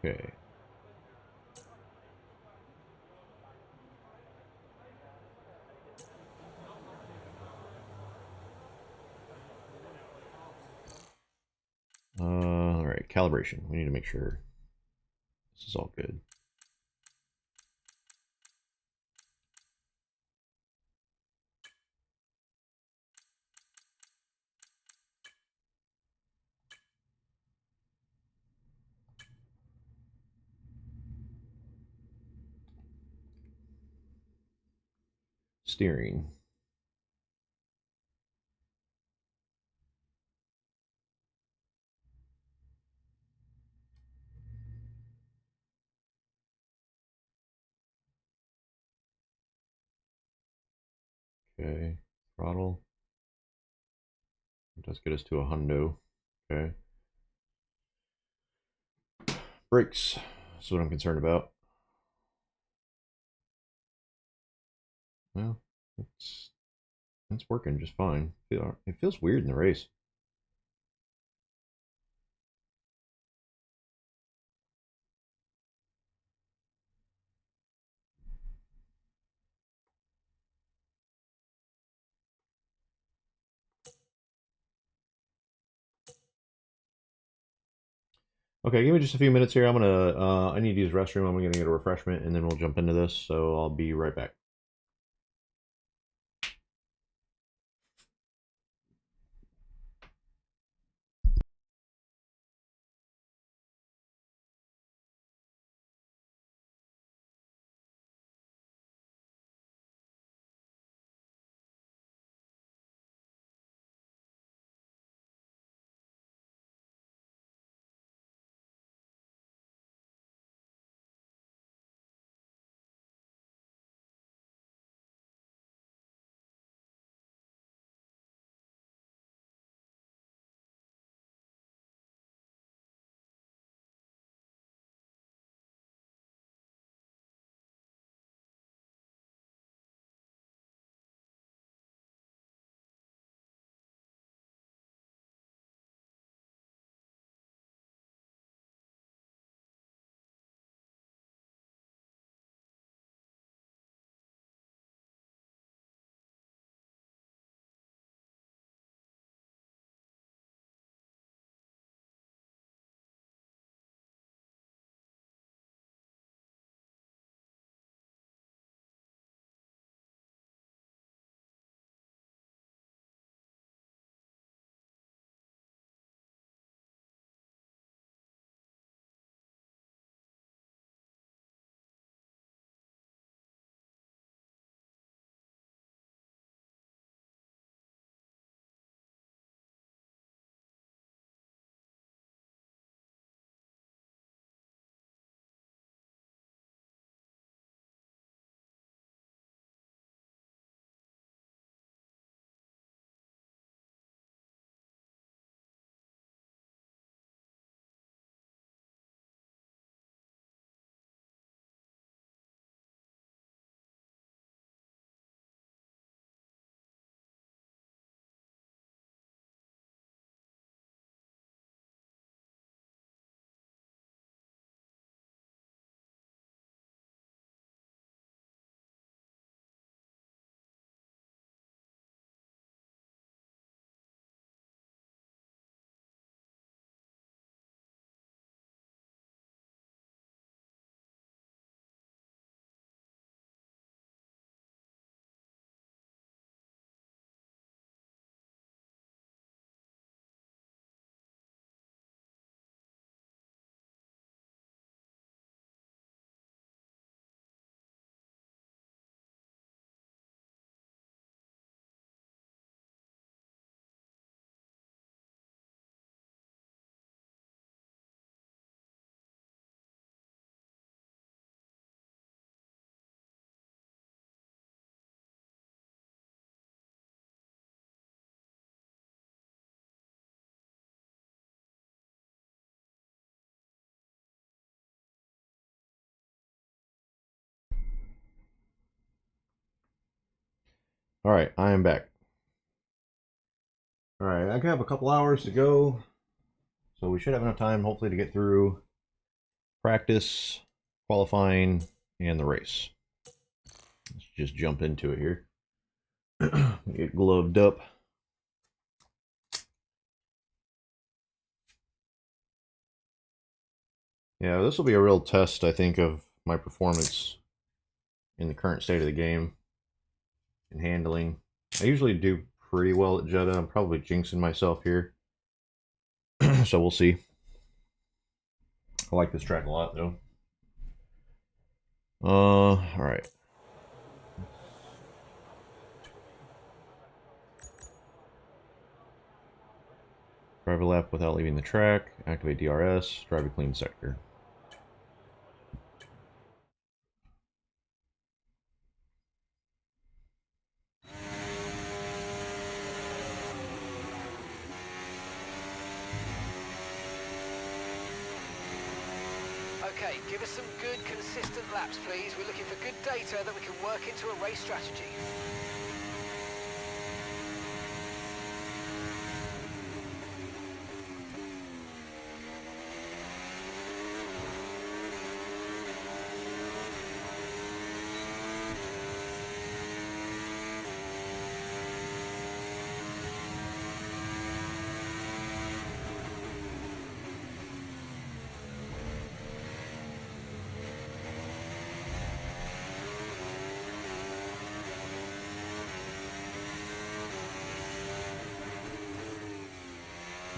Okay. Alright, calibration. We need to make sure this is all good. Steering. Okay, throttle. It does get us to a hundo. Okay. Brakes. That's what I'm concerned about. Well, it's working just fine. It feels weird in the race. Okay, give me just a few minutes here. I'm gonna I need to use the restroom. I'm gonna get a refreshment and then we'll jump into this. So I'll be right back. Alright, I am back. Alright, I have a couple hours to go. So we should have enough time, hopefully, to get through practice, qualifying, and the race. Let's just jump into it here. Get gloved up. Yeah, this will be a real test, I think, of my performance in the current state of the game and handling. I usually do pretty well at Jeddah. I'm probably jinxing myself here. So we'll see. I like this track a lot, though. Alright. Drive a lap without leaving the track. Activate DRS. Drive a clean sector. Okay, give us some good, consistent laps, please. We're looking for good data that we can work into a race strategy.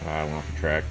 I went off the track.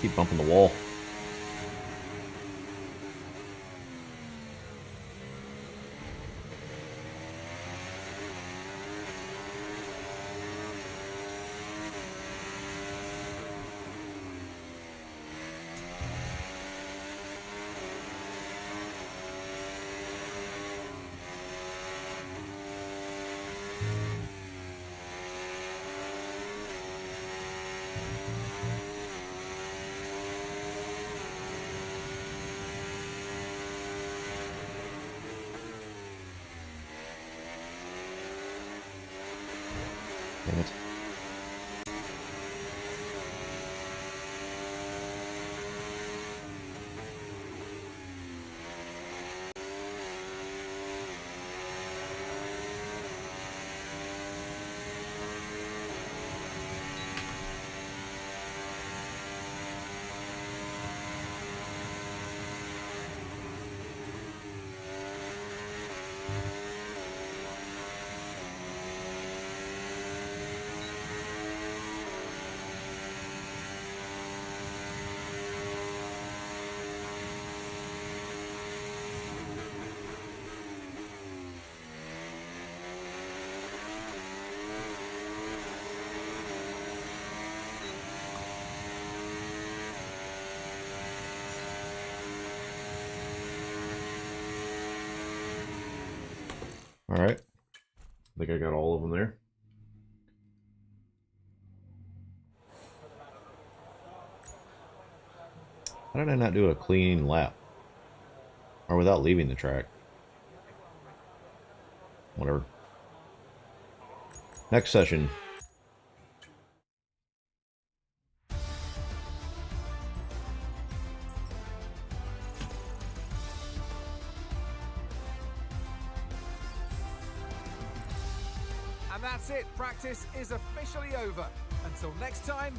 Keep bumping the wall. Alright. I think I got all of them there. How did I not do a clean lap? Or without leaving the track? Whatever. Next session. And that's it. Practice is officially over. Until next time.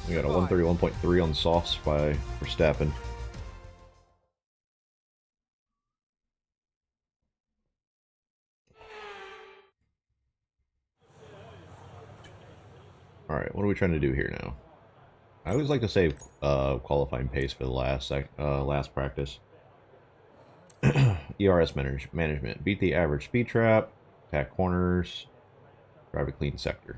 We got a goodbye. 131.3 on softs by Verstappen. Alright, what are we trying to do here now? I always like to save qualifying pace for the last practice. ERS management. Beat the average speed trap. Attack corners. Drive a clean sector.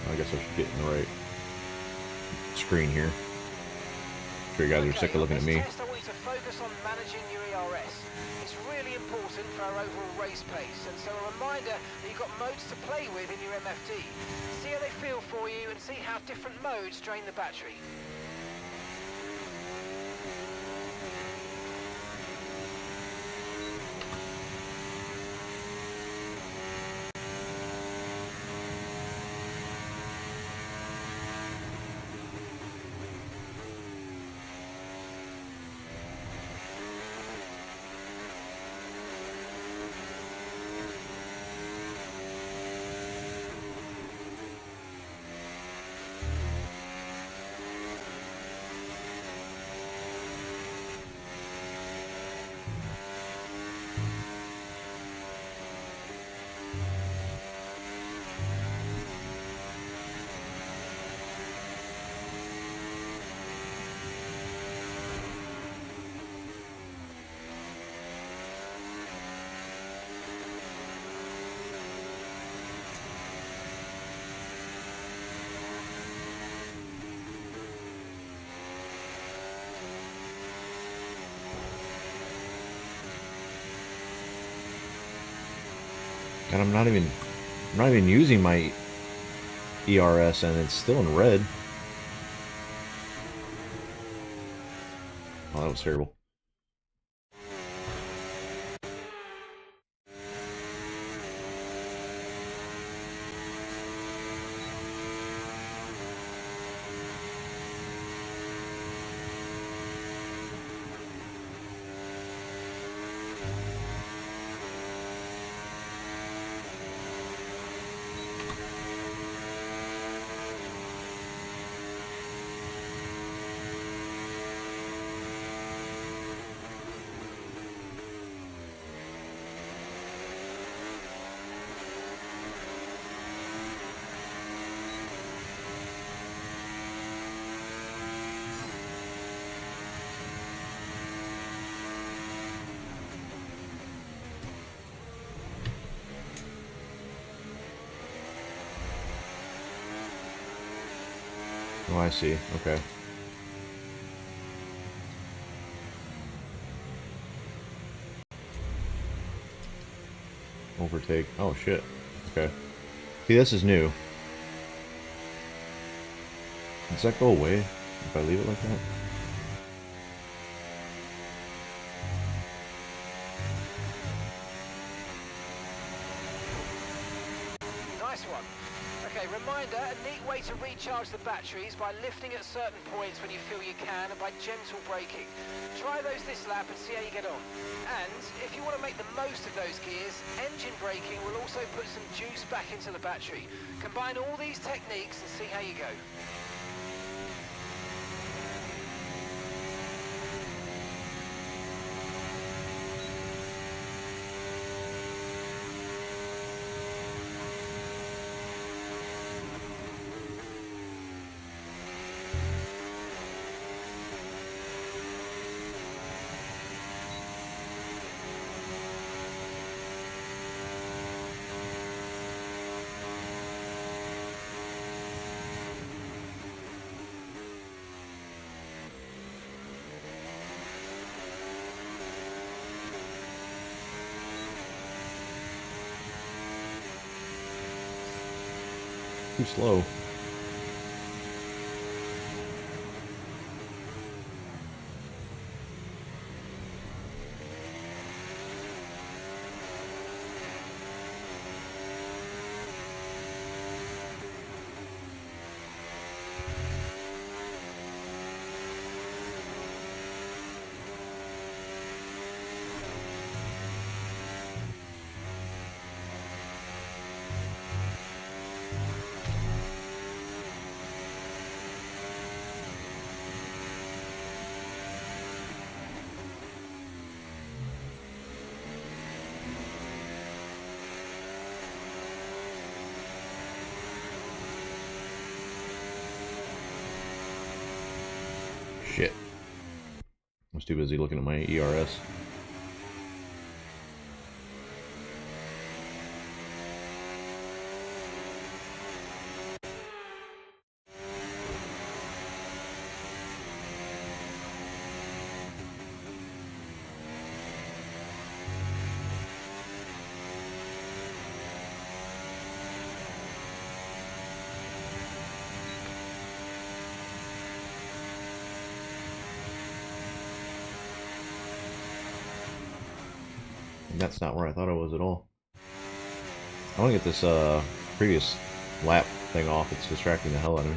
I guess I should get in the right screen here. I'm sure you guys are sick of looking at me. Test, I want you to focus on managing your ERS. It's really important for our overall race pace, and so a reminder that you've got modes to play with in your MFD. See how they feel for you and see how different modes drain the battery. And I'm not even using my ERS, and it's still in red. Oh, that was terrible. Oh, I see. Okay. Overtake. Oh, shit. Okay. See, this is new. Does that go away if I leave it like that? Nice one. Okay, reminder, a neat way to recharge the batteries by lifting at certain points when you feel you can and by gentle braking. Try those this lap and see how you get on. And if you want to make the most of those gears, engine braking will also put some juice back into the battery. Combine all these techniques and see how you go. too slow. Shit. I was too busy looking at my ERS. That's not where I thought I was at all. I want to get this previous lap thing off. It's distracting the hell out of me.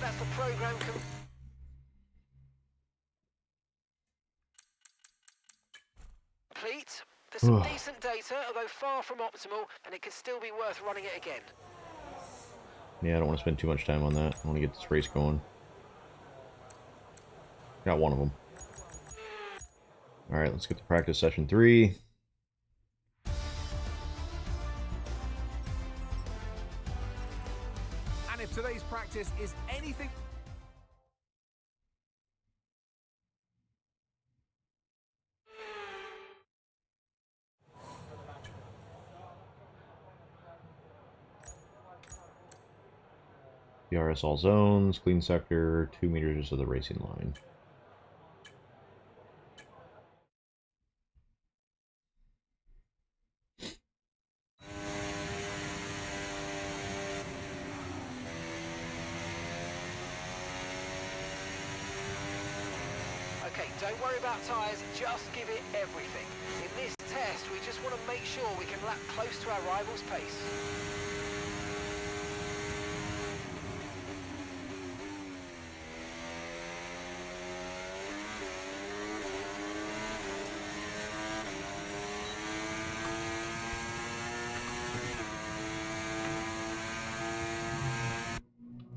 That's the program. Complete. There's some decent data, although far from optimal, and it could still be worth running it again. Yeah, I don't want to spend too much time on that. I want to get this race going. Got one of them. Alright, let's get to practice session 3. And if today's practice is anything... PRS all zones, clean sector, 2 meters of the racing line. Okay, don't worry about tyres, just give it everything. In this test, we just want to make sure we can lap close to our rival's pace.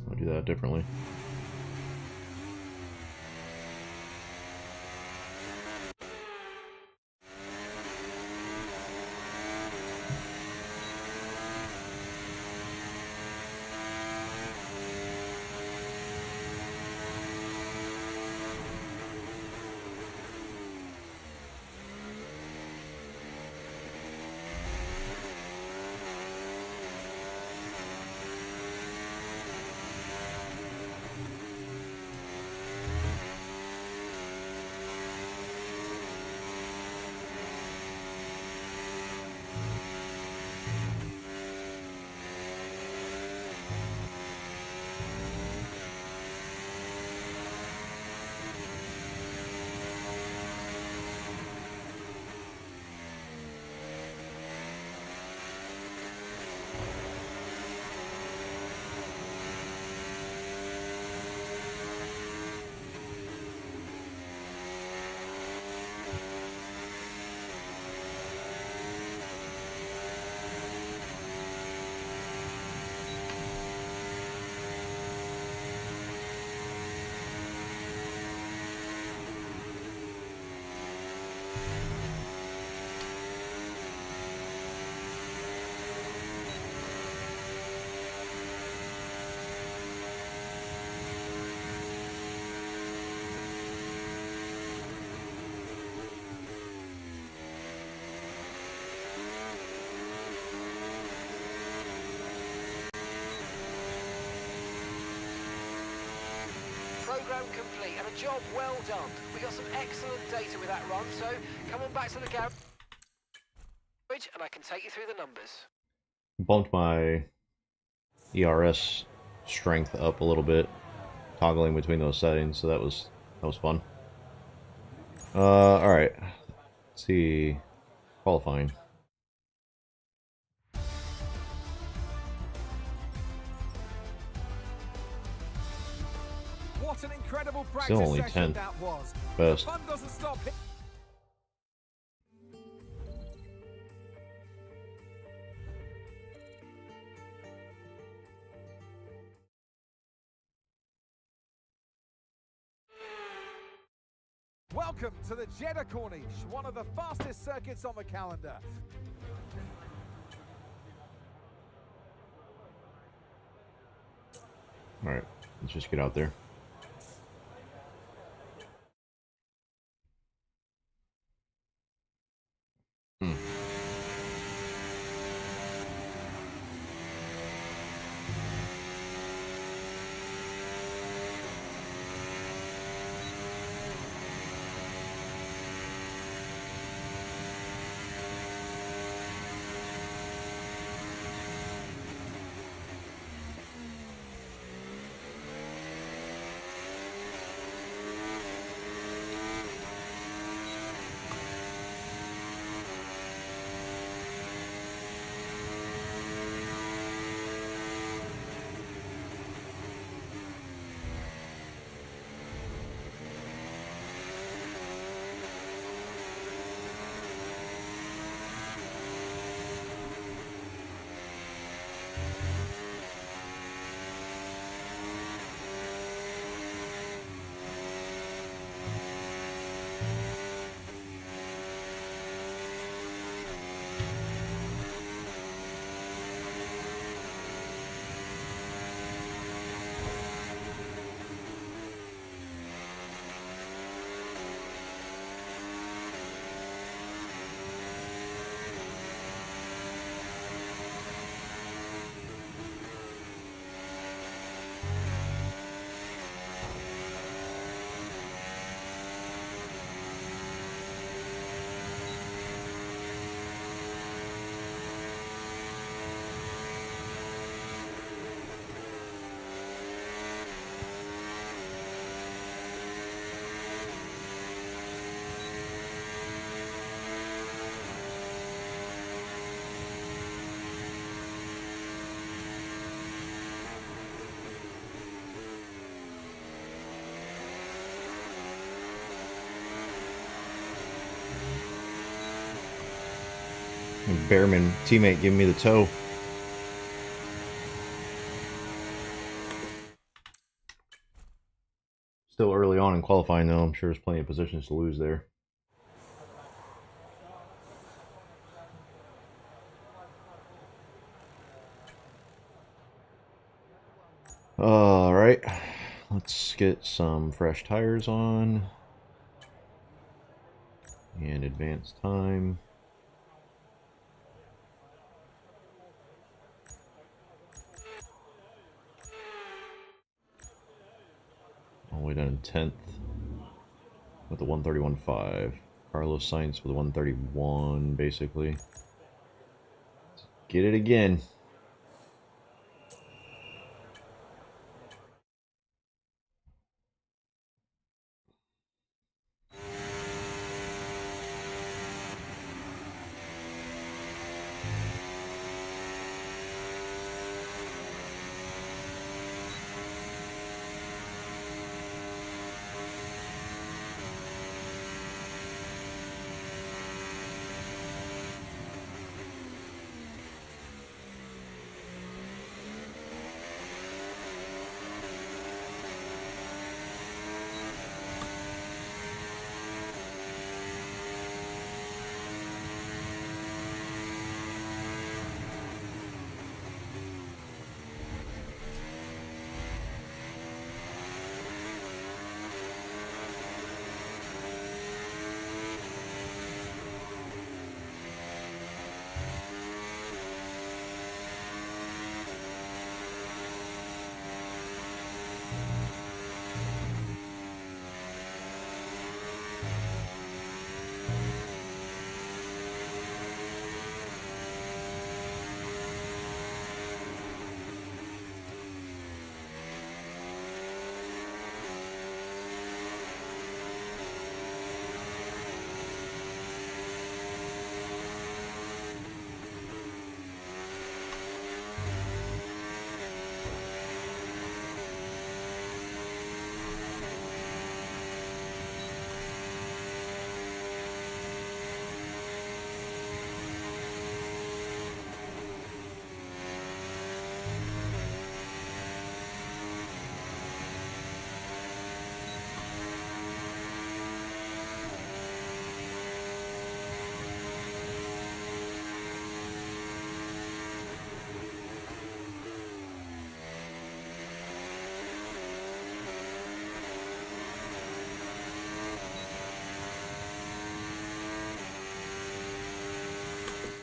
I'll do that differently. Programme complete and a job well done. We got some excellent data with that run, so come on back to the garage and I can take you through the numbers. Bumped my ERS strength up a little bit, toggling between those settings, so that was fun. Alright. Let's see. Qualifying. What an incredible practice Still only session 10th. that was. Best. The fun doesn't stop here. Welcome to the Jeddah Corniche, one of the fastest circuits on the calendar. Alright, let's just get out there. Bearman teammate giving me the tow. Still early on in qualifying though, I'm sure there's plenty of positions to lose there. Alright, let's get some fresh tires on. And advance time. All the way down in 10th with the 131.5. Carlos Sainz for the 131, basically. Let's get it again.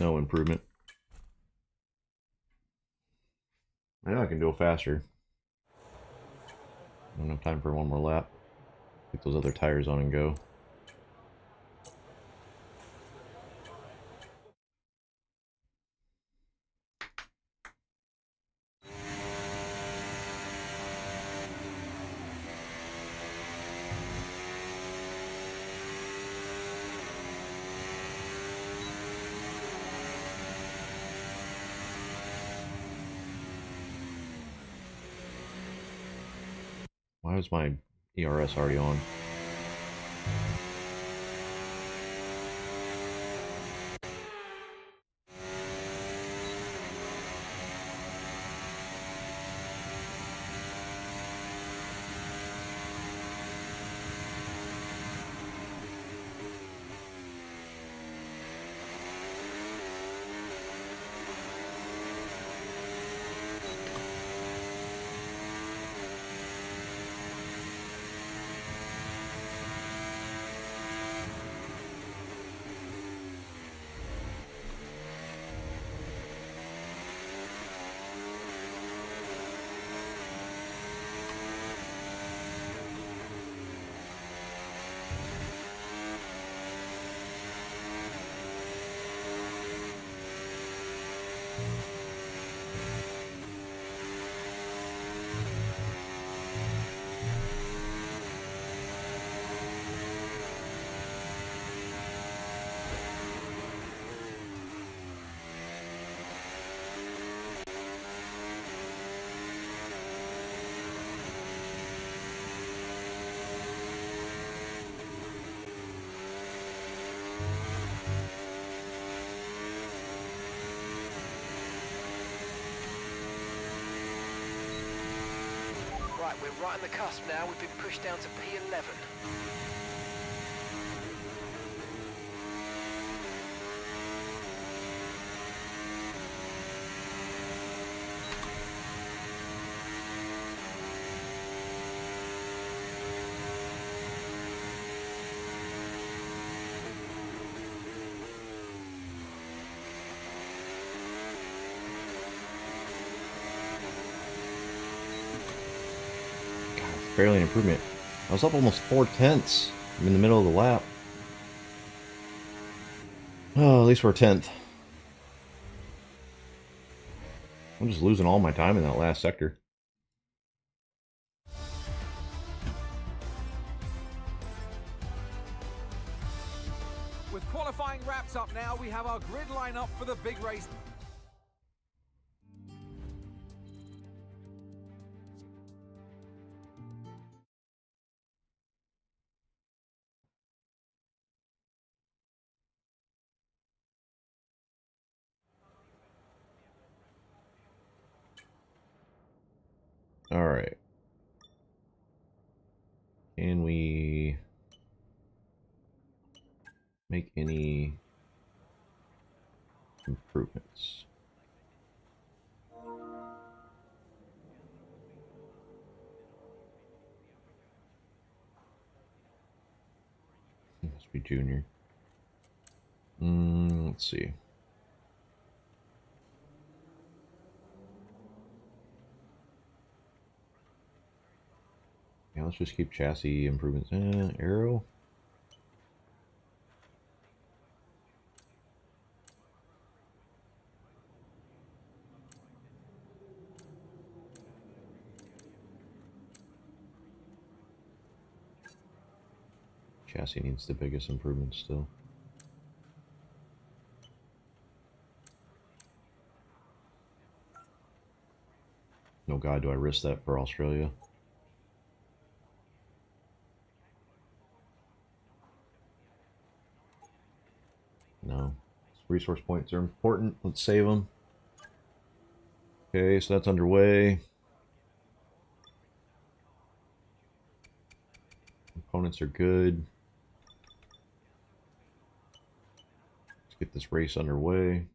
No improvement. I know I can go faster. I don't have time for one more lap. Get those other tires on and go. Why is my ERS already on? Right, we're right on the cusp now. We've been pushed down to P11. Barely an improvement. I was up almost 4/10. I'm in the middle of the lap. Oh, at least we're 10th. I'm just losing all my time in that last sector. With qualifying wrapped up now, we have our grid lineup for the big race. All right. Can we make any improvements? Must be junior. Let's see. Yeah, let's just keep chassis improvements. Aero. Chassis needs the biggest improvement still. No god, do I risk that for Australia? No. Resource points are important. Let's save them. Okay, so that's underway. Components are good. Let's get this race underway.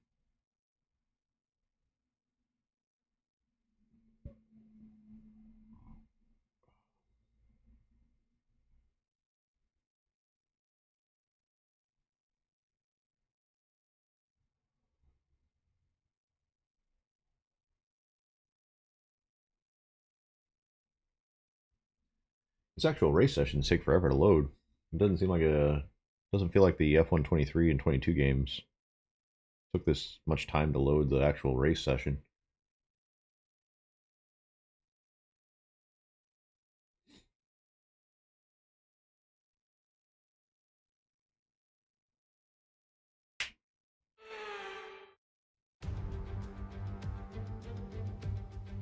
These actual race sessions take forever to load. It doesn't seem like doesn't feel like the F123 and 22 games took this much time to load the actual race session.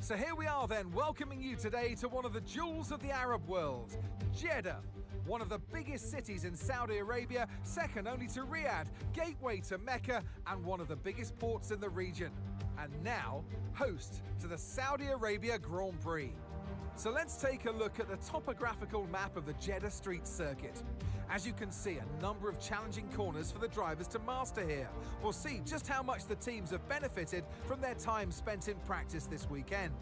So here we are then, welcoming you today to one of the jewels of the Arab world, Jeddah. One of the biggest cities in Saudi Arabia, second only to Riyadh, gateway to Mecca, and one of the biggest ports in the region. And now, host to the Saudi Arabia Grand Prix. So let's take a look at the topographical map of the Jeddah street circuit. As you can see, a number of challenging corners for the drivers to master here. We'll see just how much the teams have benefited from their time spent in practice this weekend.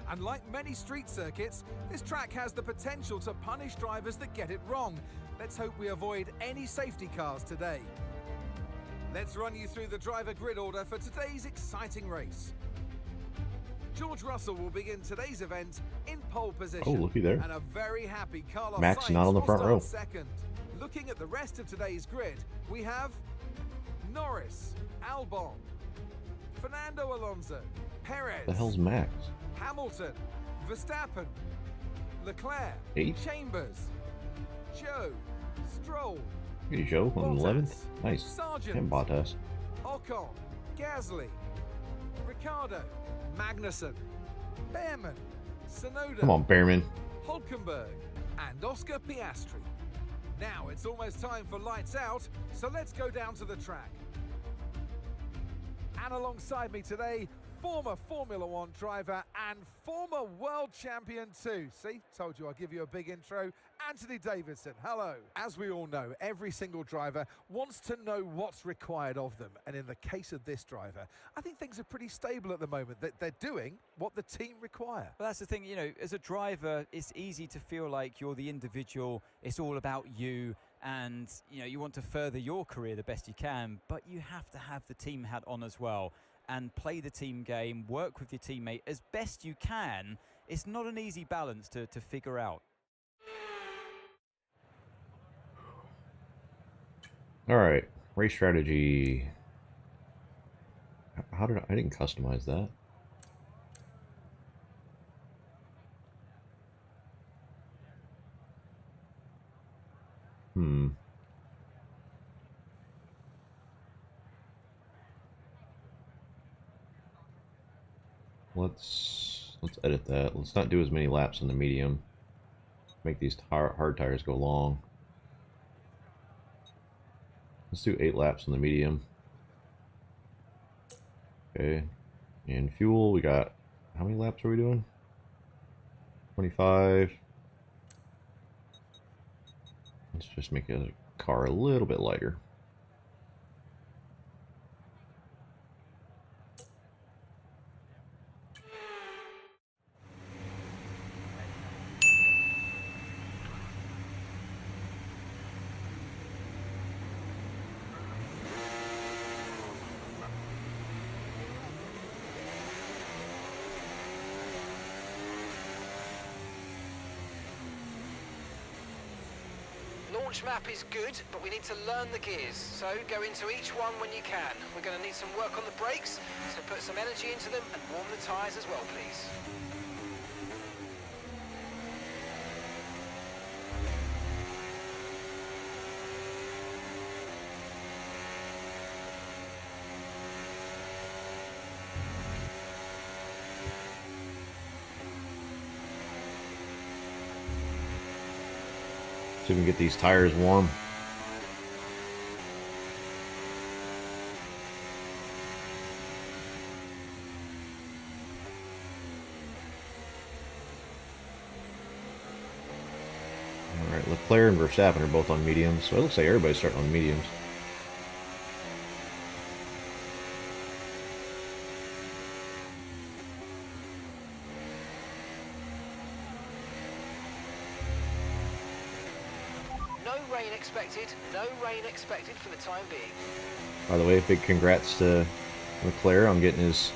And like many street circuits, this track has the potential to punish drivers that get it wrong. Let's hope we avoid any safety cars today. Let's run you through the driver grid order for today's exciting race. George Russell will begin today's event in pole position. Oh, looky there. And a very happy Carlos Max Sainz not on the front row. Second. Looking at the rest of today's grid, we have Norris, Albon, Fernando Alonso, Perez, The hell's Max? Hamilton, Verstappen, Leclerc, 8? Chambers, Joe, Stroll, Hey, Joe on the 11th. Bottas, Nice. Sargent, And Bottas. Ocon, Gasly, Ricciardo, Magnussen, Behrman, Sonoda, Come on, Behrman. Hulkenberg, and Oscar Piastri. Now it's almost time for lights out, so let's go down to the track. And alongside me today, former Formula One driver and former world champion too. See, told you I'll give you a big intro. Anthony Davidson, hello. As we all know, every single driver wants to know what's required of them. And in the case of this driver, I think things are pretty stable at the moment. That they're doing what the team require. Well, that's the thing, you know, as a driver, it's easy to feel like you're the individual. It's all about you. And, you know, you want to further your career the best you can, but you have to have the team hat on as well and play the team game, work with your teammate as best you can. It's not an easy balance to figure out. All right, race strategy. How did I didn't customize that. Let's edit that. Let's not do as many laps on the medium. Make these hard tires go long. Let's do 8 laps on the medium. Okay. And fuel, we got, how many laps are we doing? 25. Let's just make the car a little bit lighter. Launch map is good, but we need to learn the gears, so go into each one when you can. We're going to need some work on the brakes, so put some energy into them and warm the tyres as well, please. See if we can get these tires warm. Alright, Leclerc and Verstappen are both on mediums, so it looks like everybody's starting on mediums. No rain expected for the time being. By the way, big congrats to Leclerc on getting his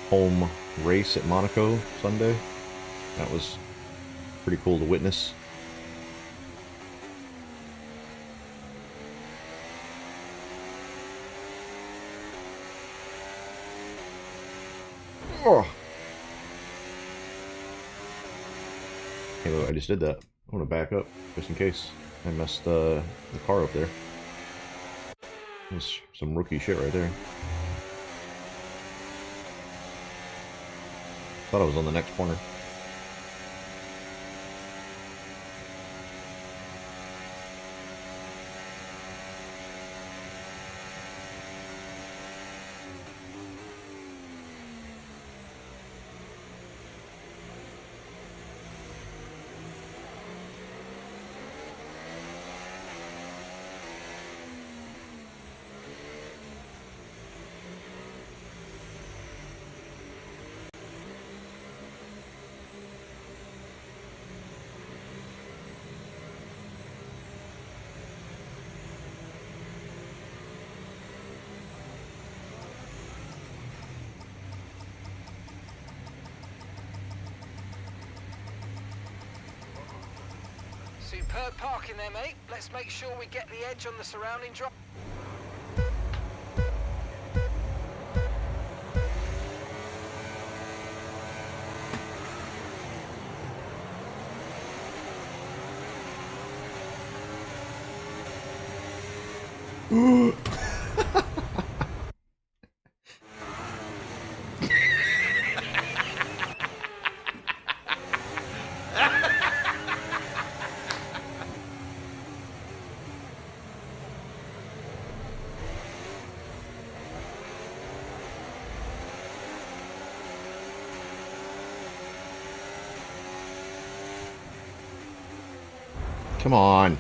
home race at Monaco Sunday. That was pretty cool to witness. Oh. Hey, look, I just did that. I want to back up just in case I messed the car up there. That's some rookie shit right there. Thought I was on the next corner. Superb parking there, mate. Let's make sure we get the edge on the surrounding drive. Come on.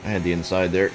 I had the inside there.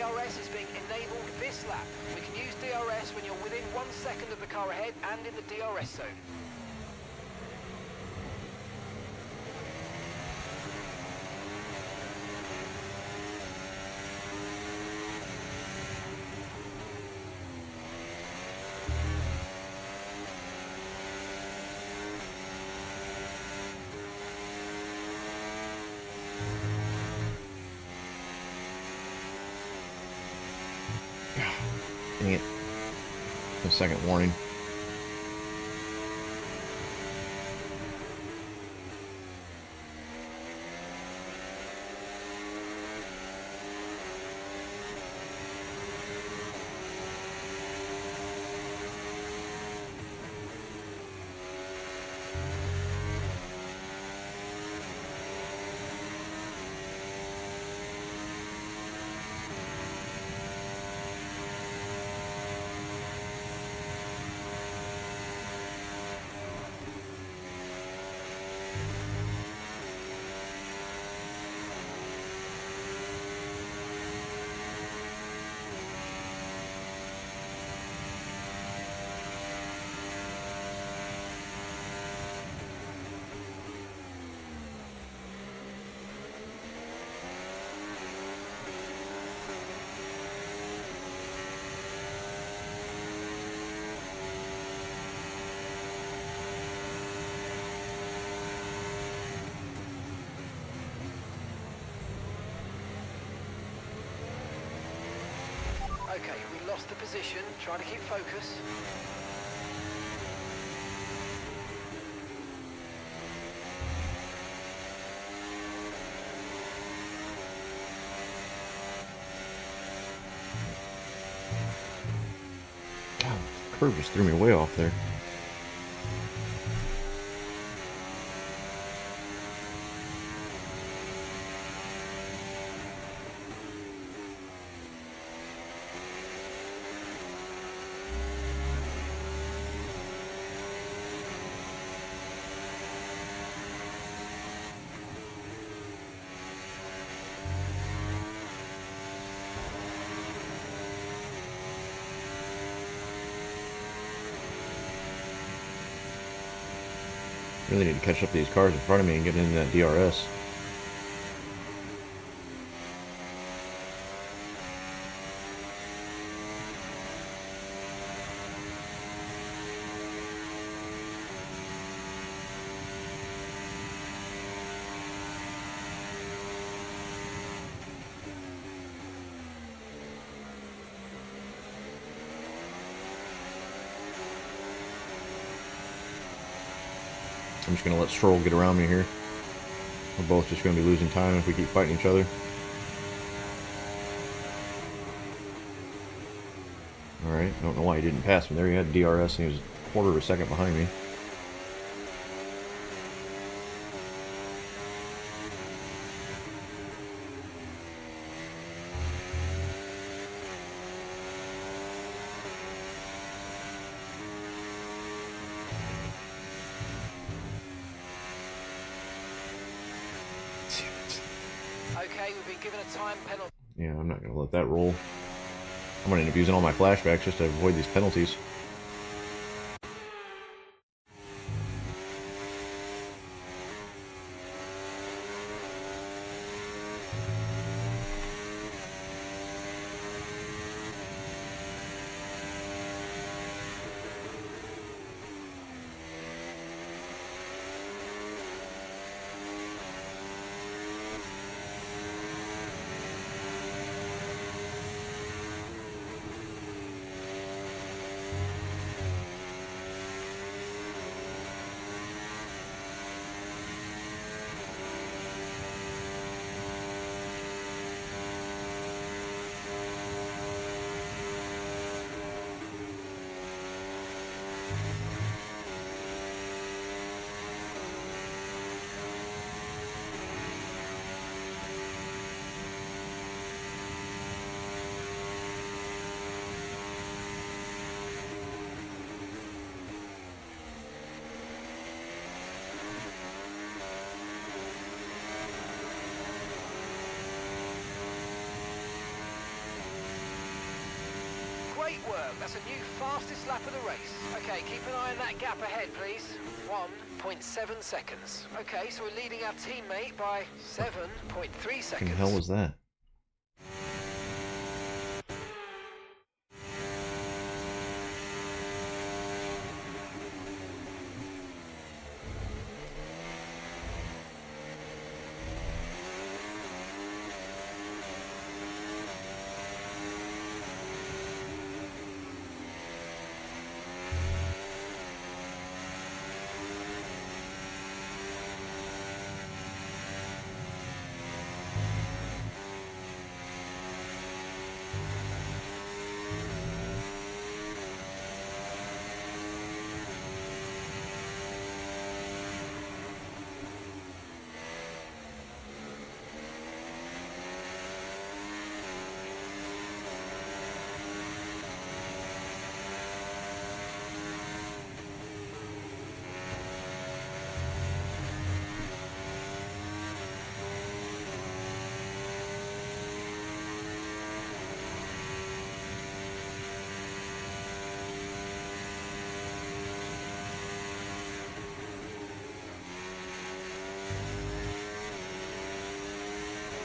DRS is being enabled this lap. We can use DRS when you're within 1 second of the car ahead and in the DRS zone. Dang it. A second warning. lost the position. Try to keep focus. God, the curve just threw me way off there. Really need to catch up to these cars in front of me and get into that DRS. I'm just going to let Stroll get around me here. We're both just going to be losing time if we keep fighting each other. Alright, I don't know why he didn't pass me there. He had DRS and he was a quarter of a second behind me. Okay, we've been given a time penalty. Yeah, I'm not going to let that roll. I'm going to end up using all my flashbacks just to avoid these penalties. Great work. That's a new fastest lap of the race. Okay, keep an eye on that gap ahead, please. 1.7 seconds. Okay, so we're leading our teammate by 7.3 seconds. What the hell was that?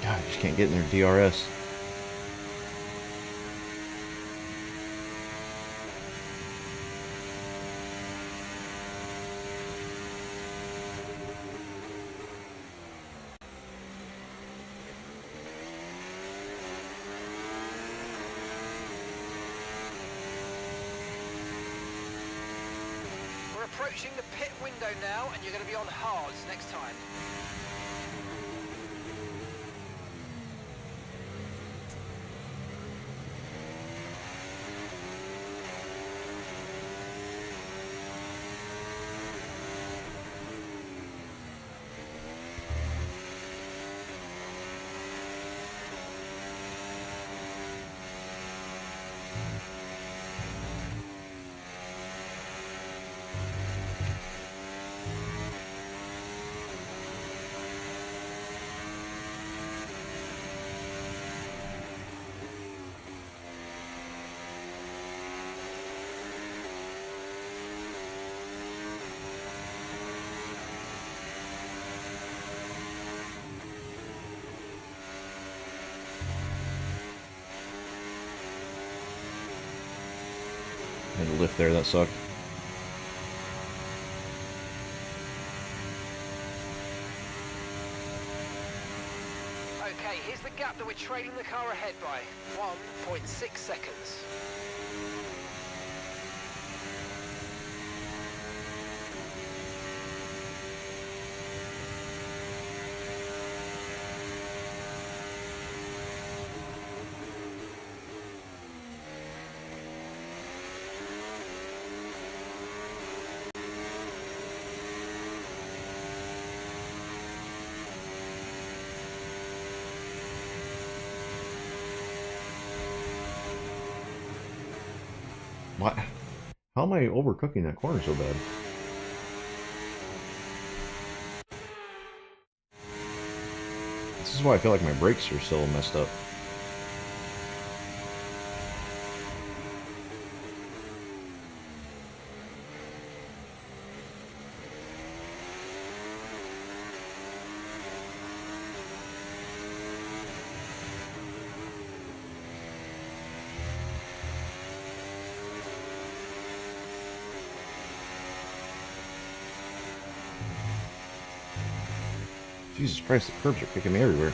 God, I just can't get in their DRS. We're approaching the pit window now, and you're going to be on hards next time. Had to lift there, that sucked. Okay, here's the gap that we're trailing the car ahead by. 1.6 seconds. What? How am I overcooking that corner so bad? This is why I feel like my brakes are still messed up. Jesus Christ, the curbs are kicking me everywhere.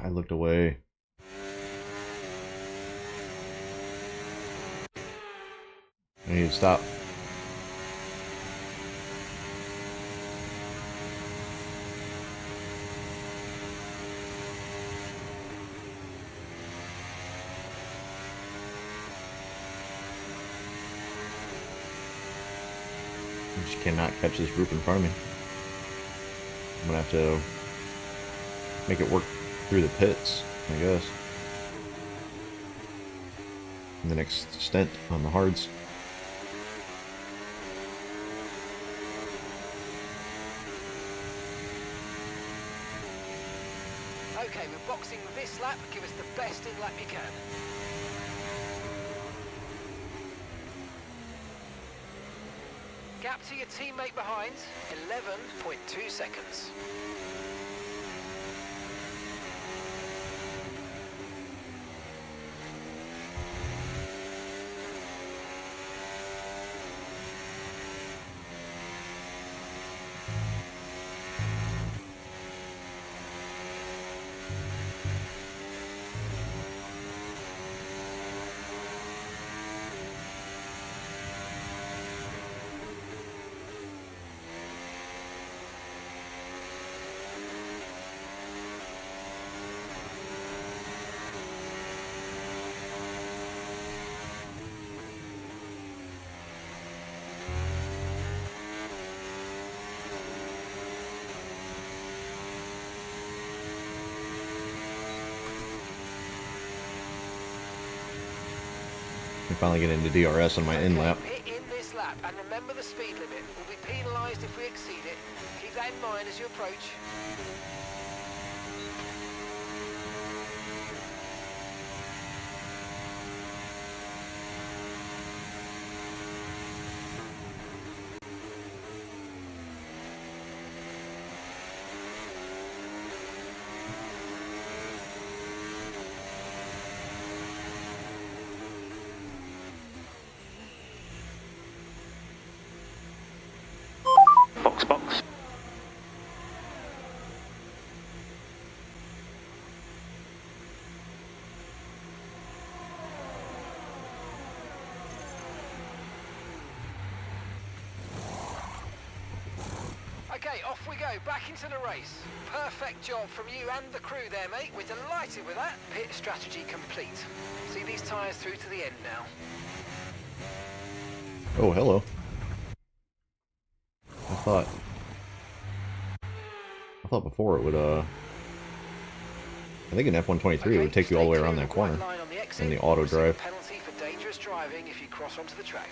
I looked away. I need to stop. I just cannot catch this group in front of me. I'm gonna have to make it work through the pits, I guess. In the next stint on the hards. Okay, we're boxing this lap. Give us the best in lap you can. Gap to your teammate behind, 11.2 seconds. can finally get into DRS on my in lap. Pit in this lap, and remember the speed limit. We'll be penalised if we exceed it. Keep that in mind as you approach. Okay, off we go, back into the race. Perfect job from you and the crew there, mate. We're delighted with that. Pit strategy complete. See these tyres through to the end now. Oh, hello. I thought before it would, I think in F123 it would take you all the way around that corner in the auto drive. Penalty for dangerous driving if you cross onto the track.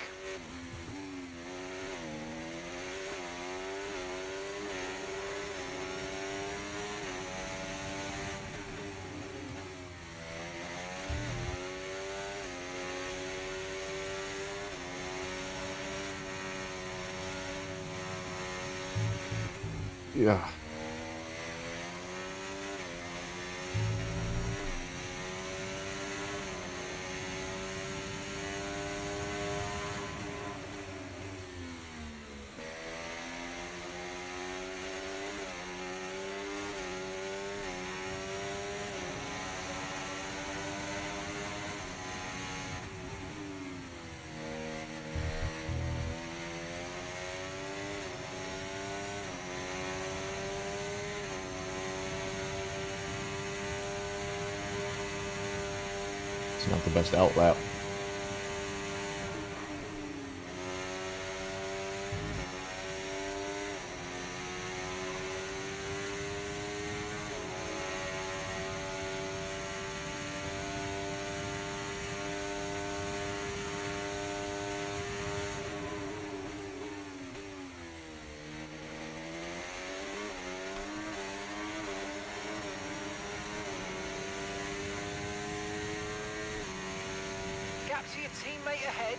Yeah. It's not the best out lap. Gap to your teammate ahead,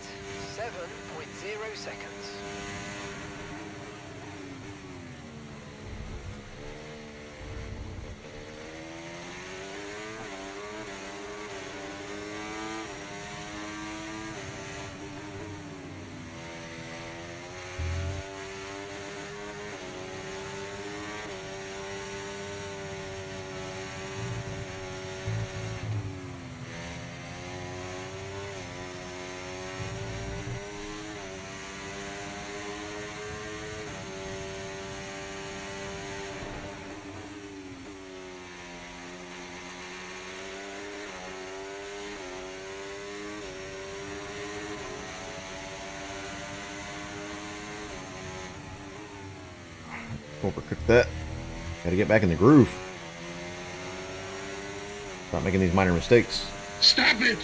7.0 seconds. Overcooked that. Gotta get back in the groove. Stop making these minor mistakes. Stop it!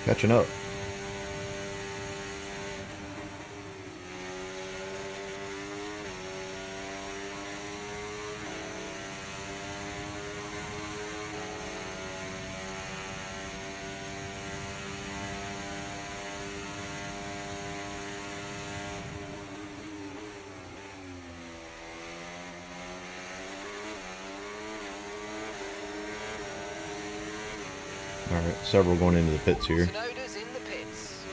Catching up. several going into the pits here. Sonoda's in the pits.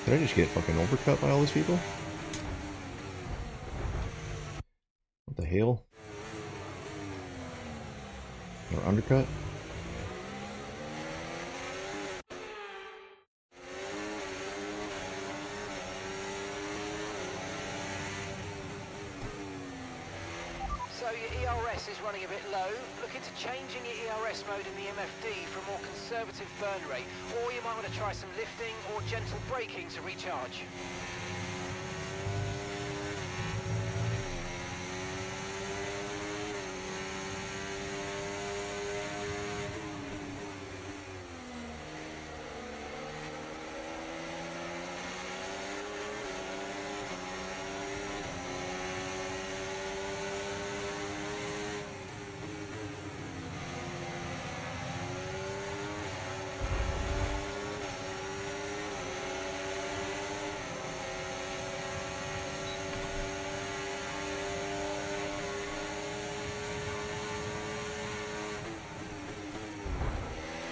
Did I just get fucking overcut by all these people? What the hell? Or undercut? So your ERS is running a bit low. Look into changing your ERS mode in the MFD for a more conservative burn rate, or you might want to try some lifting or gentle braking to recharge.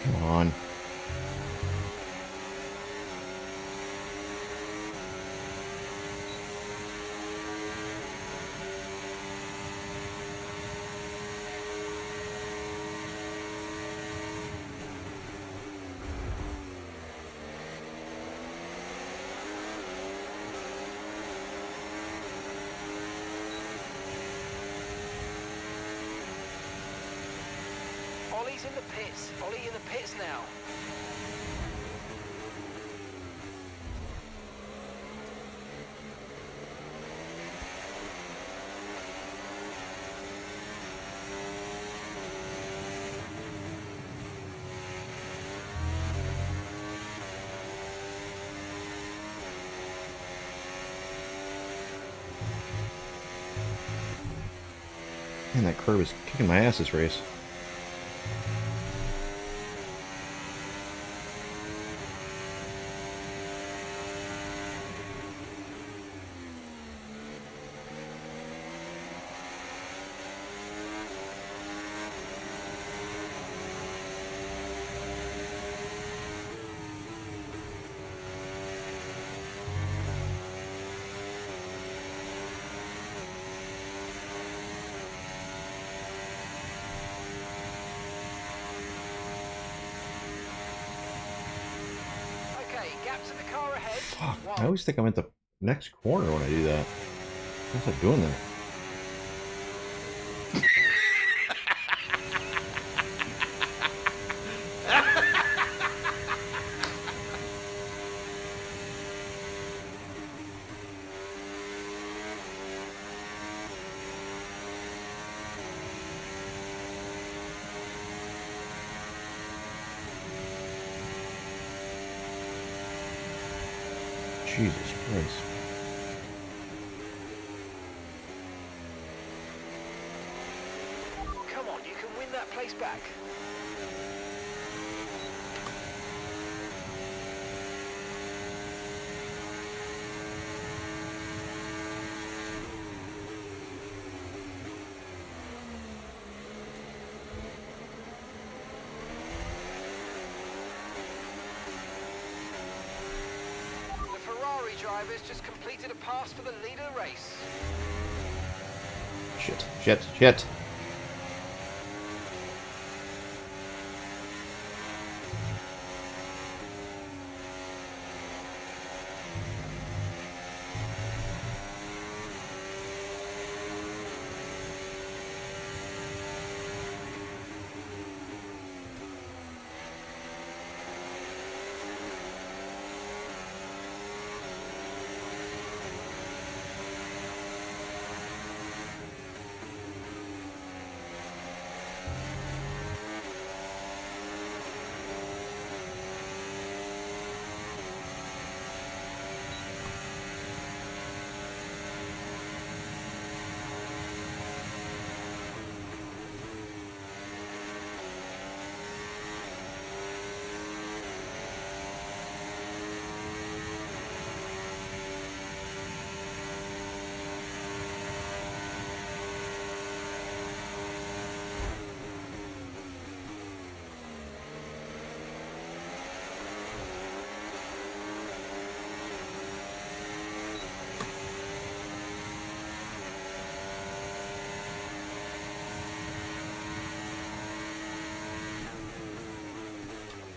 Come on. Ollie's in the pits. Ollie in the pits now. Man, that curb is kicking my ass this race. Gap to the car ahead. Fuck, I always think I'm at the next corner when I do that. What's I doing there? Jesus Christ. Come on, you can win that place back. Drivers just completed a pass for the leader of the race. Shit, shit, shit.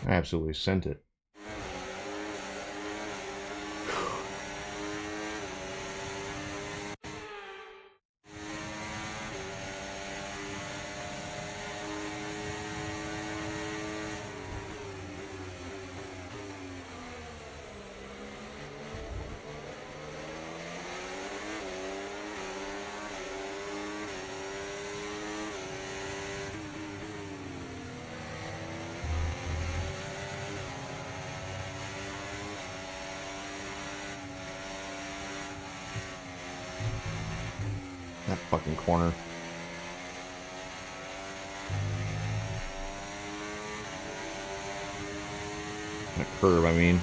I absolutely sent it. That fucking corner. That curve, I mean.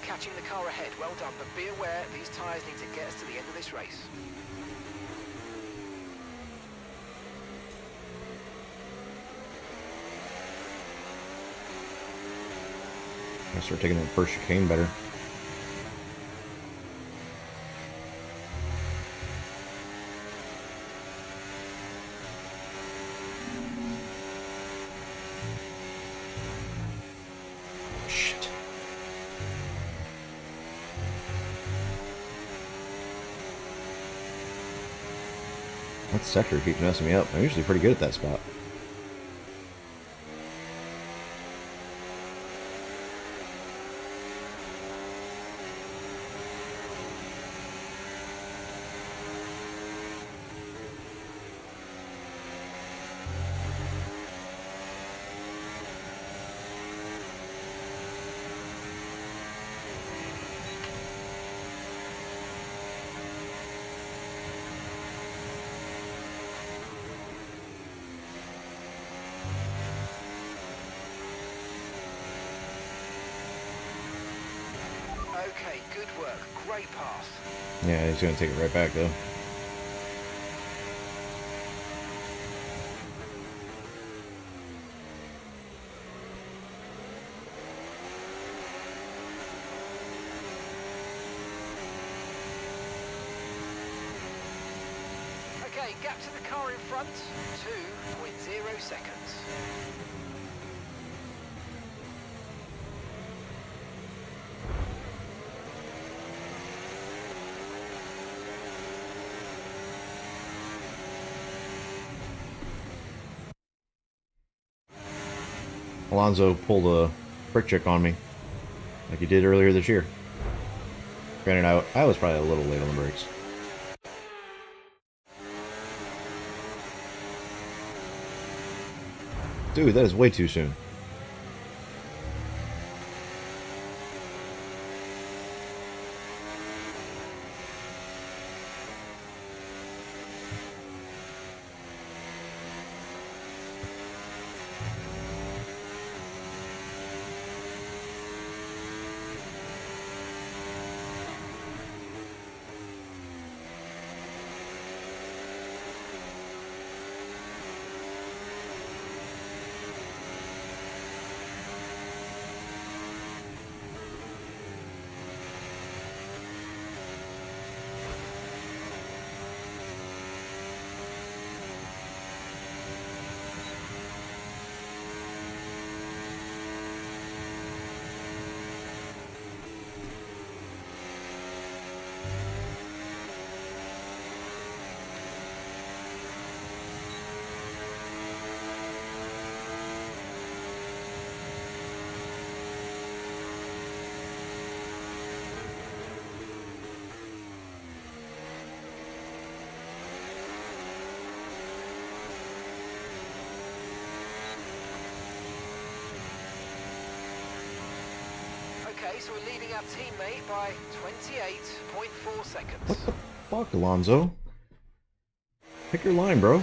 Catching the car ahead, well done, but be aware these tyres need to get us to the end of this race. I start taking that first chicane better. Shit. That sector keeps messing me up. I'm usually pretty good at that spot. Okay, good work. Great pass. Yeah, he's going to take it right back, though. Okay, gap to the car in front, 2.0 seconds. Alonso pulled a brick check on me, like he did earlier this year. Granted, I was probably a little late on the brakes. Dude, that is way too soon. so we're leading our teammate by 28.4 seconds. What the fuck, Alonso? Pick your line, bro.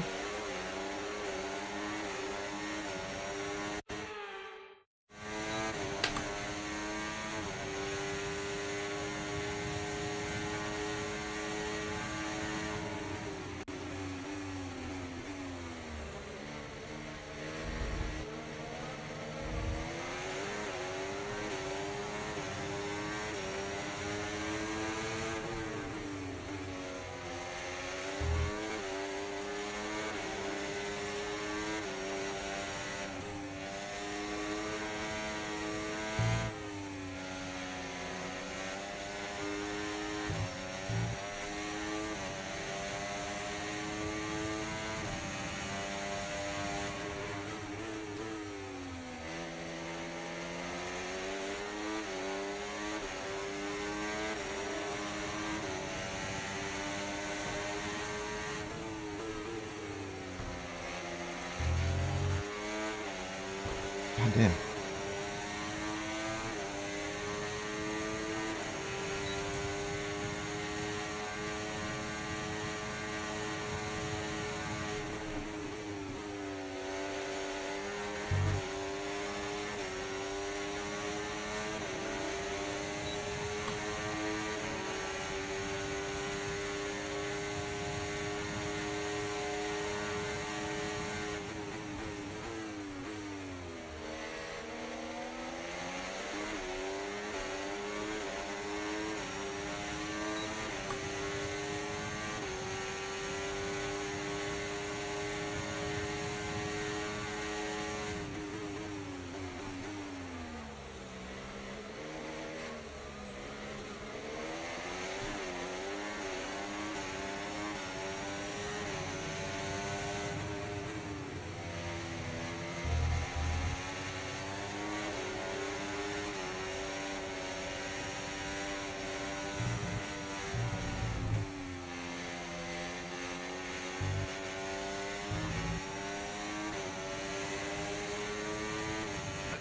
God damn.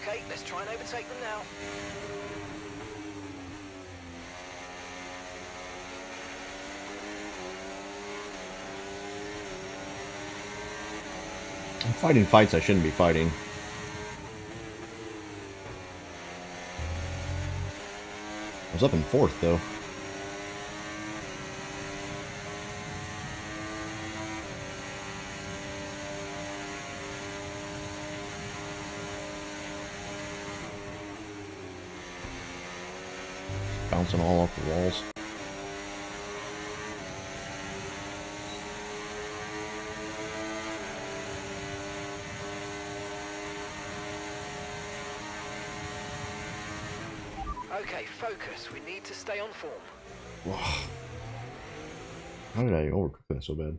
Okay, let's try and overtake them now. I'm fighting fights I shouldn't be fighting. I was up in 4th, though. Bouncing all off the walls. Okay, focus. We need to stay on form. Wow. How did I overcook that so bad?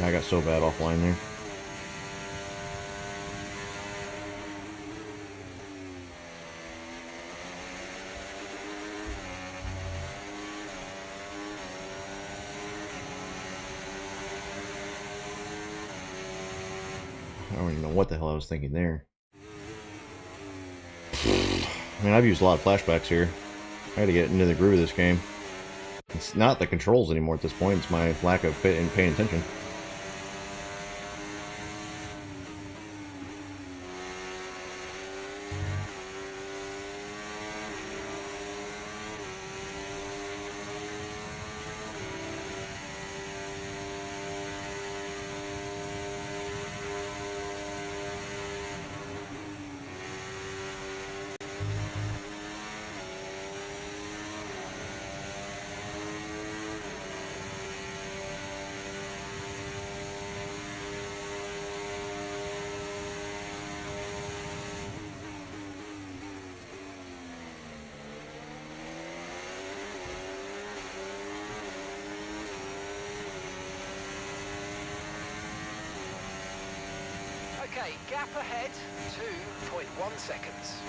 I got so bad offline there. I don't even know what the hell I was thinking there. I mean, I've used a lot of flashbacks here. I gotta get into the groove of this game. It's not the controls anymore at this point, it's my lack of paying attention. Okay, gap ahead, 2.1 seconds.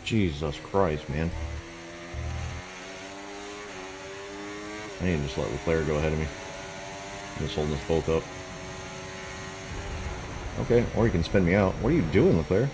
Jesus Christ, man. I need to just let Leclerc go ahead of me. I'm just holding us both up. Okay, or you can spin me out. What are you doing, Leclerc?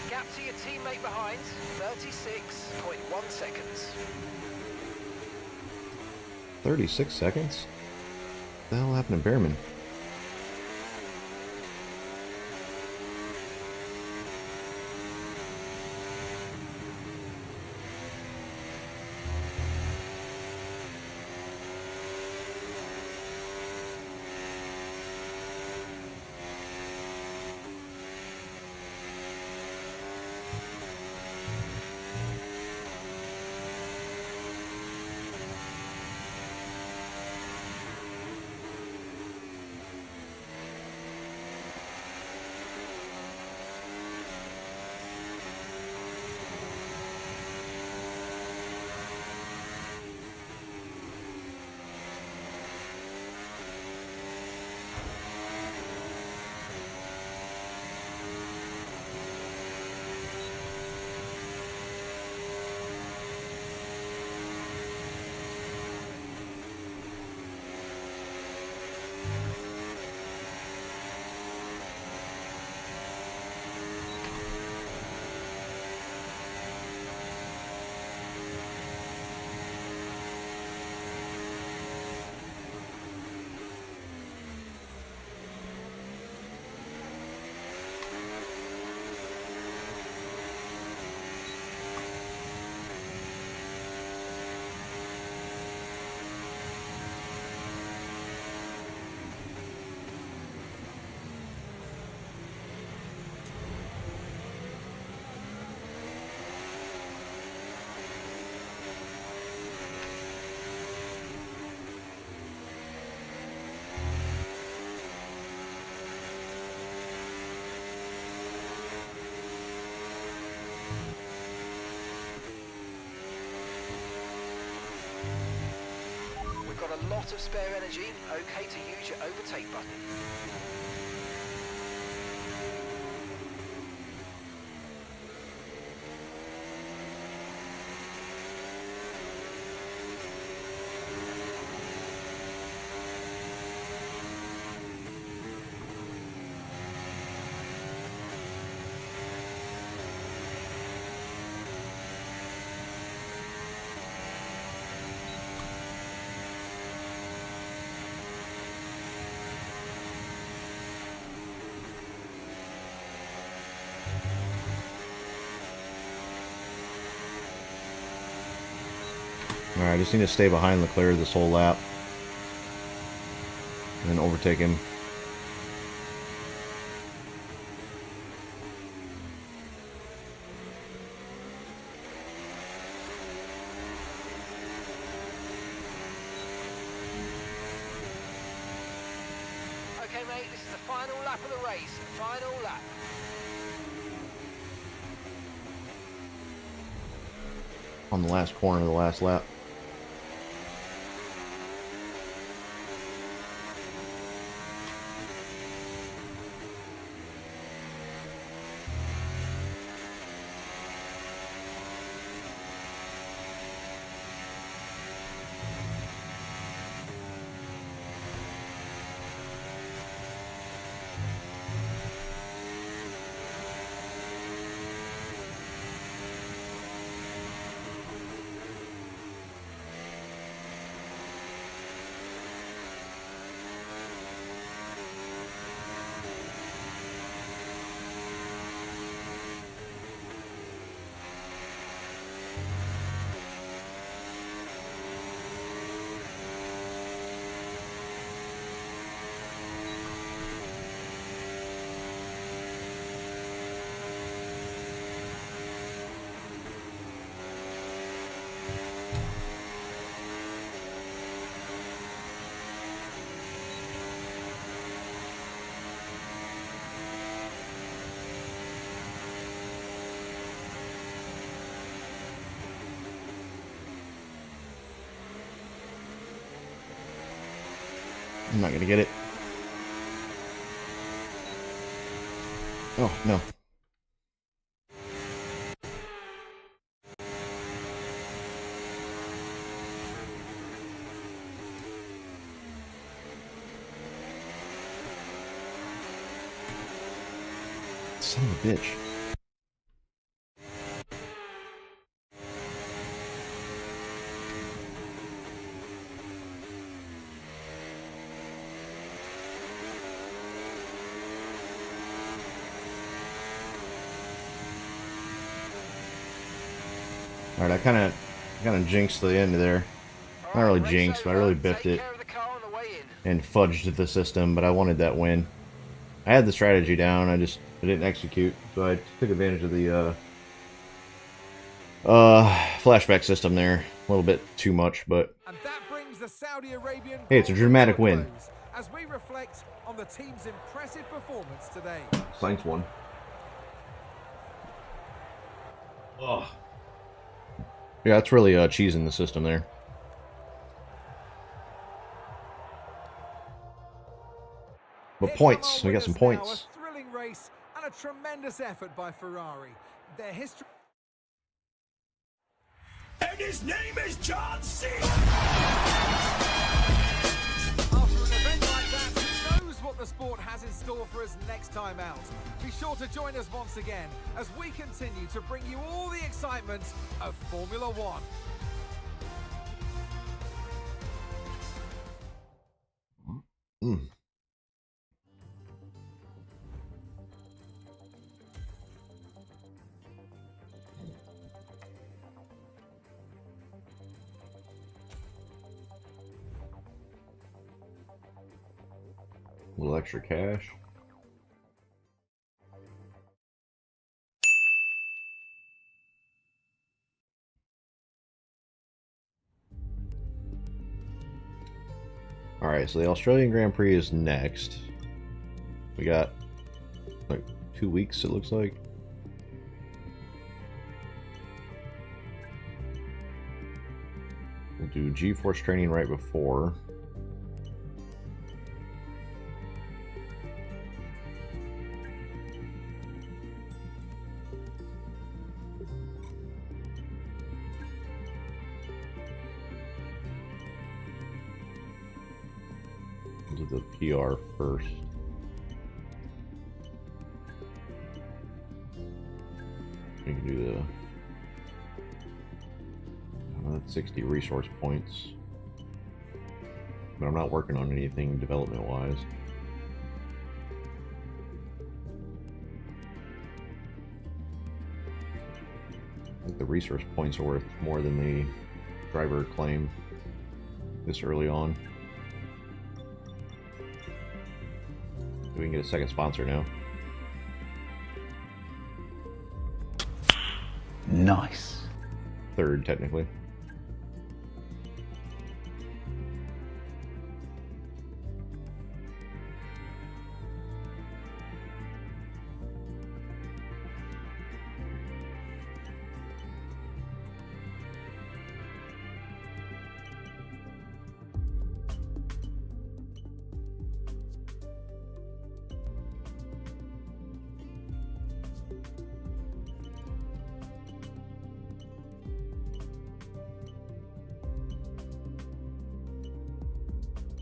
Gap to your teammate behind, 36.1 seconds. 36 seconds? What the hell happened to Behrman? got a lot of spare energy, okay to use your overtake button. Alright, I just need to stay behind Leclerc this whole lap. And then overtake him. Okay, mate, this is the final lap of the race. Final lap. On the last corner of the last lap. I'm not gonna get it. Oh, no. Son of a bitch. Alright, I kind of jinxed the end there. Not really jinxed, but I really biffed it and fudged the system, but I wanted that win. I had the strategy down, I didn't execute, so I took advantage of the flashback system there. A little bit too much, but And that brings the Saudi Arabian hey, it's a dramatic win. as we reflect on the team's impressive performance today. Sainz won. Oh. Yeah, that's really cheesing the system there. But points, we got some points. A thrilling race and a tremendous effort by Ferrari. Their history. And his name is John C. After an event like that, who knows what the sport has in store for us next time out? Be sure to join us once again as we continue to bring you all the excitement of Formula One. A little extra cash. Alright, so the Australian Grand Prix is next. We got like 2 weeks, it looks like. We'll do G-force training right before. We'll do the PR first. We can do the 60 resource points, but I'm not working on anything development wise. I think the resource points are worth more than the driver claim this early on. We can get a second sponsor now. Nice. Third, technically.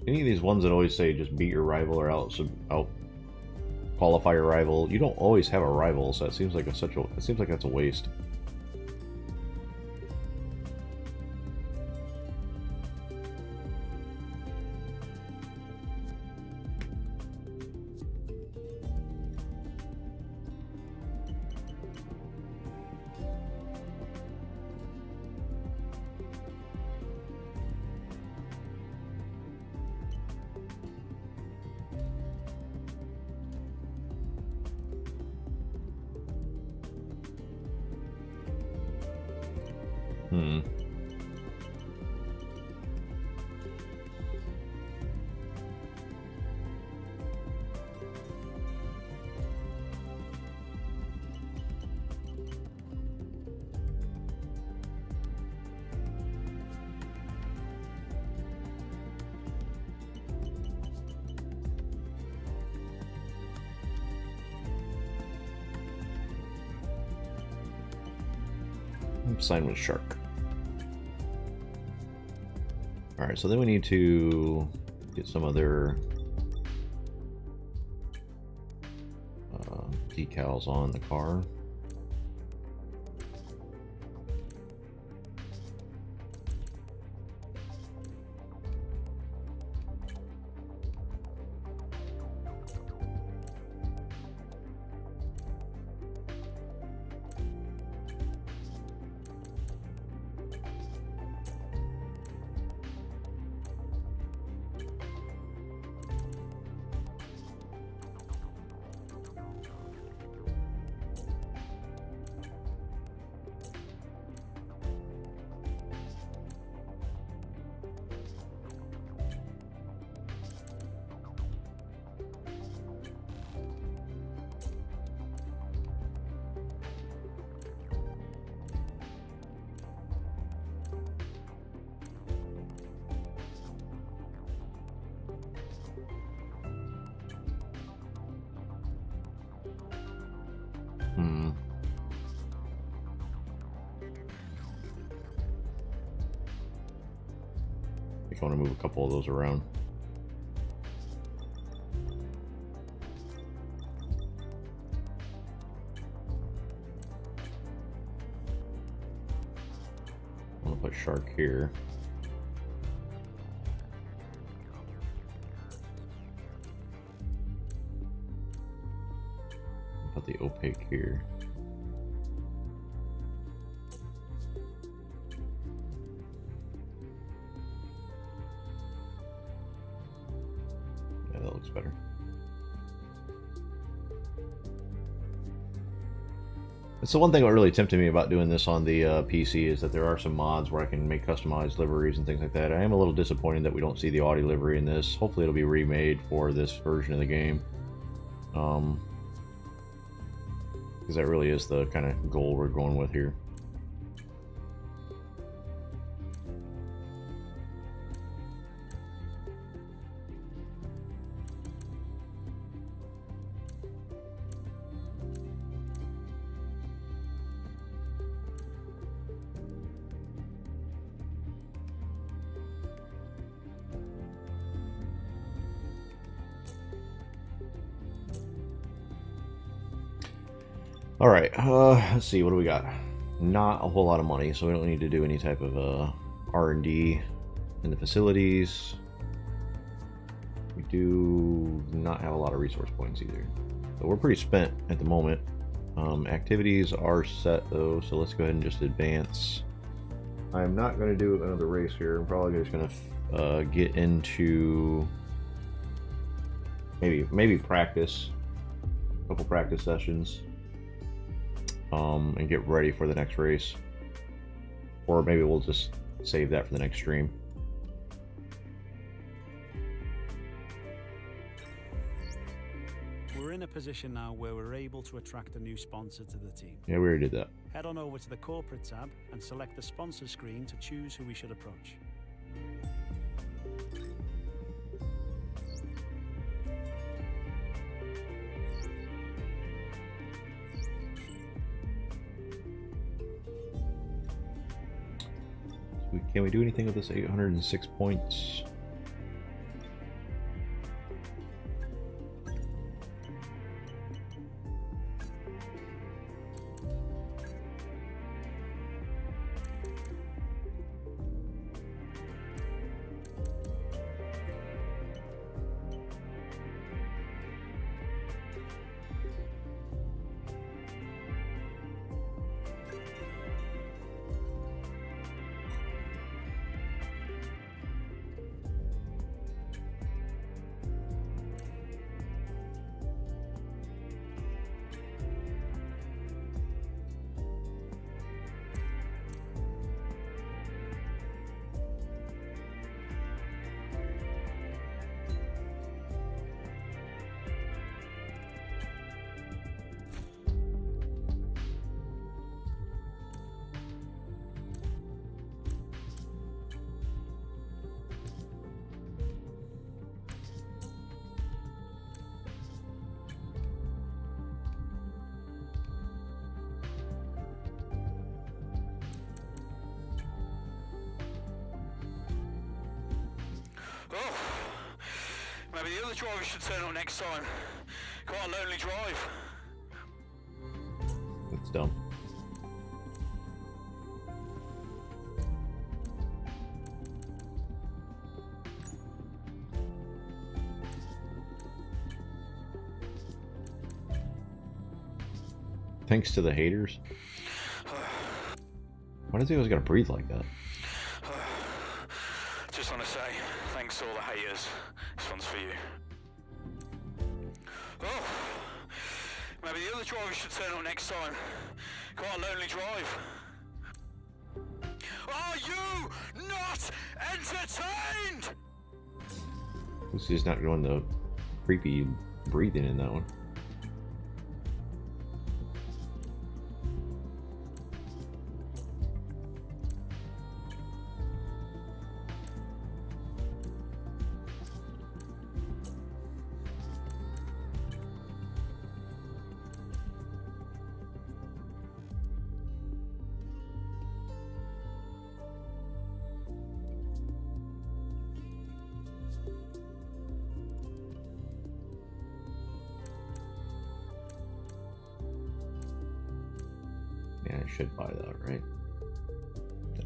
Any of these ones that always say just beat your rival or out qualify your rival, you don't always have a rival, so it seems like that's a waste. Sign with Shark. Alright, so then we need to get some other decals on the car. I want to move a couple of those around. I'm gonna put Shark here. Put the opaque here. Better. It's the one thing that really tempted me about doing this on the PC is that there are some mods where I can make customized liveries and things like that. I am a little disappointed that we don't see the Audi livery in this. Hopefully it'll be remade for this version of the game. Because that really is the kind of goal we're going with here. Alright, let's see, what do we got? Not a whole lot of money, so we don't need to do any type of R&D in the facilities. We do not have a lot of resource points either. So we're pretty spent at the moment. Activities are set though, so let's go ahead and just advance. I'm not going to do another race here. I'm probably just going to get into maybe practice, a couple practice sessions, and get ready for the next race. Or maybe we'll just save that for the next stream. We're in a position now where we're able to attract a new sponsor to the team. Yeah, we already did that. Head on over to the corporate tab and select the sponsor screen to choose who we should approach. Can we do anything with this 806 points? Oh, maybe the other driver should turn up next time. Quite a lonely drive. That's dumb. Thanks to the haters. Why does he always gotta breathe like that? Just want to say, thanks to all the haters. This one's for you. Oh, maybe the other driver should turn up next time. Quite a lonely drive. Are you not entertained? This is not doing the creepy breathing in that one. Yeah, I should buy that, right? Yeah.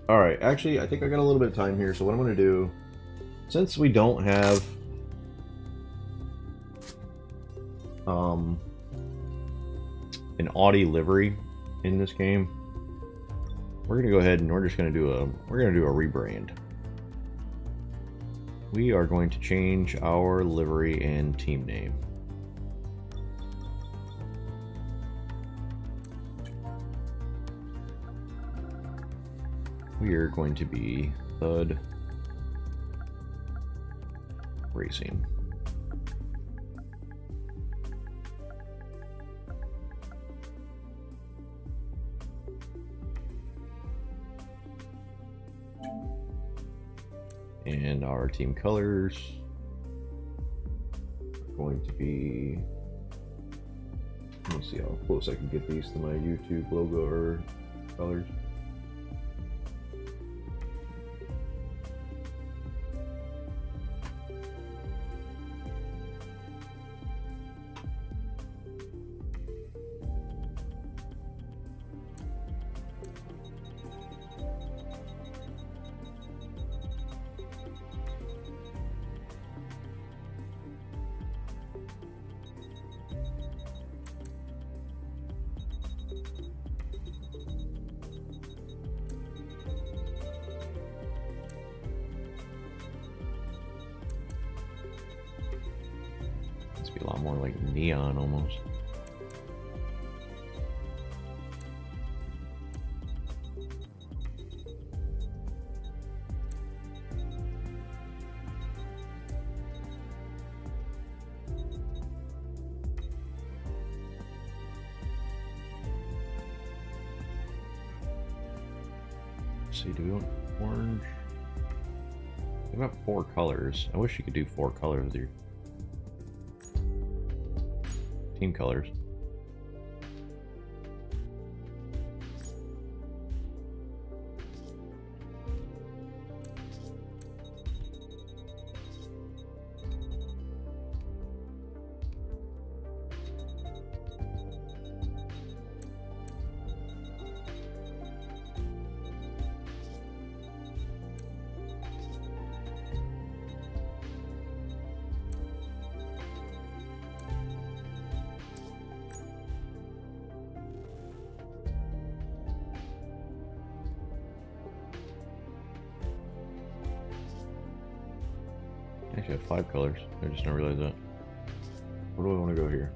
Alright, actually, I think I got a little bit of time here, so what I'm going to do, since we don't have an Audi livery in this game, we're going to go ahead and we're just going to do a rebrand. We are going to change our livery and team name. We are going to be THud10. racing. And our team colors are going to be, let me see how close I can get these to my YouTube logo or colors. Be a lot more like neon almost. Let's see, do we want orange? We have 4 colors. I wish you could do 4 colors with your team colors. Actually, I have 5 colors. I just didn't realize that. Where do I want to go here?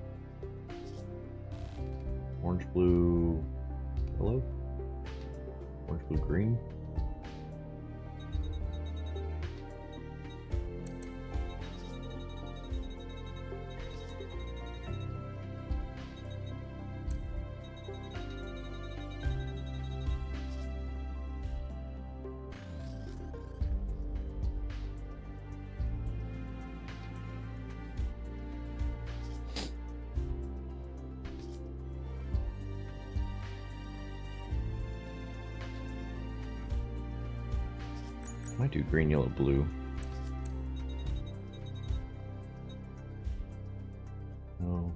Orange, blue, yellow? Orange, blue, green? Might do green, yellow, blue. No.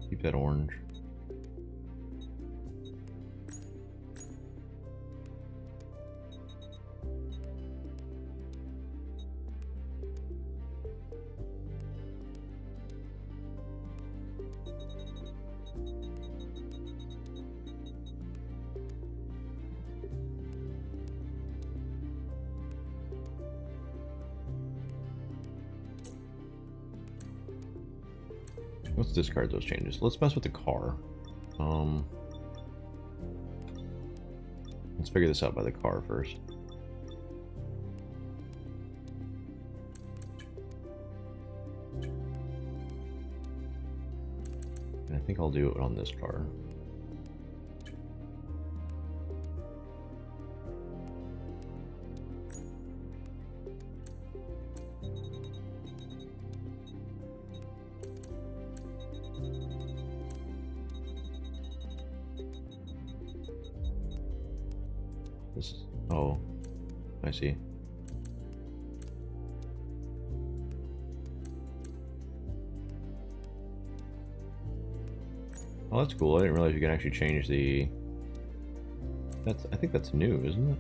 Keep that orange. Let's discard those changes. Let's mess with the car. Let's figure this out by the car first. And I think I'll do it on this car. This is, oh, I see. Oh, that's cool. I didn't realize you can actually change the... I think that's new, isn't it?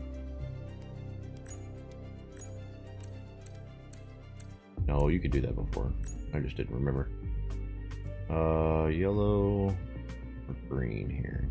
No, you could do that before. I just didn't remember. Yellow or green here.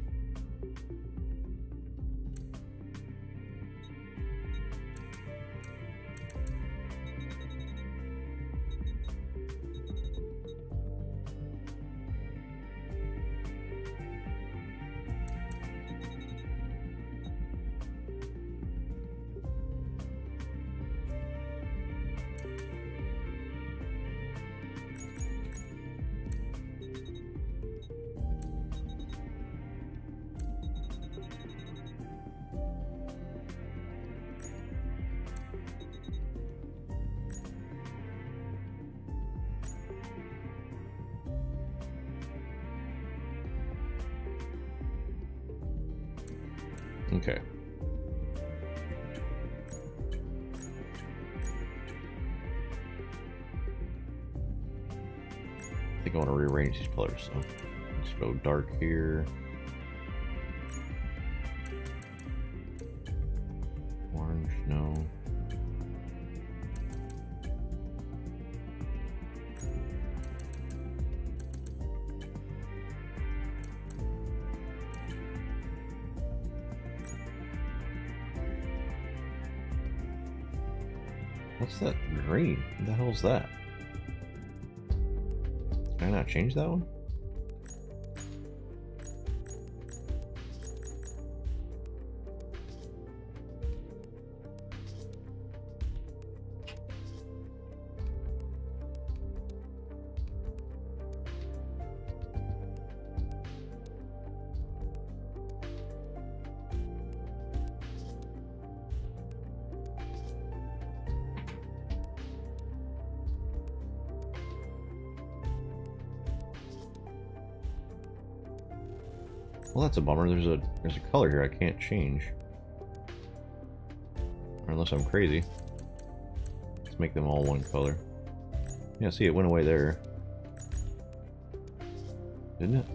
Okay. I think I want to rearrange these colors, so let's go dark here. Orange, no. What's that green? What the hell is that? Can I not change that one? Well, that's a bummer. There's a color here I can't change. Or unless I'm crazy. Let's make them all one color. Yeah, see, it went away there. Didn't it?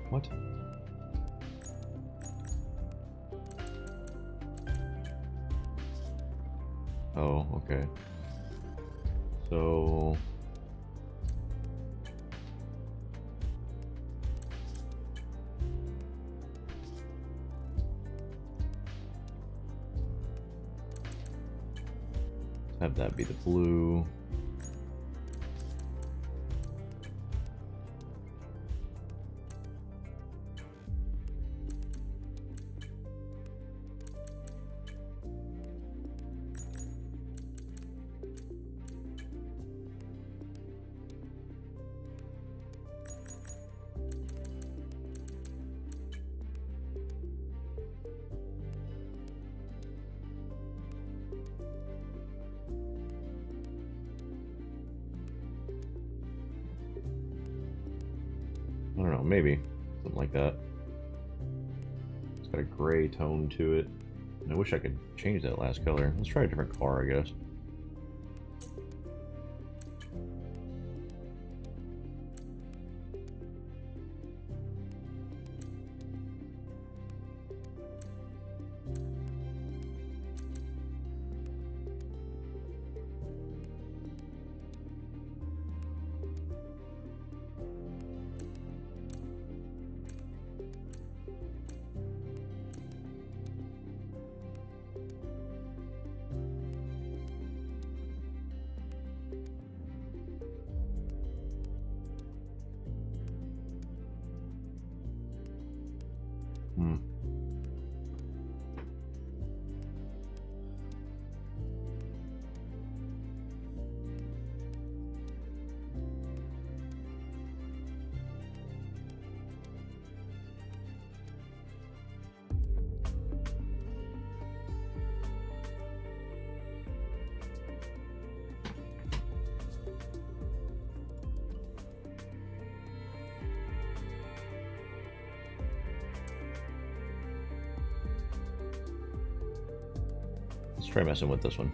What? Oh, okay. So... have that be the blue. I don't know, maybe something like that. It's got a gray tone to it. I wish I could change that last color. Let's try a different car, I guess. Let's try messing with this one.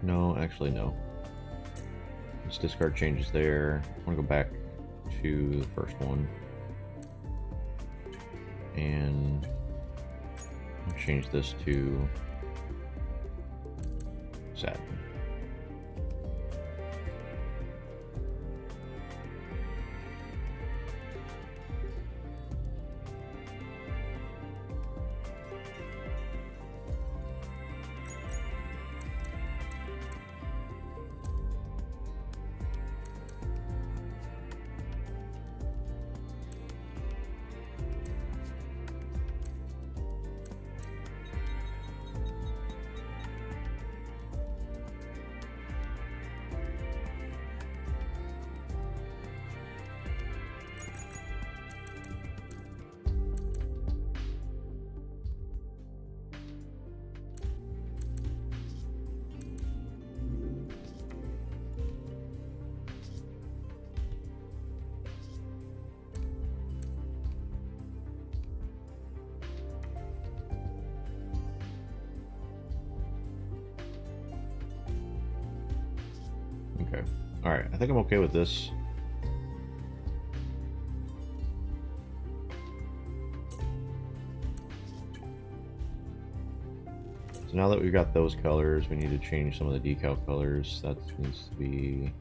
No, actually no. Let's discard changes there. I want to go back to the first one. And change this to satin. Okay. Alright, I think I'm okay with this. So now that we've got those colors, we need to change some of the decal colors. That needs to be...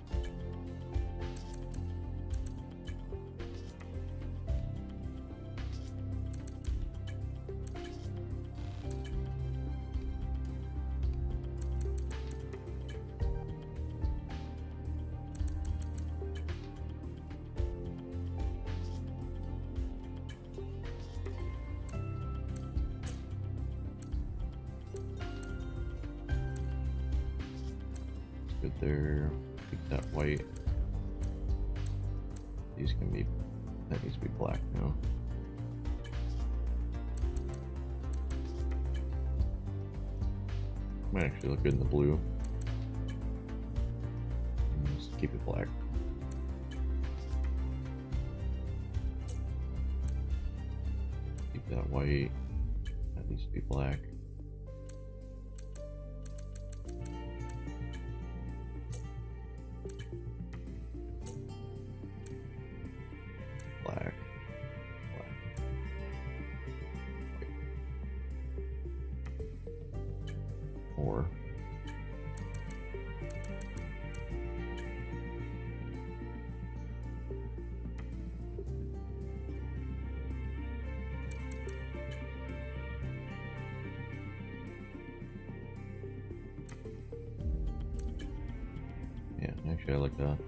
good there. Keep that white. These can be, that needs to be black now. Might actually look good in the blue. Just keep it black. Keep that white. That needs to be black. Black, black, white, or yeah, actually I like that.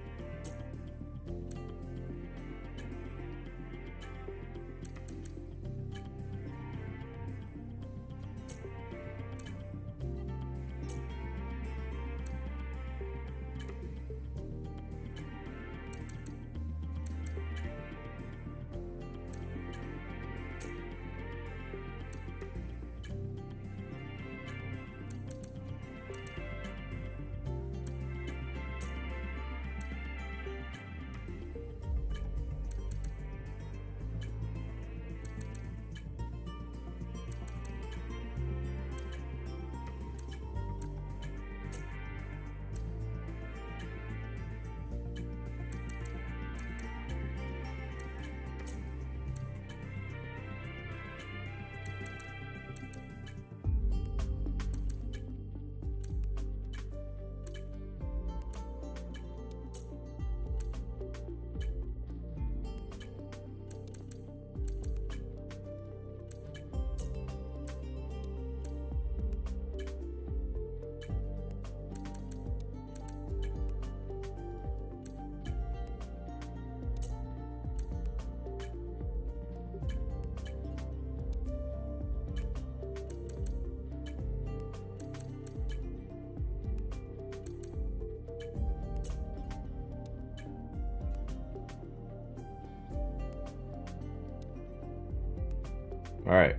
Alright.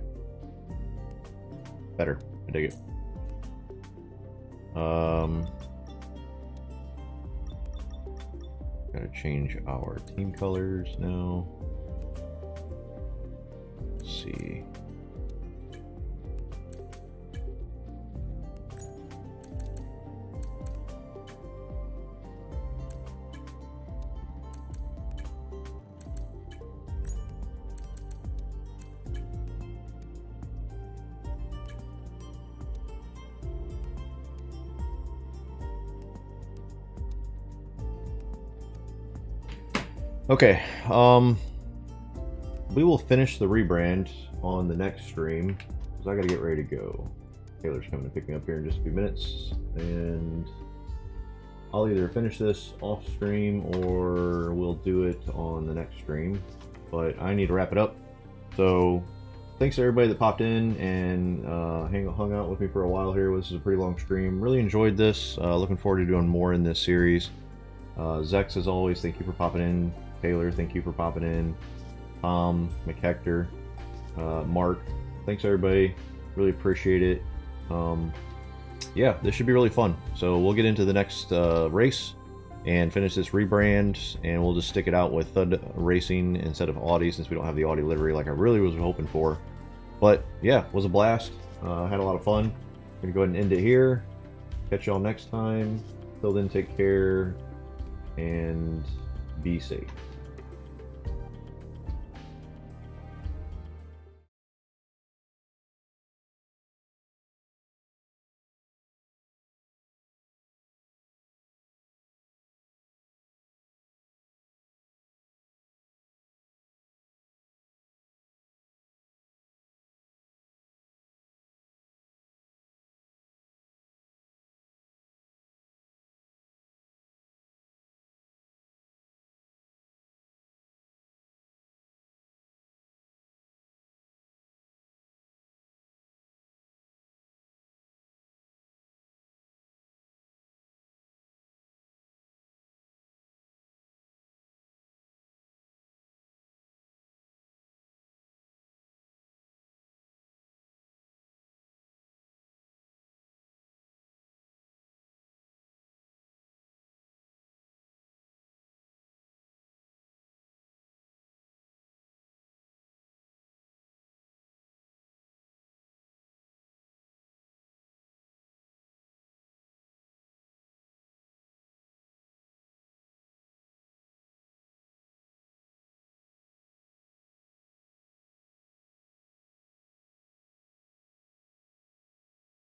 Better. I dig it. Gotta change our team colors now. Let's see. Okay, we will finish the rebrand on the next stream, because I gotta get ready to go. Taylor's coming to pick me up here in just a few minutes, and I'll either finish this off stream or we'll do it on the next stream, but I need to wrap it up. So thanks to everybody that popped in and hung out with me for a while here. This is a pretty long stream. Really enjoyed this. Looking forward to doing more in this series. Zex, as always, thank you for popping in. Taylor, thank you for popping in. Tom, McHector, Mark, thanks everybody. Really appreciate it. Yeah, this should be really fun. So we'll get into the next race and finish this rebrand, and we'll just stick it out with THud Racing instead of Audi, since we don't have the Audi livery like I really was hoping for. But yeah, it was a blast. Had a lot of fun. Gonna go ahead and end it here. Catch y'all next time. Till then, take care. and be safe.